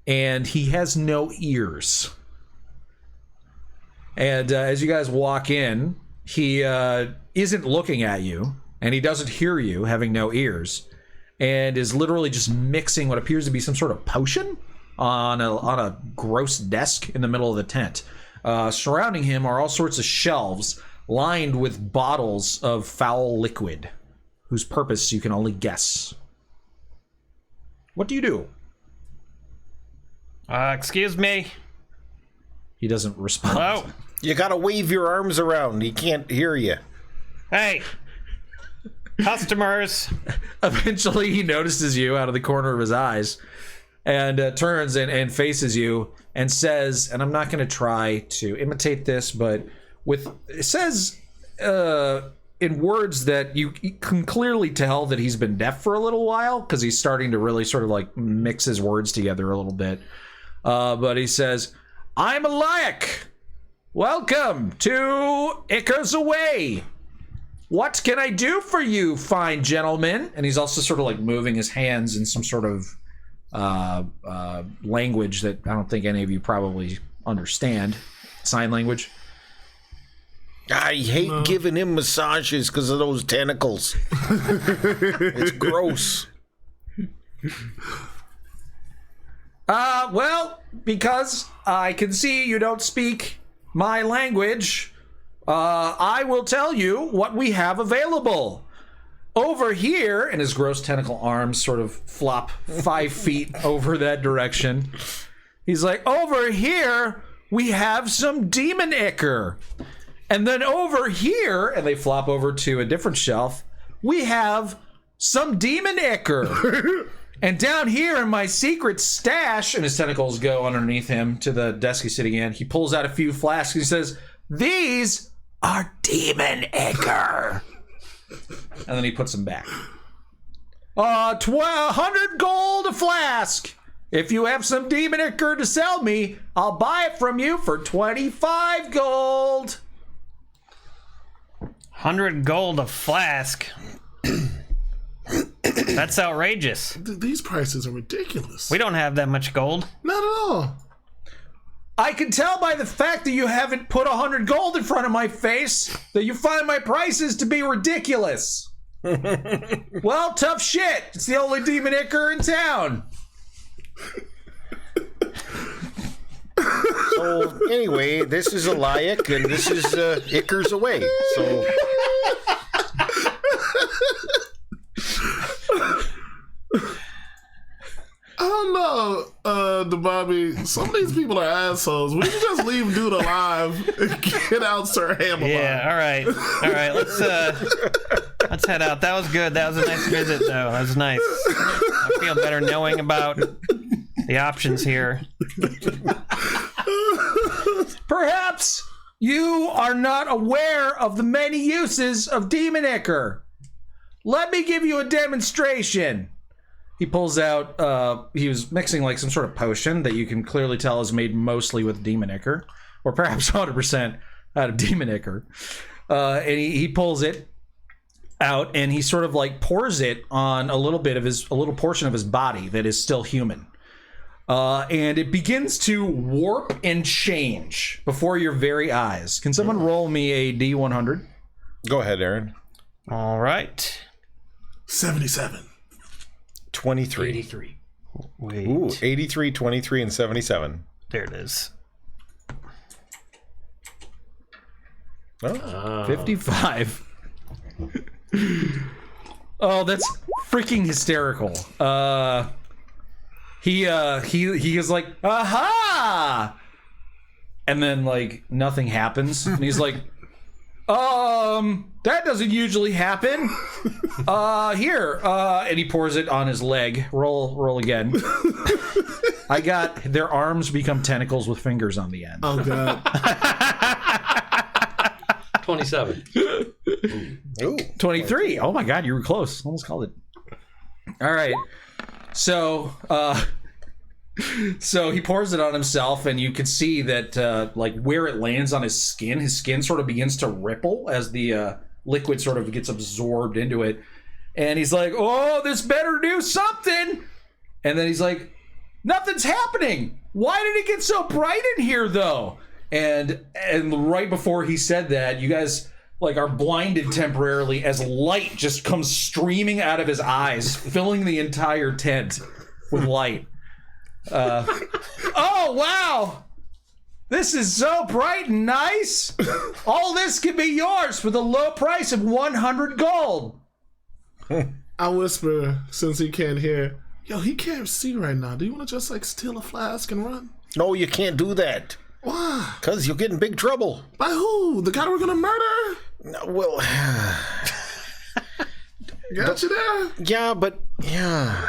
And he has no ears. And as you guys walk in, he isn't looking at you, and he doesn't hear you, having no ears, and is literally just mixing what appears to be some sort of potion on a gross desk in the middle of the tent. Surrounding him are all sorts of shelves lined with bottles of foul liquid, whose purpose you can only guess. What do you do? Excuse me. He doesn't respond. Hello? You gotta wave your arms around. He can't hear you. Hey. Customers. Eventually, he notices you out of the corner of his eyes and turns and faces you and says, and I'm not going to try to imitate this, but it says in words that you can clearly tell that he's been deaf for a little while, because he's starting to really sort of like mix his words together a little bit. But he says, I'm a Layak. Welcome to Icker's Away. What can I do for you, fine gentlemen? And he's also sort of like moving his hands in some sort of language that I don't think any of you probably understand. Sign language. I hate giving him massages because of those tentacles. It's gross. Well, because I can see you don't speak my language, I will tell you what we have available. Over here, and his gross tentacle arms sort of flop 5 feet over that direction. He's like, over here, we have some demon icker. And then over here, and they flop over to a different shelf, we have some demon icker. And down here in my secret stash, and his tentacles go underneath him to the desk he's sitting in, he pulls out a few flasks. He says, these are demon icker. And then he puts them back. 100 gold a flask. If you have some demon icker to sell me, I'll buy it from you for 25 gold. 100 gold a flask. That's outrageous. These prices are ridiculous. We don't have that much gold. Not at all. I can tell by the fact that you haven't put 100 gold in front of my face that you find my prices to be ridiculous. Well, tough shit. It's the only demon icker in town. So anyway, this is a Layak and this is Icker's Away. So I don't know, Bobby. Some of these people are assholes. We can just leave dude alive and get out Sir Ham alive. Yeah, all right. Let's head out. That was good. That was a nice visit, though. That was nice. I feel better knowing about the options here. Perhaps you are not aware of the many uses of demon icker. Let me give you a demonstration. He pulls out, he was mixing like some sort of potion that you can clearly tell is made mostly with demon icker, or perhaps 100% out of demon icker. And he pulls it out and he sort of like pours it on a little portion of his body that is still human. And it begins to warp and change before your very eyes. Can someone roll me a D100? Go ahead, Aaron. All right. 77. 23. 83. Wait. Ooh, 83, 23, and 77. There it is. Oh. 55. Oh, that's freaking hysterical. He is like, aha! And then like nothing happens. And he's like, that doesn't usually happen. Here. And he pours it on his leg. Roll again. I got their arms become tentacles with fingers on the end. Oh, God. 27. Ooh. 23. Oh my God, you were close. Almost called it. All right. So he pours it on himself, and you can see that like where it lands on his skin sort of begins to ripple as the liquid sort of gets absorbed into it. And he's like, oh, this better do something. And then he's like, nothing's happening. Why did it get so bright in here, though? And right before he said that, you guys like are blinded temporarily as light just comes streaming out of his eyes, filling the entire tent with light. Oh, wow. This is so bright and nice. All this can be yours for the low price of 100 gold. I whisper, since he can't hear, yo, he can't see right now. Do you want to just like steal a flask and run? No, you can't do that. Why? Because you'll get in big trouble. By who? The guy we're gonna murder? No, well, Got you there? yeah,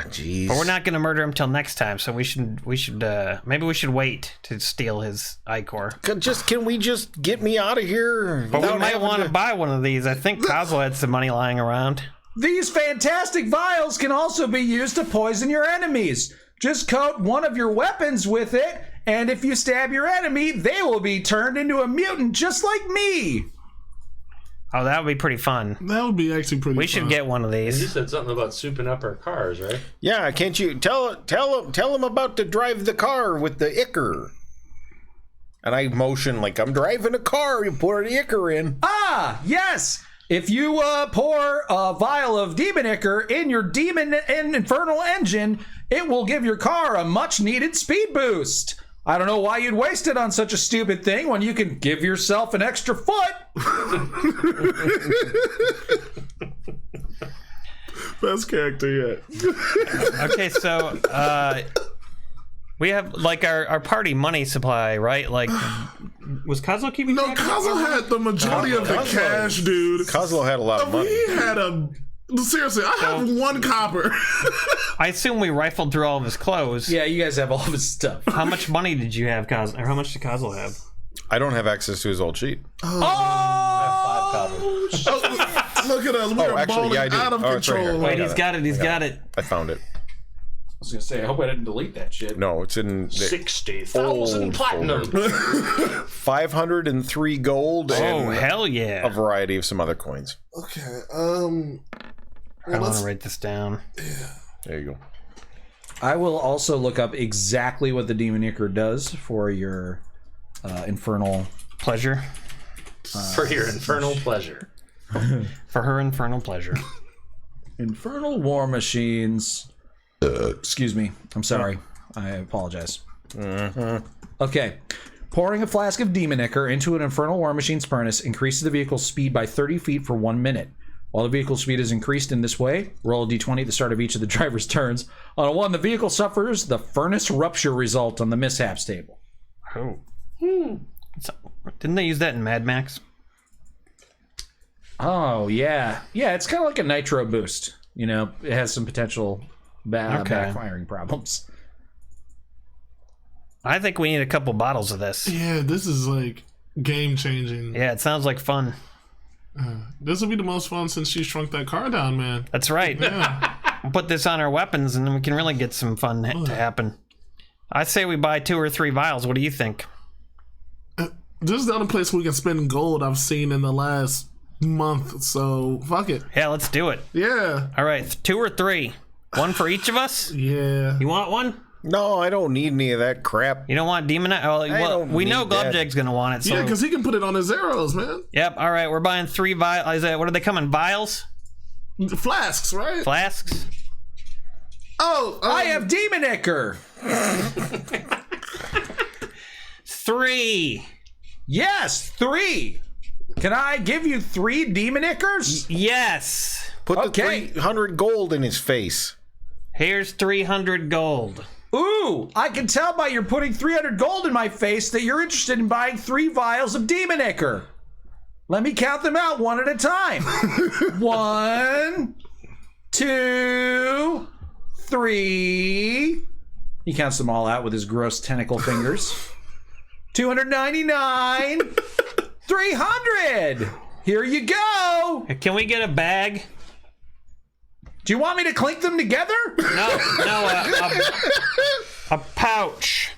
jeez. But we're not going to murder him till next time, so maybe we should wait to steal his ichor. Can we just get me out of here? But we might want to buy one of these. I think Kozlo had some money lying around. These fantastic vials can also be used to poison your enemies. Just coat one of your weapons with it, and if you stab your enemy, they will be turned into a mutant just like me. Oh, that would be pretty fun. That would be actually pretty We should get one of You these. said something about souping up our cars, right? Yeah, can't you tell him about to drive the car with the icker? And I motion like I'm driving a car. You put an icker in. Ah, yes. If you pour a vial of demon icker in your demon and infernal engine, it will give your car a much needed speed boost. I don't know why you'd waste it on such a stupid thing when you can give yourself an extra foot. Best character yet. Okay, so we have like our party money supply, right? Like, was Kozlo keeping No, track? Kozlo had the majority of the cash, dude. Kozlo had a lot of money. He had seriously, I have 1 copper. I assume we rifled through all of his clothes. Yeah, you guys have all of his stuff. How much money did you have, Kozlo? Or how much did Kozlo have? I don't have access to his old sheet. Oh! Look at us. We are actually, balling yeah, I do. out of Oh, it's right control. here. Wait, he's got it. He's got it. I found it. I was gonna say, I hope I didn't delete that shit. No, it's in the 60,000 old platinum. 503 gold Oh, and hell yeah. a variety of some other coins. Okay. I want to write this down. There you go. I will also look up exactly what the demon icker does for your infernal Pleasure. For your infernal pleasure. For her infernal pleasure. infernal war machines. Excuse me. I'm sorry. I apologize. Okay. Pouring a flask of demon icker into an infernal war machine's furnace increases the vehicle's speed by 30 feet for 1 minute. While the vehicle speed is increased in this way, roll a d20 at the start of each of the driver's turns. On a 1, the vehicle suffers the furnace rupture result on the mishaps table. Oh. Didn't they use that in Mad Max? Oh, yeah. Yeah, it's kind of like a nitro boost. You know, it has some potential backfiring problems. I think we need a couple bottles of this. Yeah, this is like game changing. Yeah, it sounds like fun. This will be the most fun since she shrunk that car down, man. That's right. Yeah. We'll put this on our weapons and then we can really get some fun to happen. I say we buy 2 or 3 vials. What do you think? This is the only place we can spend gold I've seen in the last month, so fuck it. Yeah, let's do it. Yeah. All right, 2 or 3. 1 for each of us? Yeah. You want one? No, I don't need any of that crap. You don't want demon? Well, don't we know need that. Glubjag's going to want it. So. Yeah, because he can put it on his arrows, man. Yep, all right, we're buying 3 vials. What do they come in, vials? Flasks, right? Flasks? Oh, I have demon icker. 3. Yes, 3. Can I give you 3 demon ickers? Yes. Put Okay. the 300 gold in his face. Here's 300 gold. Ooh, I can tell by you're putting 300 gold in my face that you're interested in buying 3 vials of demon icker. Let me count them out one at a time. 1, 2, 3. He counts them all out with his gross tentacle fingers. 299. 300. Here you go. Can we get a bag? Do you want me to clink them together? No, a pouch.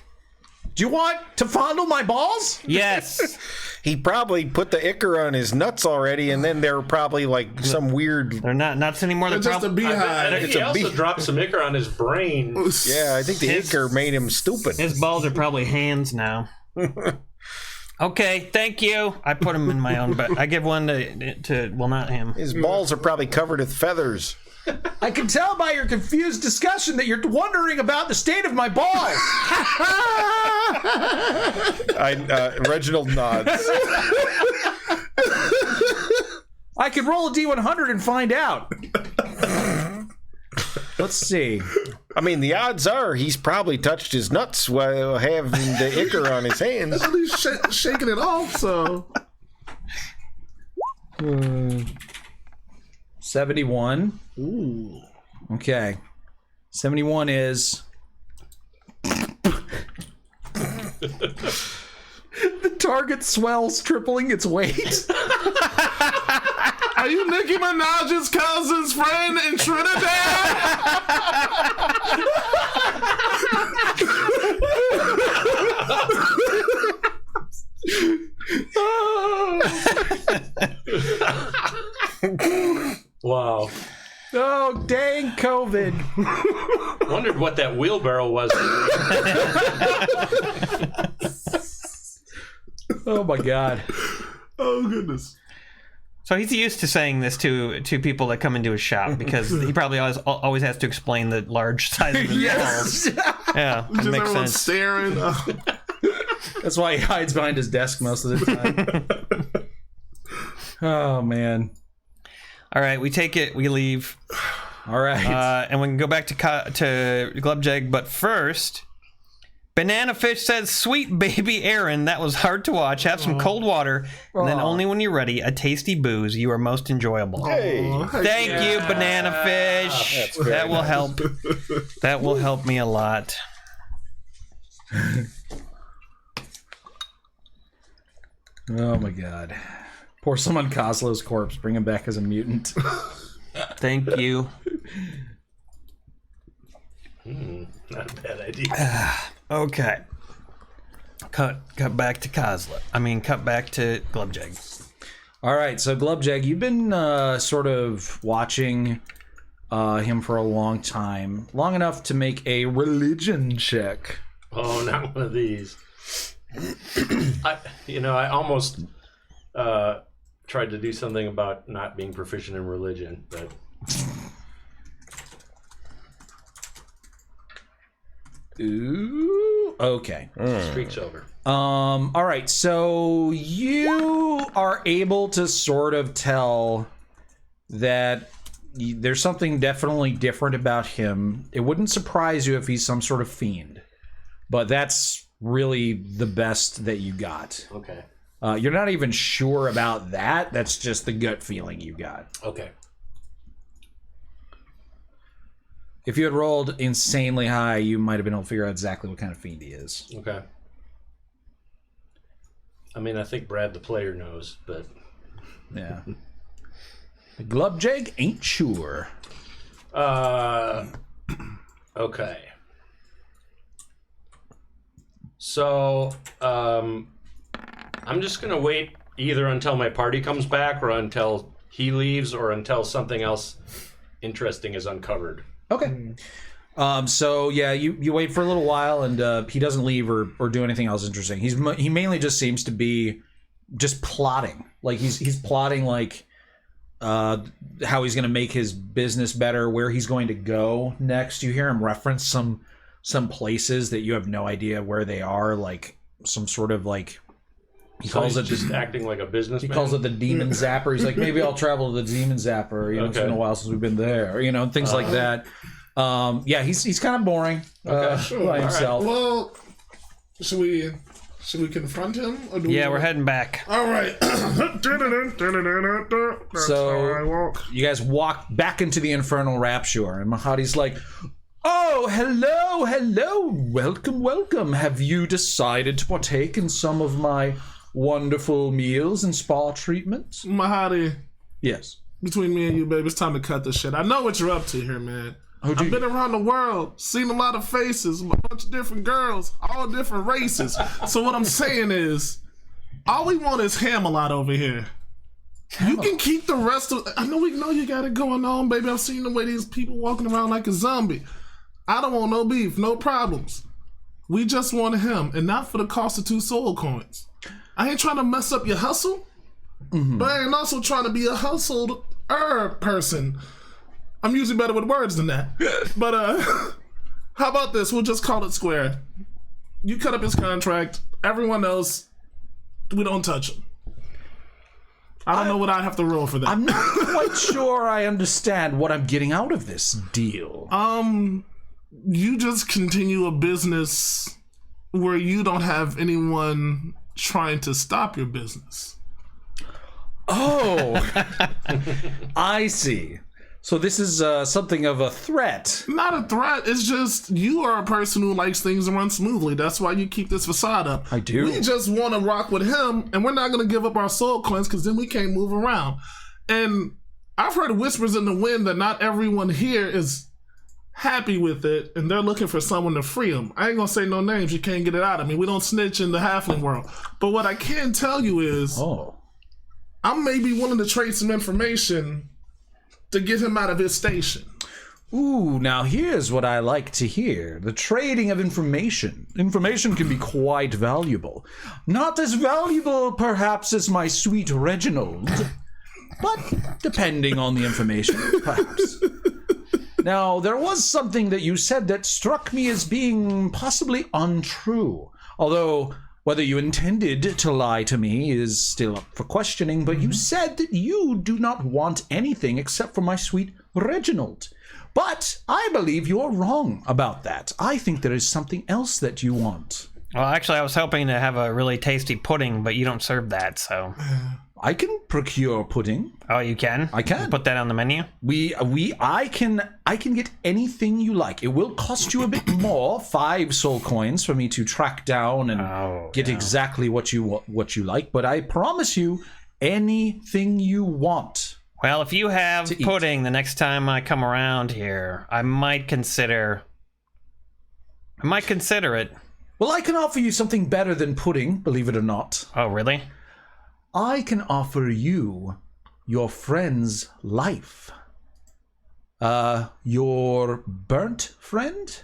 Do you want to fondle my balls? Yes. he probably put the icker on his nuts already, and then they're probably like some weird. They're not nuts anymore. They're It's just a beehive. I think he also dropped some icker on his brain. Yeah, I think the icker made him stupid. His balls are probably hands now. Okay, thank you. I put him in my own, but I give one to well, not him. His balls are probably covered with feathers. I can tell by your confused discussion that you're wondering about the state of my balls. Reginald nods. I can roll a D100 and find out. Let's see. I mean, the odds are he's probably touched his nuts while having the icker on his hands. At least shaking it off, so. 71. Ooh. Okay. 71 is... The target swells, tripling its weight. Are you Nicki Minaj's cousin's friend in Trinidad? Wow. Oh, dang COVID. Wondered what that wheelbarrow was. Oh, my God. Oh, goodness. So he's used to saying this to people that come into his shop because he probably always has to explain the large size of his balls. Yeah, that Just makes everyone's sense. staring. That's why he hides behind his desk most of the time. Oh, man. All right, we take it. We leave. All right. And we can go back to Glubjag, but first, Banana Fish says, "Sweet baby Aaron, that was hard to watch. Have some cold water, and then only when you're ready, a tasty booze. You are most enjoyable." Hey. Thank you, Banana Fish. That will help. That will help me a lot. Oh, my God. Pour some on Coslo's corpse. Bring him back as a mutant. Thank you. Not a bad idea. Okay. Cut back to Kozla. Cut back to Glubjag. All right, so Glubjag, you've been sort of watching him for a long time. Long enough to make a religion check. Oh, not one of these. I almost tried to do something about not being proficient in religion, but... Ooh, okay. Streak's over. All right, so you are able to sort of tell that there's something definitely different about him. It wouldn't surprise you if he's some sort of fiend, but that's really the best that you got. Okay. You're not even sure about that. That's just the gut feeling you got. Okay. If you had rolled insanely high, you might have been able to figure out exactly what kind of fiend he is. Okay. I think Brad the player knows, but... Yeah. Glubjag ain't sure. Okay. So, I'm just going to wait either until my party comes back or until he leaves or until something else interesting is uncovered. Okay. So yeah, you wait for a little while, and he doesn't leave or do anything else interesting. He mainly just seems to be just plotting. Like he's plotting like how he's going to make his business better, where he's going to go next. You hear him reference some places that you have no idea where they are, like some sort of like. He calls it just acting like a businessman. He calls it the Demon Zapper. He's like, maybe I'll travel to the Demon Zapper. It's been a while since we've been there. Things like that. Yeah, he's kind of boring by himself. Right. Well, should we confront him? Or we're heading back. All right. That's So how I walk. you guys walk back into the Infernal Rapture, and Mahadi's like, "Oh, hello, welcome. Have you decided to partake in some of my wonderful meals and spa treatments?" Mahadi, Yes. between me and you, baby, it's time to cut this shit. I know what you're up to here, man. I've been around the world, seen a lot of faces, a bunch of different girls, all different races. So what I'm saying is, All we want is Ham-a-lot over here. You can keep the rest of... I know we know you got it going on, baby. I've seen the way these people walking around like a zombie. I don't want no beef, no problems. We just want him, and not for the cost of 2 soul coins. I ain't trying to mess up your hustle, but I ain't also trying to be a hustled person. I'm usually better with words than that. But how about this? We'll just call it square. You cut up his contract. Everyone else, we don't touch him. I don't know what I have to roll for that. I'm not quite sure I understand what I'm getting out of this deal. You just continue a business where you don't have anyone trying to stop your business. Oh, I see. So this is something of a threat. Not a threat. It's just you are a person who likes things to run smoothly. That's why you keep this facade up. I do. We just want to rock with him, and we're not going to give up our soul coins because then we can't move around. And I've heard whispers in the wind that not everyone here is happy with it, and they're looking for someone to free them. I ain't going to say no names. You can't get it out of me. We don't snitch in the halfling world. But what I can tell you is I'm maybe willing to trade some information to get him out of his station. Ooh, now here's what I like to hear. The trading of information. Information can be quite valuable. Not as valuable, perhaps, as my sweet Reginald, but depending on the information, perhaps. Now, there was something that you said that struck me as being possibly untrue. Although, whether you intended to lie to me is still up for questioning, but you said that you do not want anything except for my sweet Reginald. But I believe you're wrong about that. I think there is something else that you want. Well, actually, I was hoping to have a really tasty pudding, but you don't serve that, so... I can procure pudding. Oh, you can? I can. Put that on the menu? I can get anything you like. It will cost you a bit more, 5 soul coins, for me to track down and get exactly what you like. But I promise you, anything you want. Well, if you have pudding the next time I come around here, I might consider it. Well, I can offer you something better than pudding, believe it or not. Oh, really? I can offer you your friend's life. Your burnt friend?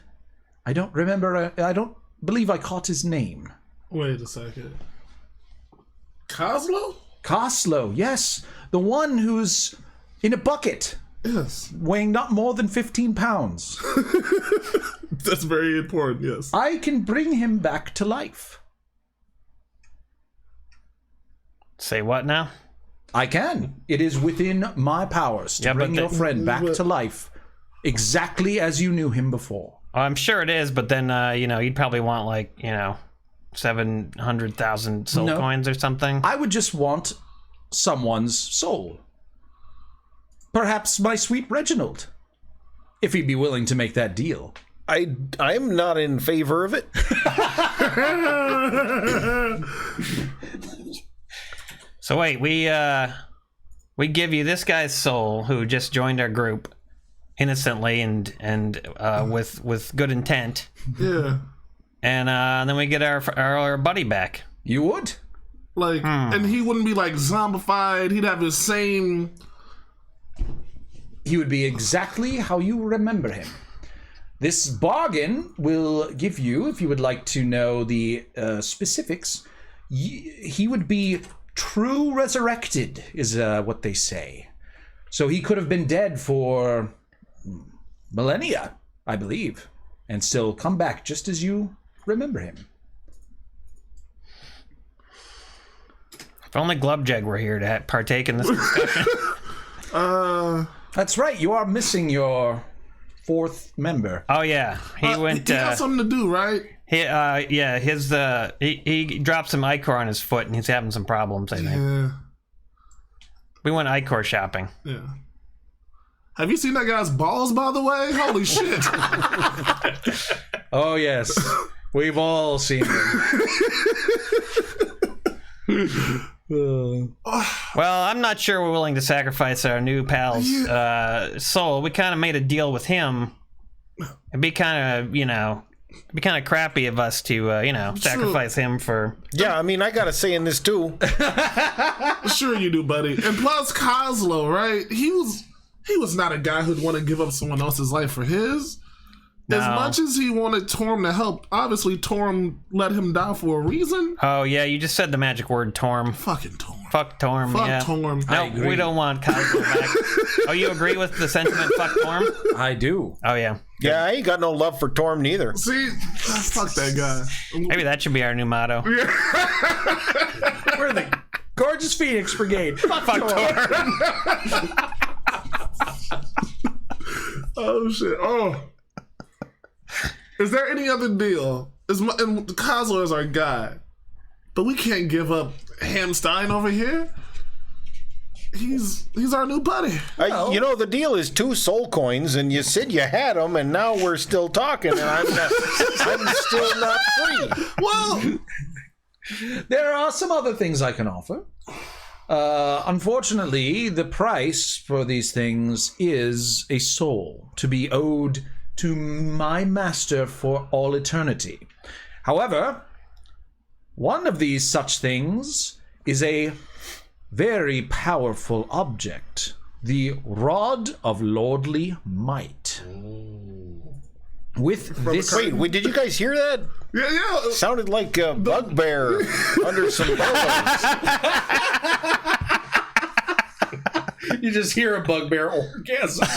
I don't remember. I don't believe I caught his name. Wait a second. Coslow? Coslow, yes. The one who's in a bucket. Yes. Weighing not more than 15 pounds. That's very important, yes. I can bring him back to life. Say what now? I can. It is within my powers to bring your friend back to life exactly as you knew him before. I'm sure it is, but then, you'd probably want, 700,000 soul coins or something. I would just want someone's soul. Perhaps my sweet Reginald, if he'd be willing to make that deal. I'm not in favor of it. So wait, we give you this guy's soul who just joined our group innocently and with good intent. Yeah. And then we get our buddy back. You would? And he wouldn't be zombified. He'd have his same... He would be exactly how you remember him. This bargain will give you, if you would like to know the specifics, he would be true resurrected, is what they say. So he could have been dead for millennia, I believe, and still come back just as you remember him. If only Glubjag were here to partake in this discussion. That's right, you are missing your 4th member. Oh yeah, he went. He got something to do, right? He dropped some icker on his foot and he's having some problems, I think. Yeah. We went icker shopping. Yeah. Have you seen that guy's balls, by the way? Holy shit. Oh yes, we've all seen him. Well, I'm not sure we're willing to sacrifice our new pal's soul. We kind of made a deal with him. It'd be kind of, It'd be kind of crappy of us to, sacrifice him for. Yeah, I mean, I got a say in this too. Sure you do, buddy. And plus, Kozlo, right? He was not a guy who'd want to give up someone else's life for his. No. As much as he wanted Torm to help, obviously Torm let him die for a reason. Oh, yeah, you just said the magic word, Torm. Fucking Torm. Fuck Torm, Fuck Torm. No, we don't want Kozlo back. Oh, you agree with the sentiment, fuck Torm? I do. Oh, yeah. Yeah, I ain't got no love for Torm neither. See? Fuck that guy. Maybe that should be our new motto. We're the Gorgeous Phoenix Brigade. Fuck Torm. Oh, shit. Oh. Is there any other deal? And Kozlo is our guy, but we can't give up Hamstein over here. He's our new buddy. The deal is 2 soul coins, and you said you had them, and now we're still talking, and I'm still not free. Well, there are some other things I can offer. Unfortunately, the price for these things is a soul to be owed to my master for all eternity. However, one of these such things is a very powerful object, the Rod of Lordly Might. With this... Wait, did you guys hear that? Yeah. Sounded like a bugbear under some pillows. You just hear a bugbear orgasm.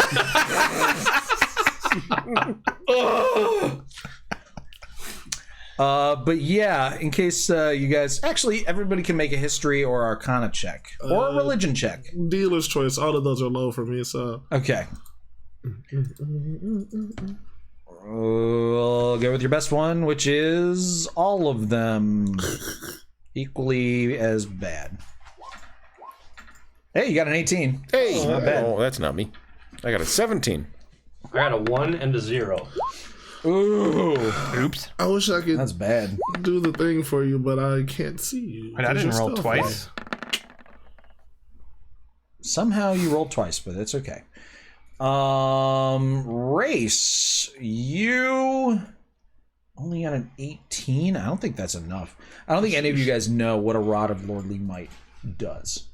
But yeah, in case you guys... Actually, everybody can make a history or arcana check. Or a religion check. Dealer's choice. All of those are low for me, so... Okay. We'll go with your best one, which is all of them equally as bad. Hey, you got an 18. Hey! Not bad. Oh, that's not me. I got a 17. I got a 1 and a 0. Ooh. Oops. I wish I could That's bad. do the thing for you, but I can't see you. Wait, I didn't roll twice. Somehow you rolled twice, but it's okay. Race, you only got an 18. I don't think that's enough. I don't think any of you guys know what a Rod of Lordly Might does.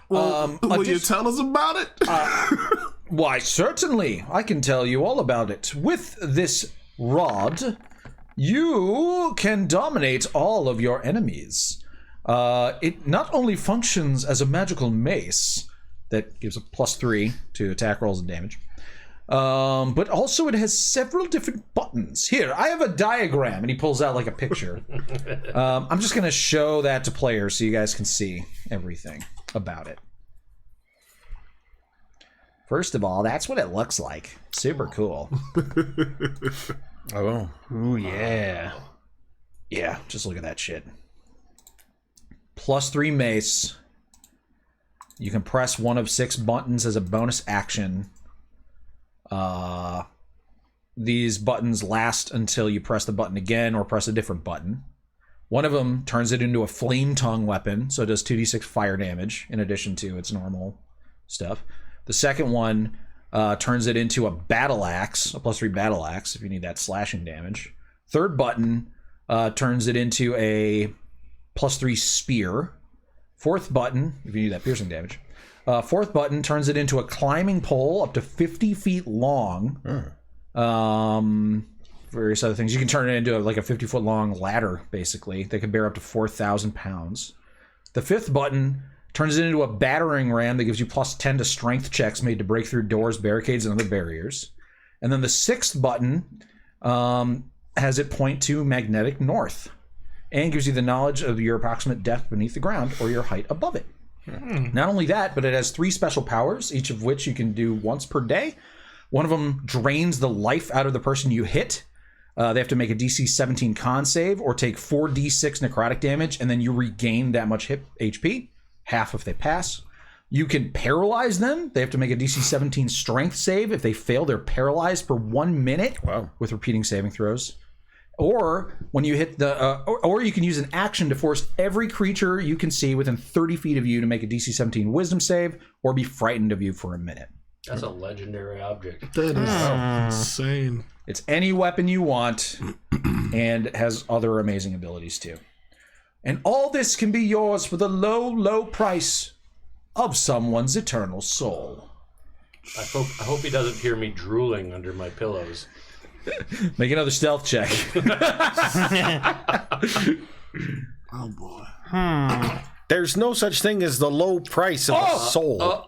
Well, will you tell us about it? Why, certainly. I can tell you all about it. With this rod, you can dominate all of your enemies. It not only functions as a magical mace that gives a +3 to attack rolls and damage, but also it has several different buttons. Here, I have a diagram, and he pulls out like a picture. I'm just going to show that to players so you guys can see everything about it. First of all, that's what it looks like. Super cool. Oh. Ooh, yeah. Yeah, just look at that shit. +3 mace. You can press one of 6 buttons as a bonus action. These buttons last until you press the button again or press a different button. One of them turns it into a flame tongue weapon, so it does 2d6 fire damage in addition to its normal stuff. The second one turns it into a battle axe, a +3 battle axe if you need that slashing damage. Third button turns it into a +3 spear. Fourth button, if you need that piercing damage. Fourth button turns it into a climbing pole up to 50 feet long. Various other things. You can turn it into like a 50-foot long ladder, basically. That could bear up to 4,000 pounds. The fifth button turns it into a battering ram that gives you +10 to strength checks made to break through doors, barricades, and other barriers. And then the sixth button has it point to magnetic north and gives you the knowledge of your approximate depth beneath the ground or your height above it. Not only that, but it has 3 special powers, each of which you can do once per day. One of them drains the life out of the person you hit. They have to make a DC 17 con save or take 4d6 necrotic damage, and then you regain that much HP, half if they pass. You can paralyze them. They have to make a DC 17 strength save. If they fail, they're paralyzed for 1 minute with repeating saving throws. Or when you hit the, or you can use an action to force every creature you can see within 30 feet of you to make a DC 17 Wisdom save, or be frightened of you for a minute. That's a legendary object. That is insane. It's any weapon you want, and it has other amazing abilities too. And all this can be yours for the low, low price of someone's eternal soul. I hope he doesn't hear me drooling under my pillows. Make another stealth check. Oh boy. There's no such thing as the low price of a soul.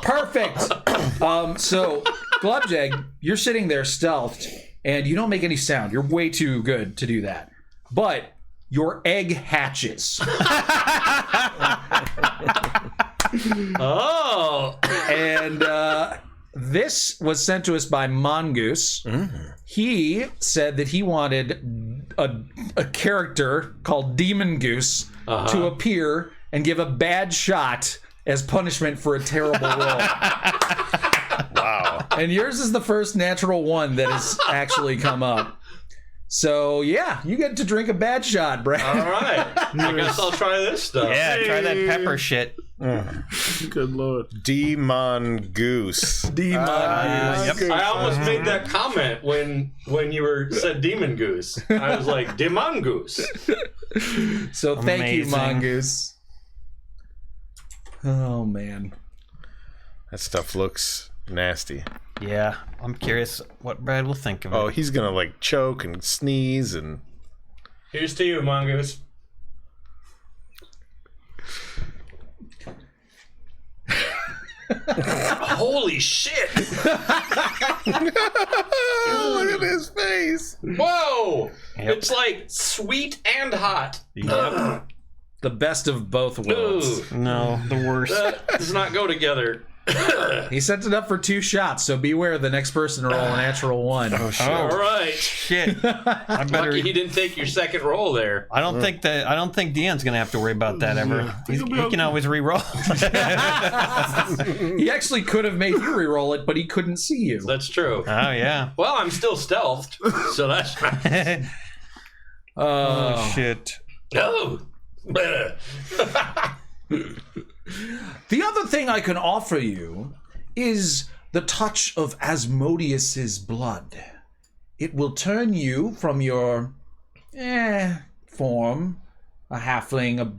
Perfect. So, Glubjag, you're sitting there stealthed, and you don't make any sound. You're way too good to do that. But your egg hatches. Oh! And this was sent to us by Mongoose. He said that he wanted a character called Demon Goose to appear and give a bad shot as punishment for a terrible roll. Wow. And yours is the first natural one that has actually come up. So, yeah, you get to drink a bad shot, Brad. All right. I guess I'll try this stuff. Yeah, try that pepper shit. Good lord. Demon Goose. Demon Goose. Yep. I almost made that comment when you said Demon Goose. I was like, Demon Goose. So thank you, Amazing. Mongoose. Oh, man. That stuff looks nasty. Yeah, I'm curious what Brad will think of it. Oh, he's gonna like choke and sneeze and. Here's to you, Mongoose. Holy shit! Look at his face. Whoa! Yep. It's like sweet and hot. Yep. The best of both worlds. Ooh, No, the worst. that does not go together. He sent it up for 2 shots, so beware the next person to roll a natural 1. All right. Shit. I better. Lucky he didn't take your second roll there. I don't think Dean's gonna have to worry about that ever. He can always re-roll. He actually could have made you re-roll it, but he couldn't see you. That's true. Oh yeah. Well, I'm still stealthed, so that's right. Oh shit. Oh. The other thing I can offer you is the touch of Asmodeus's blood. It will turn you from your form, a halfling, a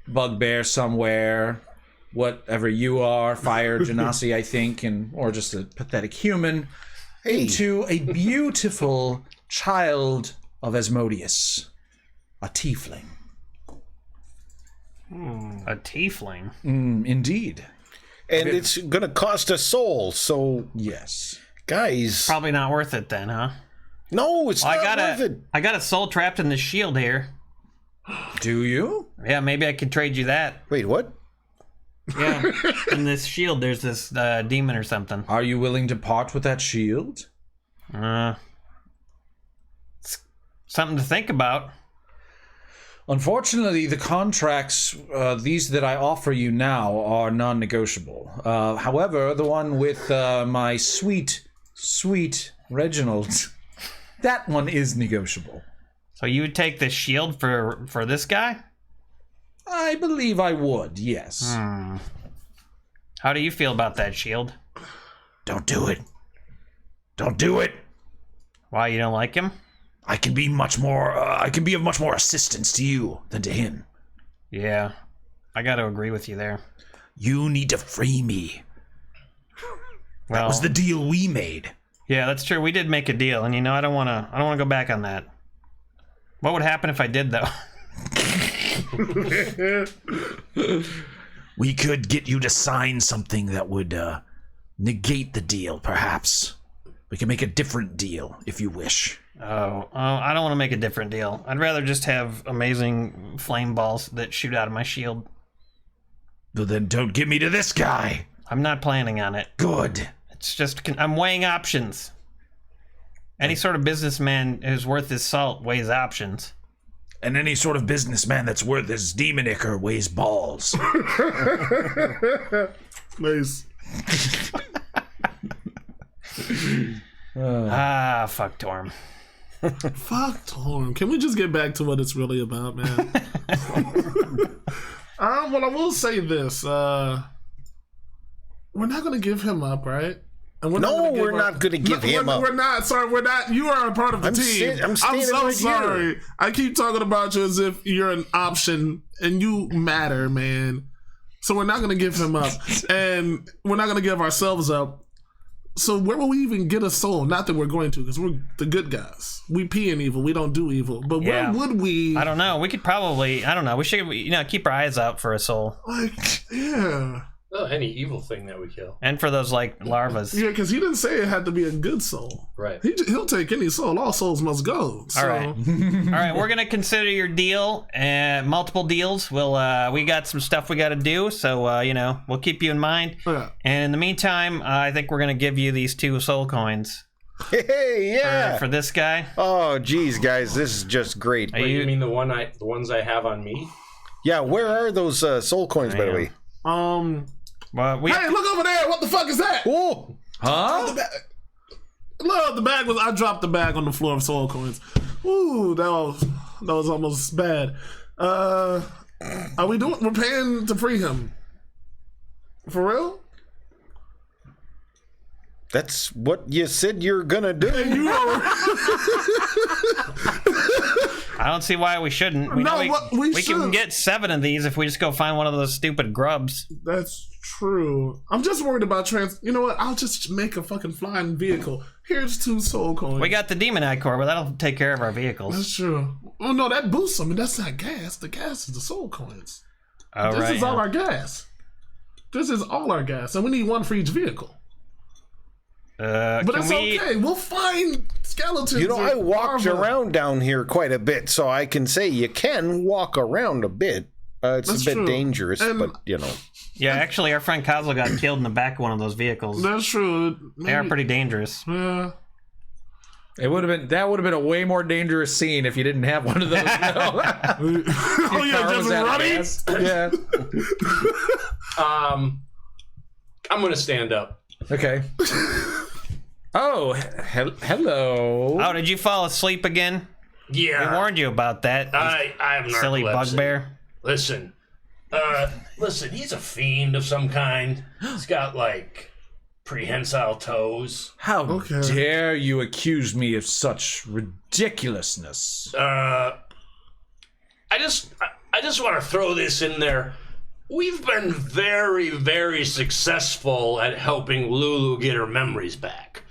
bugbear somewhere, whatever you are, fire genasi, I think, or just a pathetic human, into a beautiful child of Asmodeus, a tiefling. A tiefling. Indeed. And it's gonna cost a soul, so Yes. guys. Probably not worth it then, huh? No, it's not worth it. I got a soul trapped in the shield here. Do you? Yeah, maybe I could trade you that. Wait, what? Yeah. In this shield, there's this demon or something. Are you willing to part with that shield? It's something to think about. Unfortunately, the contracts, these that I offer you now, are non-negotiable. However, the one with my sweet, sweet Reginald, that one is negotiable. So you would take the shield for this guy? I believe I would, yes. How do you feel about that shield? Don't do it. Don't do it. Why, you don't like him? I can be much more. I can be of much more assistance to you than to him. Yeah, I got to agree with you there. You need to free me. Well, That was the deal we made. yeah, that's true. We did make a deal, and I don't want to go back on that. What would happen if I did, though? We could get you to sign something that would negate the deal, perhaps. We can make a different deal if you wish. Oh, I don't want to make a different deal. I'd rather just have amazing flame balls that shoot out of my shield. Well, then don't give me to this guy. I'm not planning on it. Good. It's just I'm weighing options. Any sort of businessman who's worth his salt weighs options. And any sort of businessman that's worth his demon icker weighs balls. Nice. Fuck Torm. Fuck Torm. Can we just get back to what it's really about, man? Well, I will say this. We're not going to give him up, right? And we're not going to give him up. We're not. Sorry, we're not. You are a part of the team. I'm so right sorry. here. I keep talking about you as if you're an option and you matter, man. So we're not going to give him up. And we're not going to give ourselves up. So where will we even get a soul? Not that we're going to, because we're the good guys. We pee in evil. We don't do evil. But where would we? I don't know. We could probably. I don't know. We should, keep our eyes out for a soul. Yeah. Oh, any evil thing that we kill. And for those larvas. Yeah, because he didn't say it had to be a good soul. Right. He'll take any soul. All souls must go. So. All right. All right. We're gonna consider your deal and multiple deals. We got some stuff we got to do, so we'll keep you in mind. Yeah. And in the meantime, I think we're gonna give you these 2 soul coins. Hey, yeah. For this guy. Oh, geez, guys, this is just great. Wait, you mean the ones I have on me? Yeah, where are those soul coins, by the way? Well, hey, look over there! What the fuck is that? Oh, Huh? Look, the bag was. I dropped the bag on the floor of soul coins. Ooh, that was almost bad. Are we doing? We're paying to free him. For real? that's what you said you're gonna do. You are. I don't see why we shouldn't. We can get 7 of these if we just go find one of those stupid grubs. That's true. I'm just worried about You know what? I'll just make a fucking flying vehicle. Here's 2 soul coins. We got the demon eye core, but that'll take care of our vehicles. That's true. Oh no, that boosts them. That's not gas. The gas is the soul coins. Oh, This is all our gas. This is all our gas, and we need 1 for each vehicle. But it's okay. We'll find skeletons. I walked around down here quite a bit, so I can say you can walk around a bit. It's a bit dangerous, but Yeah, actually, our friend Kozlo got killed in the back of one of those vehicles. That's true. They are pretty dangerous. Yeah. That would have been a way more dangerous scene if you didn't have one of those. Oh yeah, just running. Yeah. I'm gonna stand up. Okay. Oh, hello. Oh, did you fall asleep again? Yeah. We warned you about that. I have silly narcolepsy. bugbear. Listen, he's a fiend of some kind. He's got prehensile toes. How dare you accuse me of such ridiculousness? I just want to throw this in there. We've been very, very successful at helping Lulu get her memories back.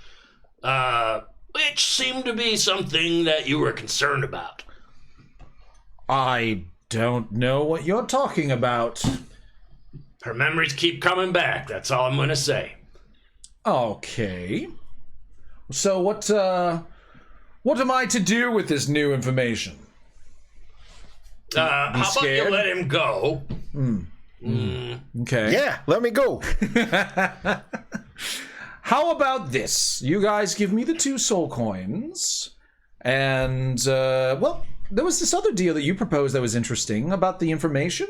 Which seemed to be something that you were concerned about. I don't know what you're talking about. Her memories keep coming back, that's all I'm gonna say. Okay. So what am I to do with this new information? How about you let him go? Okay. Yeah, let me go. How about this? You guys give me the 2 soul coins, and there was this other deal that you proposed that was interesting about the information.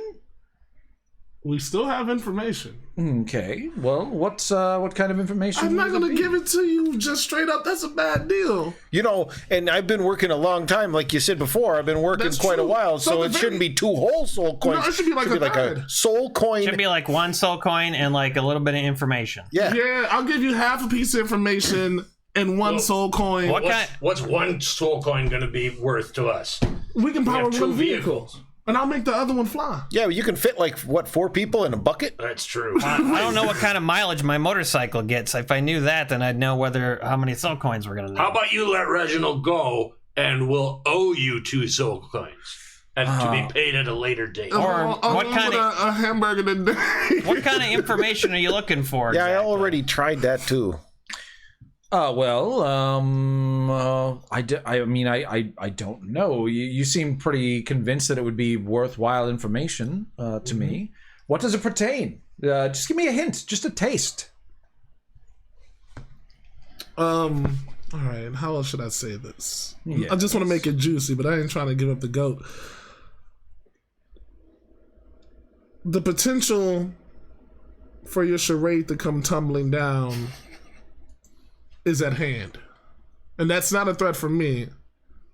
We still have information. Okay. Well, what kind of information? I'm not gonna give it to you just straight up. That's a bad deal. And I've been working a long time, like you said before. I've been working quite a while, so it shouldn't be 2 whole soul coins. No, it should be like a soul coin. Should be 1 soul coin and a little bit of information. Yeah, I'll give you half a piece of information and 1 soul coin. What's 1 soul coin gonna be worth to us? We can power 2 1 vehicle. And I'll make the other one fly. Yeah, you can fit 4 people in a bucket? That's true. I don't know what kind of mileage my motorcycle gets. If I knew that, then I'd know how many soul coins we're gonna need. How about you let Reginald go, and we'll owe you 2 soul coins, and to be paid at a later date. Or what kind of a hamburger today? What kind of information are you looking for? Yeah, exactly? I already tried that too. I don't know. You seem pretty convinced that it would be worthwhile information to me. What does it pertain? Just give me a hint, just a taste. All right, how else should I say this? Yes. I just want to make it juicy, but I ain't trying to give up the goat. The potential for your charade to come tumbling down is at hand. And that's not a threat from me.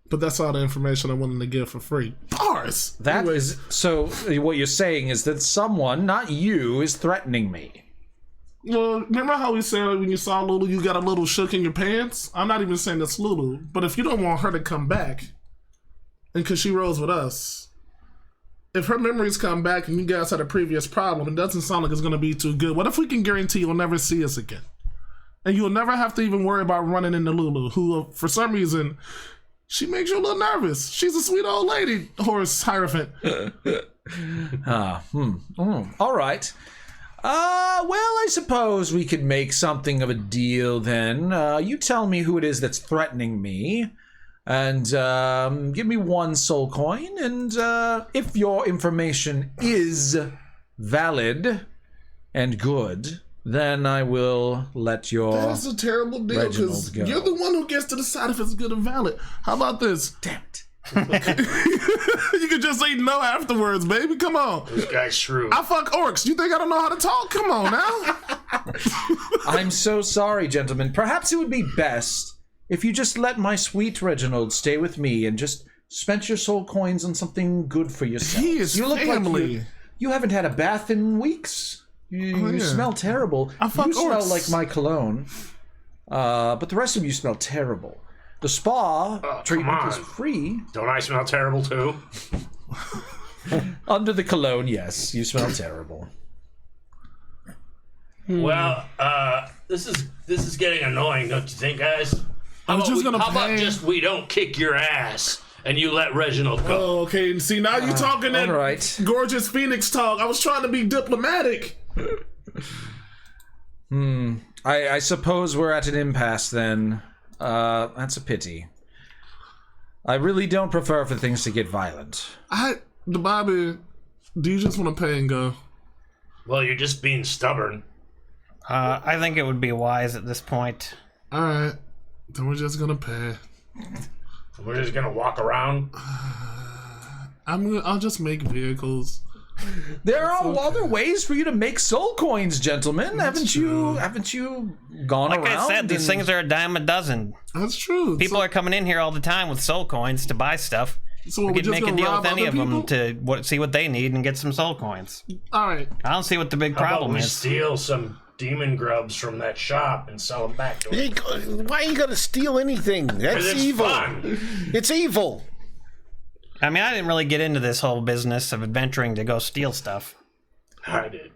But that's all the information I'm willing to give for free. Bars! That is so. What you're saying is that someone, not you, is threatening me. Well, remember how we said when you saw Lulu, you got a little shook in your pants? I'm not even saying it's Lulu, but if you don't want her to come back, and because she rolls with us, if her memories come back and you guys had a previous problem, it doesn't sound like it's going to be too good. What if we can guarantee you'll never see us again? And you'll never have to even worry about running into Lulu, who, for some reason, she makes you a little nervous. She's a sweet old lady, Horse Hierophant. All right. Well, I suppose we could make something of a deal then. You tell me who it is that's threatening me, and give me 1 soul coin, and if your information is valid and good, then I will let your That's a terrible deal, because you're the one who gets to decide if it's good and valid. How about this? Damn it. You can just say no afterwards, baby. Come on. This guy's shrewd. I fuck orcs. You think I don't know how to talk? Come on now. I'm so sorry, gentlemen. Perhaps it would be best if you just let my sweet Reginald stay with me and just spend your soul coins on something good for yourself. He is family. Like you haven't had a bath in weeks. You smell terrible. I fuck you smell orcs. like my cologne. But the rest of you smell terrible. The spa treatment is free. Don't I smell terrible too? Under the cologne, yes, you smell terrible. Well, this is getting annoying, don't you think, guys? I was just gonna How about pay. just we don't kick your ass and you let Reginald go? Oh, okay. See, now you're talking that all right. Gorgeous Phoenix talk. I was trying to be diplomatic. I suppose we're at an impasse then. That's a pity. I really don't prefer for things to get violent. Bobby, do you just want to pay and go? Well, you're just being stubborn. I think it would be wise at this point. All right, then we're just gonna pay. We're just gonna walk around. I'll just make vehicles. There are other ways for you to make soul coins, gentlemen. Haven't you gone Like around? I said, these and- things are a dime a dozen. That's true. People are coming in here all the time with soul coins to buy stuff. So We we could make a gonna deal rob with any other of them people? to see what they need and get some soul coins. All right. I don't see what the big How about problem we is. steal some demon grubs from that shop and sell them back to him? Why you gotta steal anything? That's 'Cause it's evil. fun. It's evil. I mean, I didn't really get into this whole business of adventuring to go steal stuff. I did.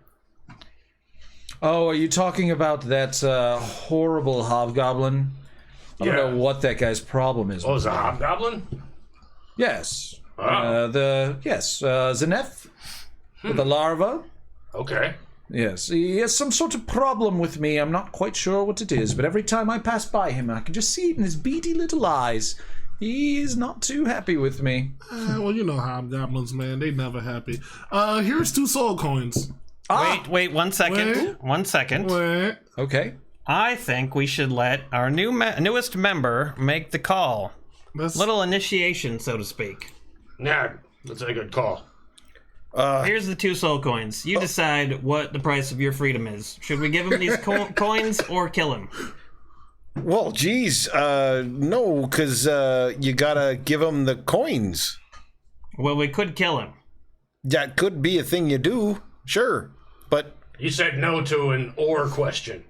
Oh, are you talking about that horrible hobgoblin? I don't know what that guy's problem is. Oh, is a hobgoblin? Yes. Oh. Zeneth? With the larva? Okay. Yes, he has some sort of problem with me. I'm not quite sure what it is, but every time I pass by him, I can just see it in his beady little eyes. He's not too happy with me. Well, you know hobgoblins, man. They never happy. Here's 2 soul coins. Wait, 1 second. Wait. 1 second. Wait. Okay. I think we should let our newest member make the call. Little initiation, so to speak. Yeah, that's a good call. Here's the 2 soul coins. You decide what the price of your freedom is. Should we give him these coins or kill him? Well, geez, no, because you gotta give him the coins. Well, we could kill him. That could be a thing you do, sure, but You said no to an or question.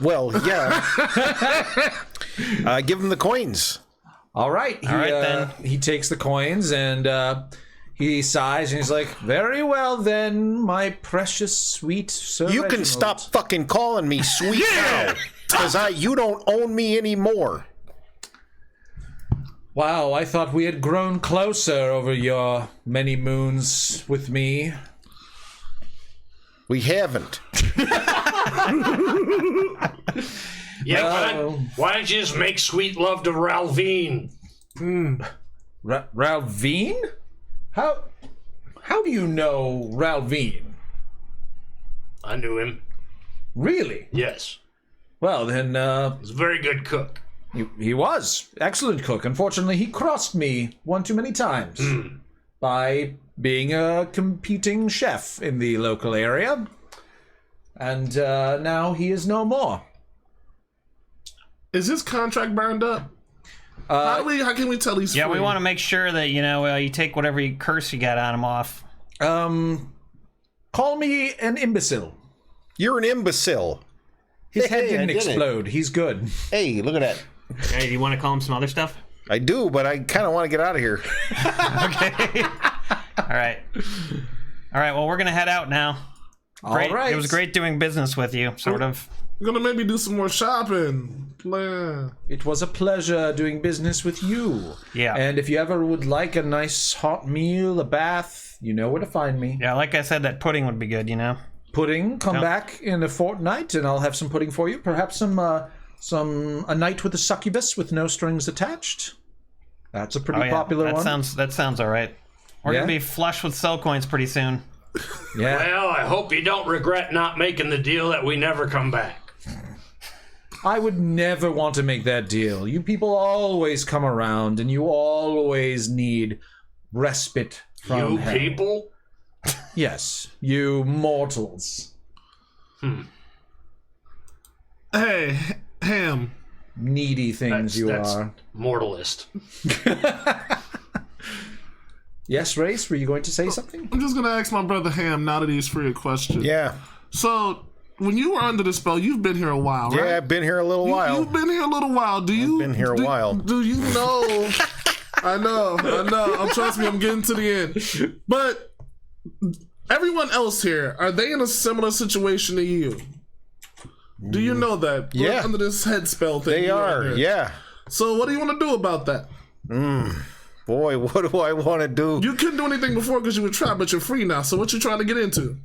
well, yeah. Give him the coins. All right. then. He takes the coins and he sighs and he's like, "Very well then, my precious sweet Sir You can Reginald." stop fucking calling me sweet now, because you don't own me anymore. Wow, I thought we had grown closer over your many moons with me. We haven't. Yeah, why don't you just make sweet love to Ralvine? Ralvine? How do you know Ralvine? I knew him. Really? Yes. Well, then, He's a very good cook. he was. Excellent cook. Unfortunately, he crossed me one too many times by being a competing chef in the local area. And now he is no more. Is his contract burned up? How can we tell he's free? Yeah, we want to make sure that, you take whatever curse you got on him off. Call me an imbecile. You're an imbecile. His head didn't did it. explode. He's good. Hey, look at that. Hey, do you want to call him some other stuff? I do, but I kind of want to get out of here. Okay. All right. Well, we're going to head out now. Great. All right. It was great doing business with you, sort of. We're gonna maybe do some more shopping. Blah. It was a pleasure doing business with you. Yeah. And if you ever would like a nice hot meal, a bath, you know where to find me. Yeah, like I said, that pudding would be good, Pudding, come back in a fortnight and I'll have some pudding for you. Perhaps a night with a succubus with no strings attached. That's a pretty popular one. That sounds all right. We're going to be flush with soul coins pretty soon. Yeah. Well, I hope you don't regret not making the deal that we never come back. I would never want to make that deal. You people always come around and you always need respite from hell. People? Yes, you mortals. Hey, Ham. Needy things That's are. Mortalist. Yes, Race, were you going to say something? I'm just gonna ask my brother Ham now that he's free a question. Yeah. So, when you were under the spell, you've been here a while, right? Yeah, I've been here a little while. You've been here a little while. Been here a while. Do you know? I know. Trust me, I'm getting to the end. But everyone else here, are they in a similar situation to you? Do you know that? Yeah. We're under this head spell thing. They are, yeah. So what do you want to do about that? Boy, what do I want to do? You couldn't do anything before because you were trapped, but you're free now. So what you trying to get into?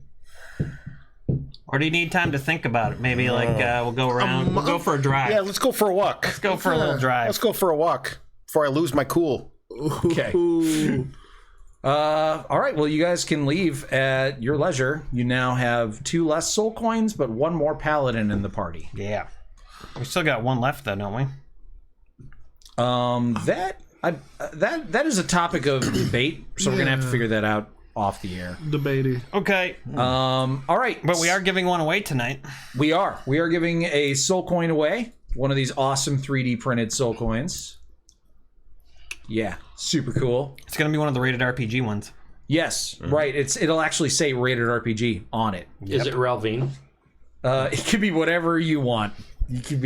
Or do you need time to think about it? Maybe we'll go around. We'll go for a drive. Yeah, let's go for a walk. Let's go for a little drive. Let's go for a walk before I lose my cool. Okay. All right, well, you guys can leave at your leisure. You now have 2 less soul coins, but 1 more paladin in the party. Yeah. We still got 1 left, though, don't we? That is a topic of debate, so we're gonna have to figure that out off the air. Debating. Okay. All right, But we are giving 1 away tonight. we are giving a soul coin away. One of these awesome 3D printed soul coins. Yeah, super cool. It's going to be one of the rated RPG ones. Yes, right. It'll actually say rated RPG on it. Is it Ralvine? It could be whatever you want. You could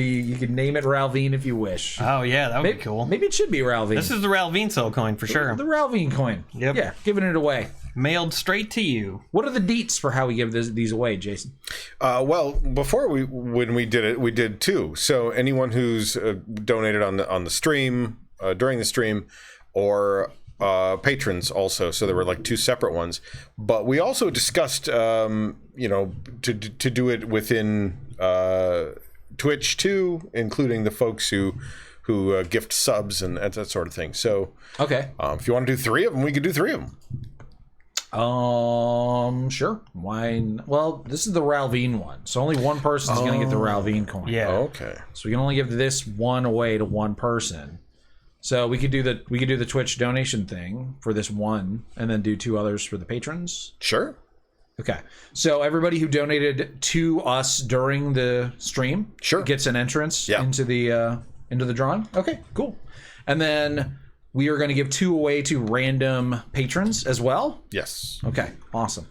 name it Ralvine if you wish. Oh, yeah, that would be cool. Maybe it should be Ralvine. This is the Ralvine soul coin for sure. the Ralvine coin. Yep. Yeah, giving it away. Mailed straight to you. What are the deets for how we give these away, Jason? Well, before when we did it, we did 2. So anyone who's donated on the stream, during the stream, or patrons also. So there were like 2 separate ones. But we also discussed, to do it within Twitch too, including the folks who gift subs and that sort of thing. So Okay. if you want to do 3 of them, we could do 3 of them. Sure. Why? Well, this is the Ralvine one, so only one person is going to get the Ralvine coin. Yeah. Okay. So we can only give this one away to one person. So we could do the Twitch donation thing for this one, and then do 2 others for the patrons. Sure. Okay. So everybody who donated to us during the stream gets an entrance into the drawing. Okay, cool. And then we are going to give 2 away to random patrons as well. Yes. Okay, awesome.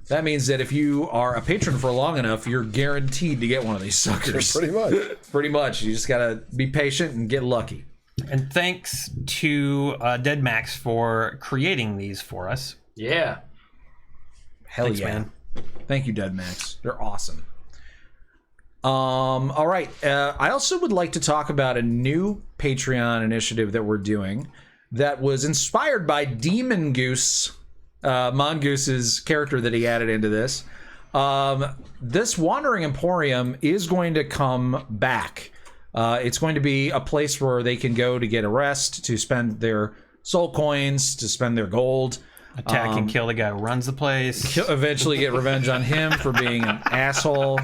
That means that if you are a patron for long enough, you're guaranteed to get one of these suckers. Pretty much. Pretty much. You just got to be patient and get lucky. And thanks to Dead Max for creating these for us. Yeah. Hell Thanks, yeah. man. Thank you, Dead Max. They're awesome. All right. I also would like to talk about a new Patreon initiative that we're doing that was inspired by Demon Goose, Mongoose's character that he added into this. This Wandering Emporium is going to come back. It's going to be a place where they can go to get a rest, to spend their soul coins, to spend their gold. Attack and kill the guy who runs the place. Eventually get revenge on him for being an asshole.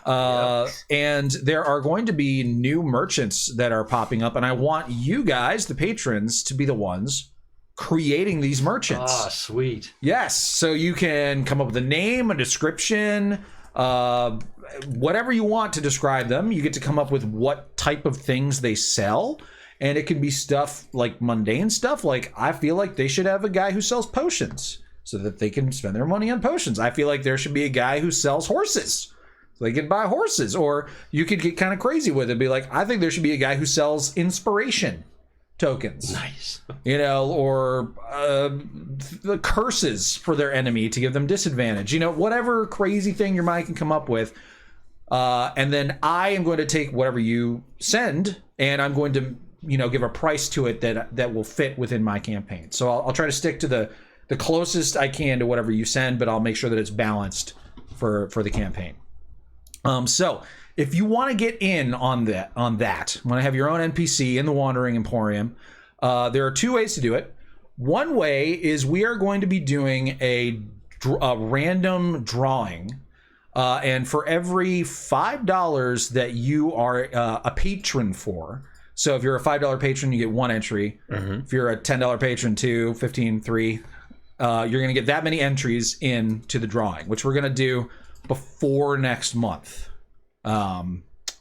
And there are going to be new merchants that are popping up, and I want you guys, the patrons, to be the ones creating these merchants. Ah, sweet. Yes, so you can come up with a name, a description, whatever you want to describe them. You get to come up with what type of things they sell, And it can be stuff like mundane stuff. Like, I feel like they should have a guy who sells potions so that they can spend their money on potions. I feel like there should be a guy who sells horses so they can buy horses. Or you could get kind of crazy with it. Be like, I think there should be a guy who sells inspiration tokens. Nice. You know, or the curses for their enemy to give them disadvantage. You know, whatever crazy thing your mind can come up with. And then I am going to take whatever you send, and I'm going to, you know, give a price to it that will fit within my campaign. So I'll try to stick to the closest I can to whatever you send, but I'll make sure that it's balanced for the campaign. So if you want to get in on that, want to have your own NPC in the Wandering Emporium, there are two ways to do it. One way is we are going to be doing a random drawing, and for every $5 that you are a patron for, so if you're a $5 patron, you get 1 entry. If you're a $10 patron, 2, 15, 3, you're going to get that many entries into the drawing, which we're going to do before next month. We're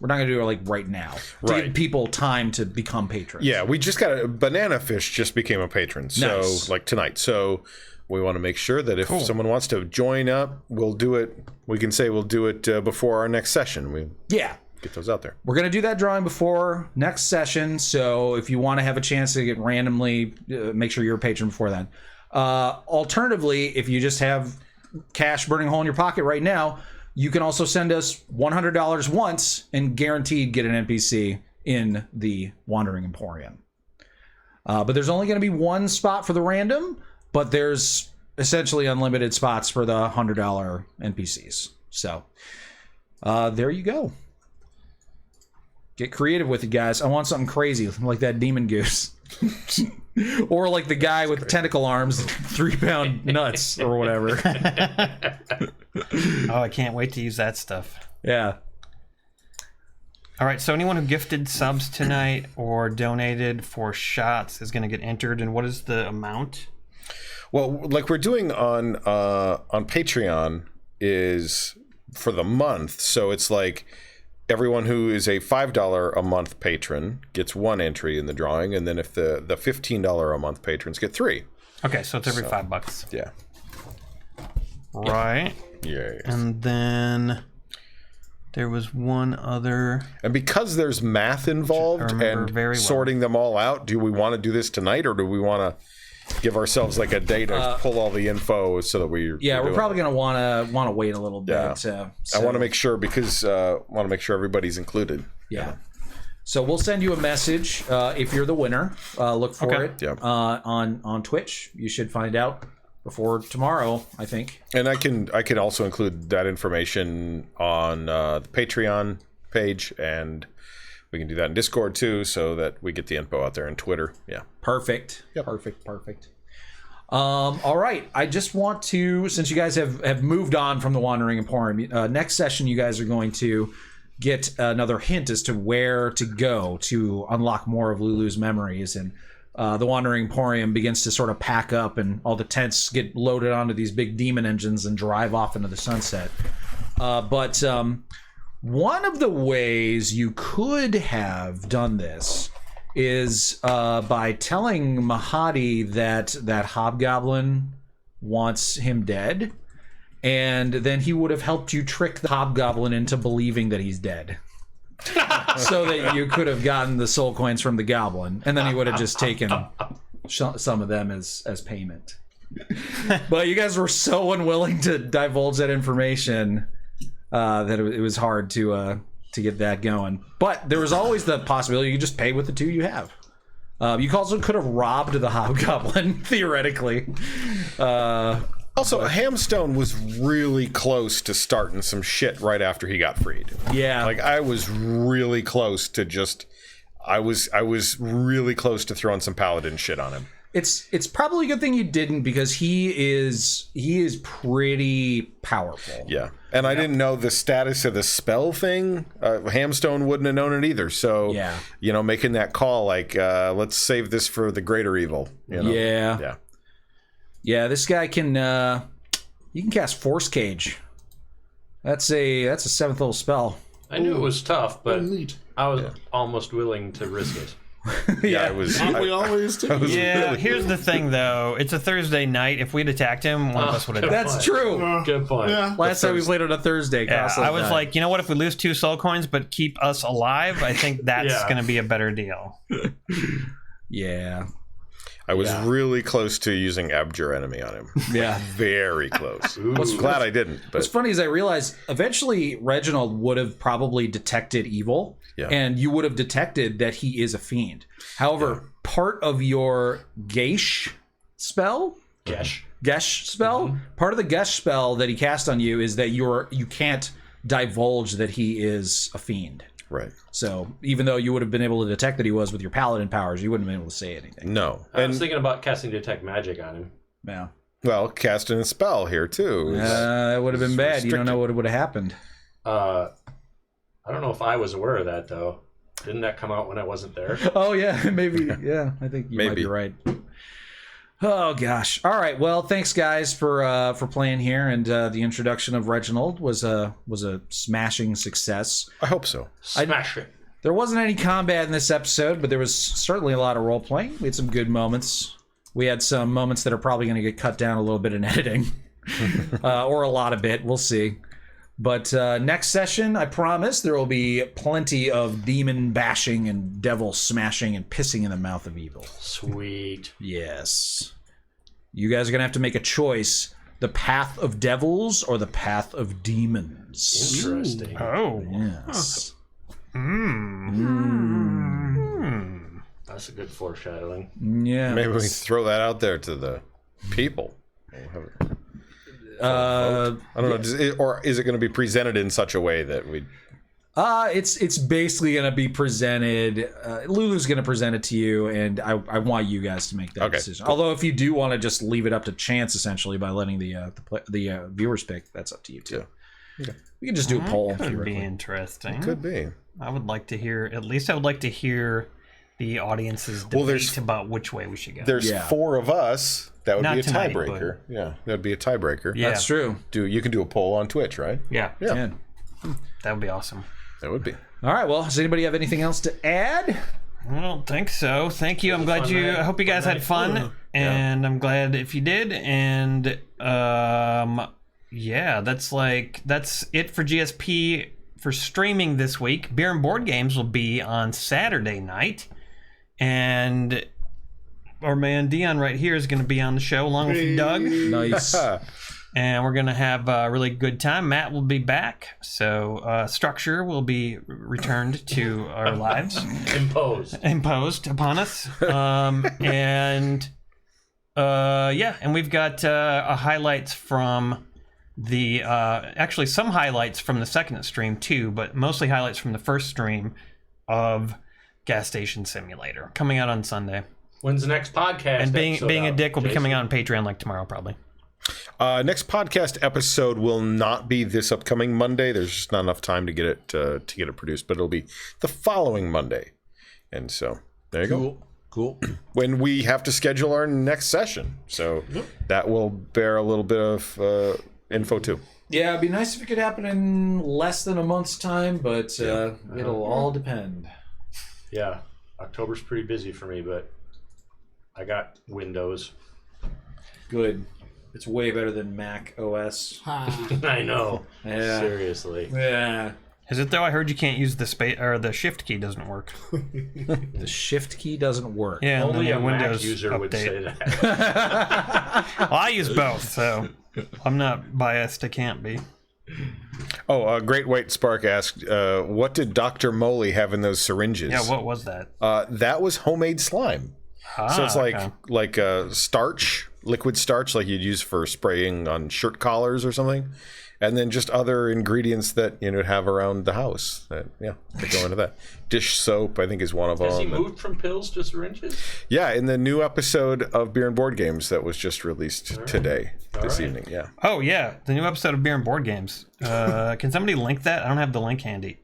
not going to do it like right now to give people time to become patrons. Yeah, we just got Banana Fish just became a patron, so Nice. like tonight. So we want to make sure that if someone wants to join up, we'll do it. We can say we'll do it before our next session. We get those out there. We're going to do that drawing before next session. So if you want to have a chance to get randomly, make sure you're a patron before then. Alternatively, if you just have cash burning a hole in your pocket right now, you can also send us $100 once and guaranteed get an NPC in the Wandering Emporium. But there's only going to be 1 spot for the random, but there's essentially unlimited spots for the $100 NPCs. So there you go. Get creative with it, guys. I want something crazy like that demon goose. Or like the guy with tentacle arms, 3-pound nuts or whatever. Oh, I can't wait to use that stuff. Yeah. All right, so anyone who gifted subs tonight or donated for shots is going to get entered. And what is the amount? Well, like we're doing on Patreon is for the month, so it's like everyone who is a $5 a month patron gets 1 entry in the drawing, and then if the $15 a month patrons get 3. Okay, so it's every $5. Yeah. Right. Yeah. And then there was one other. And because there's math involved and very well. sorting them all out, do we want to do this tonight, or do we want to give ourselves like a day to pull all the info so that we're probably going to want to wait a little bit. Yeah. I want to make sure because I want to make sure everybody's included. Yeah. So we'll send you a message if you're the winner. Look for it on Twitch. You should find out before tomorrow, I think. And I can also include that information on the Patreon page, and we can do that in Discord too, so that we get the info out there on Twitter. Yeah. Perfect. Yep. Perfect. All right. I just want to, since you guys have moved on from the Wandering Emporium, next session you guys are going to get another hint as to where to go to unlock more of Lulu's memories, and the Wandering Emporium begins to sort of pack up, and all the tents get loaded onto these big demon engines and drive off into the sunset. But one of the ways you could have done this is by telling Mahadi that Hobgoblin wants him dead, and then he would have helped you trick the Hobgoblin into believing that he's dead. So that you could have gotten the soul coins from the goblin, and then he would have just taken some of them as payment. But you guys were so unwilling to divulge that information that it was hard to get that going. But there was always the possibility you could just pay with the 2 you have. You also could have robbed the Hobgoblin, theoretically. Also, Hamstone was really close to starting some shit right after he got freed. Yeah. Like, I was really close to I was really close to throwing some Paladin shit on him. It's probably a good thing you didn't, because he is pretty powerful. Yeah. And I didn't know the status of the spell thing. Hamstone wouldn't have known it either. So, making that call, like, let's save this for the greater evil. You know? Yeah. Yeah. Yeah, this guy can cast Force Cage. That's a 7th level spell. I knew it was tough, but Neat. I was almost willing to risk it. Yeah, it was. Aren't we always too? Yeah, really- here's the thing though. It's a Thursday night. If we'd attacked him, one of us would have died. That's true. Good point. Yeah. Last time we played on a Thursday, Yeah, Castle I was died. like, you know what? If we lose 2 soul coins but keep us alive, I think that's Yeah. going to be a better deal. yeah, I was really close to using Abjure Enemy on him. yeah. Very close. Ooh. Glad I didn't. What's But funny is I realized eventually Reginald would have probably detected evil, Yeah. and you would have detected that he is a fiend. However, part of your Gesh spell, Gesh. spell, part of the Gesh spell that he cast on you is that you can't divulge that he is a fiend. right. So even though you would have been able to detect that he was with your paladin powers, you wouldn't have been able to say anything. No. I was And thinking about casting Detect Magic on him. Yeah, well, casting a spell here too. that would have been bad. You don't know what would have happened. I don't know if I was aware of that, though. Didn't that come out when I wasn't there? Oh yeah, maybe. Yeah, I think you might be right. Oh gosh. All right. Well, thanks guys for playing here, and the introduction of Reginald was a smashing success. I hope so. Smash it. There wasn't any combat in this episode, but there was certainly a lot of role playing. We had some good moments. We had some moments that are probably going to get cut down a little bit in editing, or a lot of it. We'll see. But next session, I promise there will be plenty of demon bashing and devil smashing and pissing in the mouth of evil. Sweet. Yes. You guys are going to have to make a choice. The path of devils or the path of demons. Interesting. Oh. Yes. That's a good foreshadowing. Yeah. Maybe we can throw that out there to the people. Uh, I don't know. Or is it going to be presented in such a way that we... it's basically going to be presented. Lulu's going to present it to you, and I want you guys to make that Okay, decision. Although, if you do want to just leave it up to chance, essentially by letting the viewers pick, that's up to you too. Okay. We can just do a poll. Could be theoretically. interesting. Could be. I would like to hear, at least I would like to hear the audience's debate there's- about which way we should go. There's Yeah. 4 of us. That would Not be a tonight, tiebreaker. Yeah, that would be a tiebreaker. Yeah. That's true. You can do a poll on Twitch, right? Yeah, Yeah. Can. that would be awesome. That would be. All right. Well, does anybody have anything else to add? I don't think so. Thank you. I'm glad fun you. night. I hope you guys Fun had night. fun, and I'm glad if you did. And yeah, that's it for GSP for streaming this week. Beer and Board Games will be on Saturday night, and our man Dion right here is going to be on the show along with Doug, Nice. and we're going to have a really good time. Matt will be back, so structure will be returned to our lives. Imposed upon us. And we've got highlights from the actually some highlights from the second stream too, but mostly highlights from the first stream of Gas Station Simulator coming out on Sunday. When's the next podcast? And being a out, dick will be Jason? coming out on Patreon like tomorrow probably. Next podcast episode will not be this upcoming Monday. There's just not enough time to get it produced, but it'll be the following Monday. And so there you go. Cool. When we have to schedule our next session, so that will bear a little bit of info too. Yeah, it'd be nice if it could happen in less than a month's time, but it'll all depend. Yeah, October's pretty busy for me, but I got Windows. Good. It's way better than Mac OS. I know. Yeah. Seriously. Yeah. Is it though? I heard you can't use the space or the shift key doesn't work. The shift key doesn't work. Yeah, and Only then a the Windows Mac user update. would say that. Well, I use both, so I'm not biased. I can't be. Oh, Great White Spark asked, what did Dr. Moley have in those syringes? Yeah, what was that? That was homemade slime. So it's like starch, liquid starch, like you'd use for spraying on shirt collars or something, and then just other ingredients that would have around the house. That go into that. Dish soap, I think, is one of them. Has he moved from pills to syringes? Yeah, in the new episode of Beer and Board Games that was just released this evening. Yeah. Oh yeah, the new episode of Beer and Board Games. Can somebody link that? I don't have the link handy.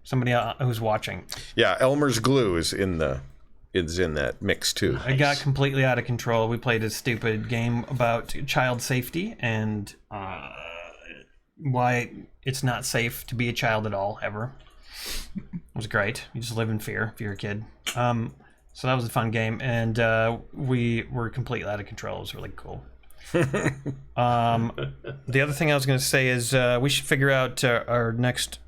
Somebody who's watching. Yeah, Elmer's glue is in that mix too. It got completely out of control. We played a stupid game about child safety and why it's not safe to be a child at all, ever. It was great. You just live in fear if you're a kid. So that was a fun game, and we were completely out of control. It was really cool. The other thing I was going to say is we should figure out our next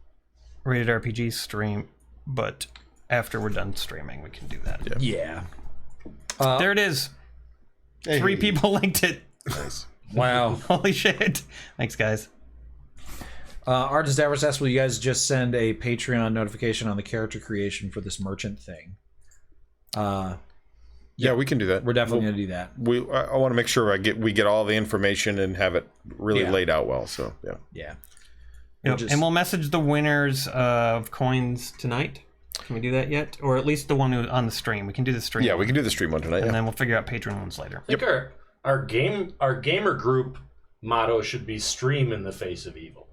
Rated RPG stream, but after we're done streaming, we can do that. Yeah. There it is. Hey. 3 people linked it. Nice. Wow. Holy shit. Thanks, guys. Artist Avernus asks, will you guys just send a Patreon notification on the character creation for this merchant thing? Yeah, we can do that. We're definitely going to do that. I want to make sure we get all the information and have it really laid out well. So Yeah. Yep. And we'll message the winners of coins tonight. Can we do that yet? Or at least the one who on the stream. We can do the stream. Yeah, we can do the stream one tonight. And then we'll figure out Patreon ones later. I think our gamer group motto should be "Stream in the face of evil."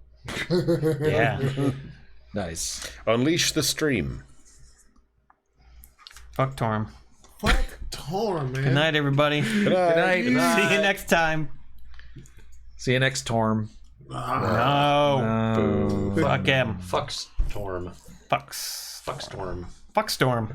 Yeah. Nice. Unleash the stream. Fuck Torm. Fuck Torm, man. Good night, everybody. Good night. Good night. See you next time. See you next Torm. No. Fuck him. Fuck Storm. Fucks. Fuck Storm. Fuck Storm.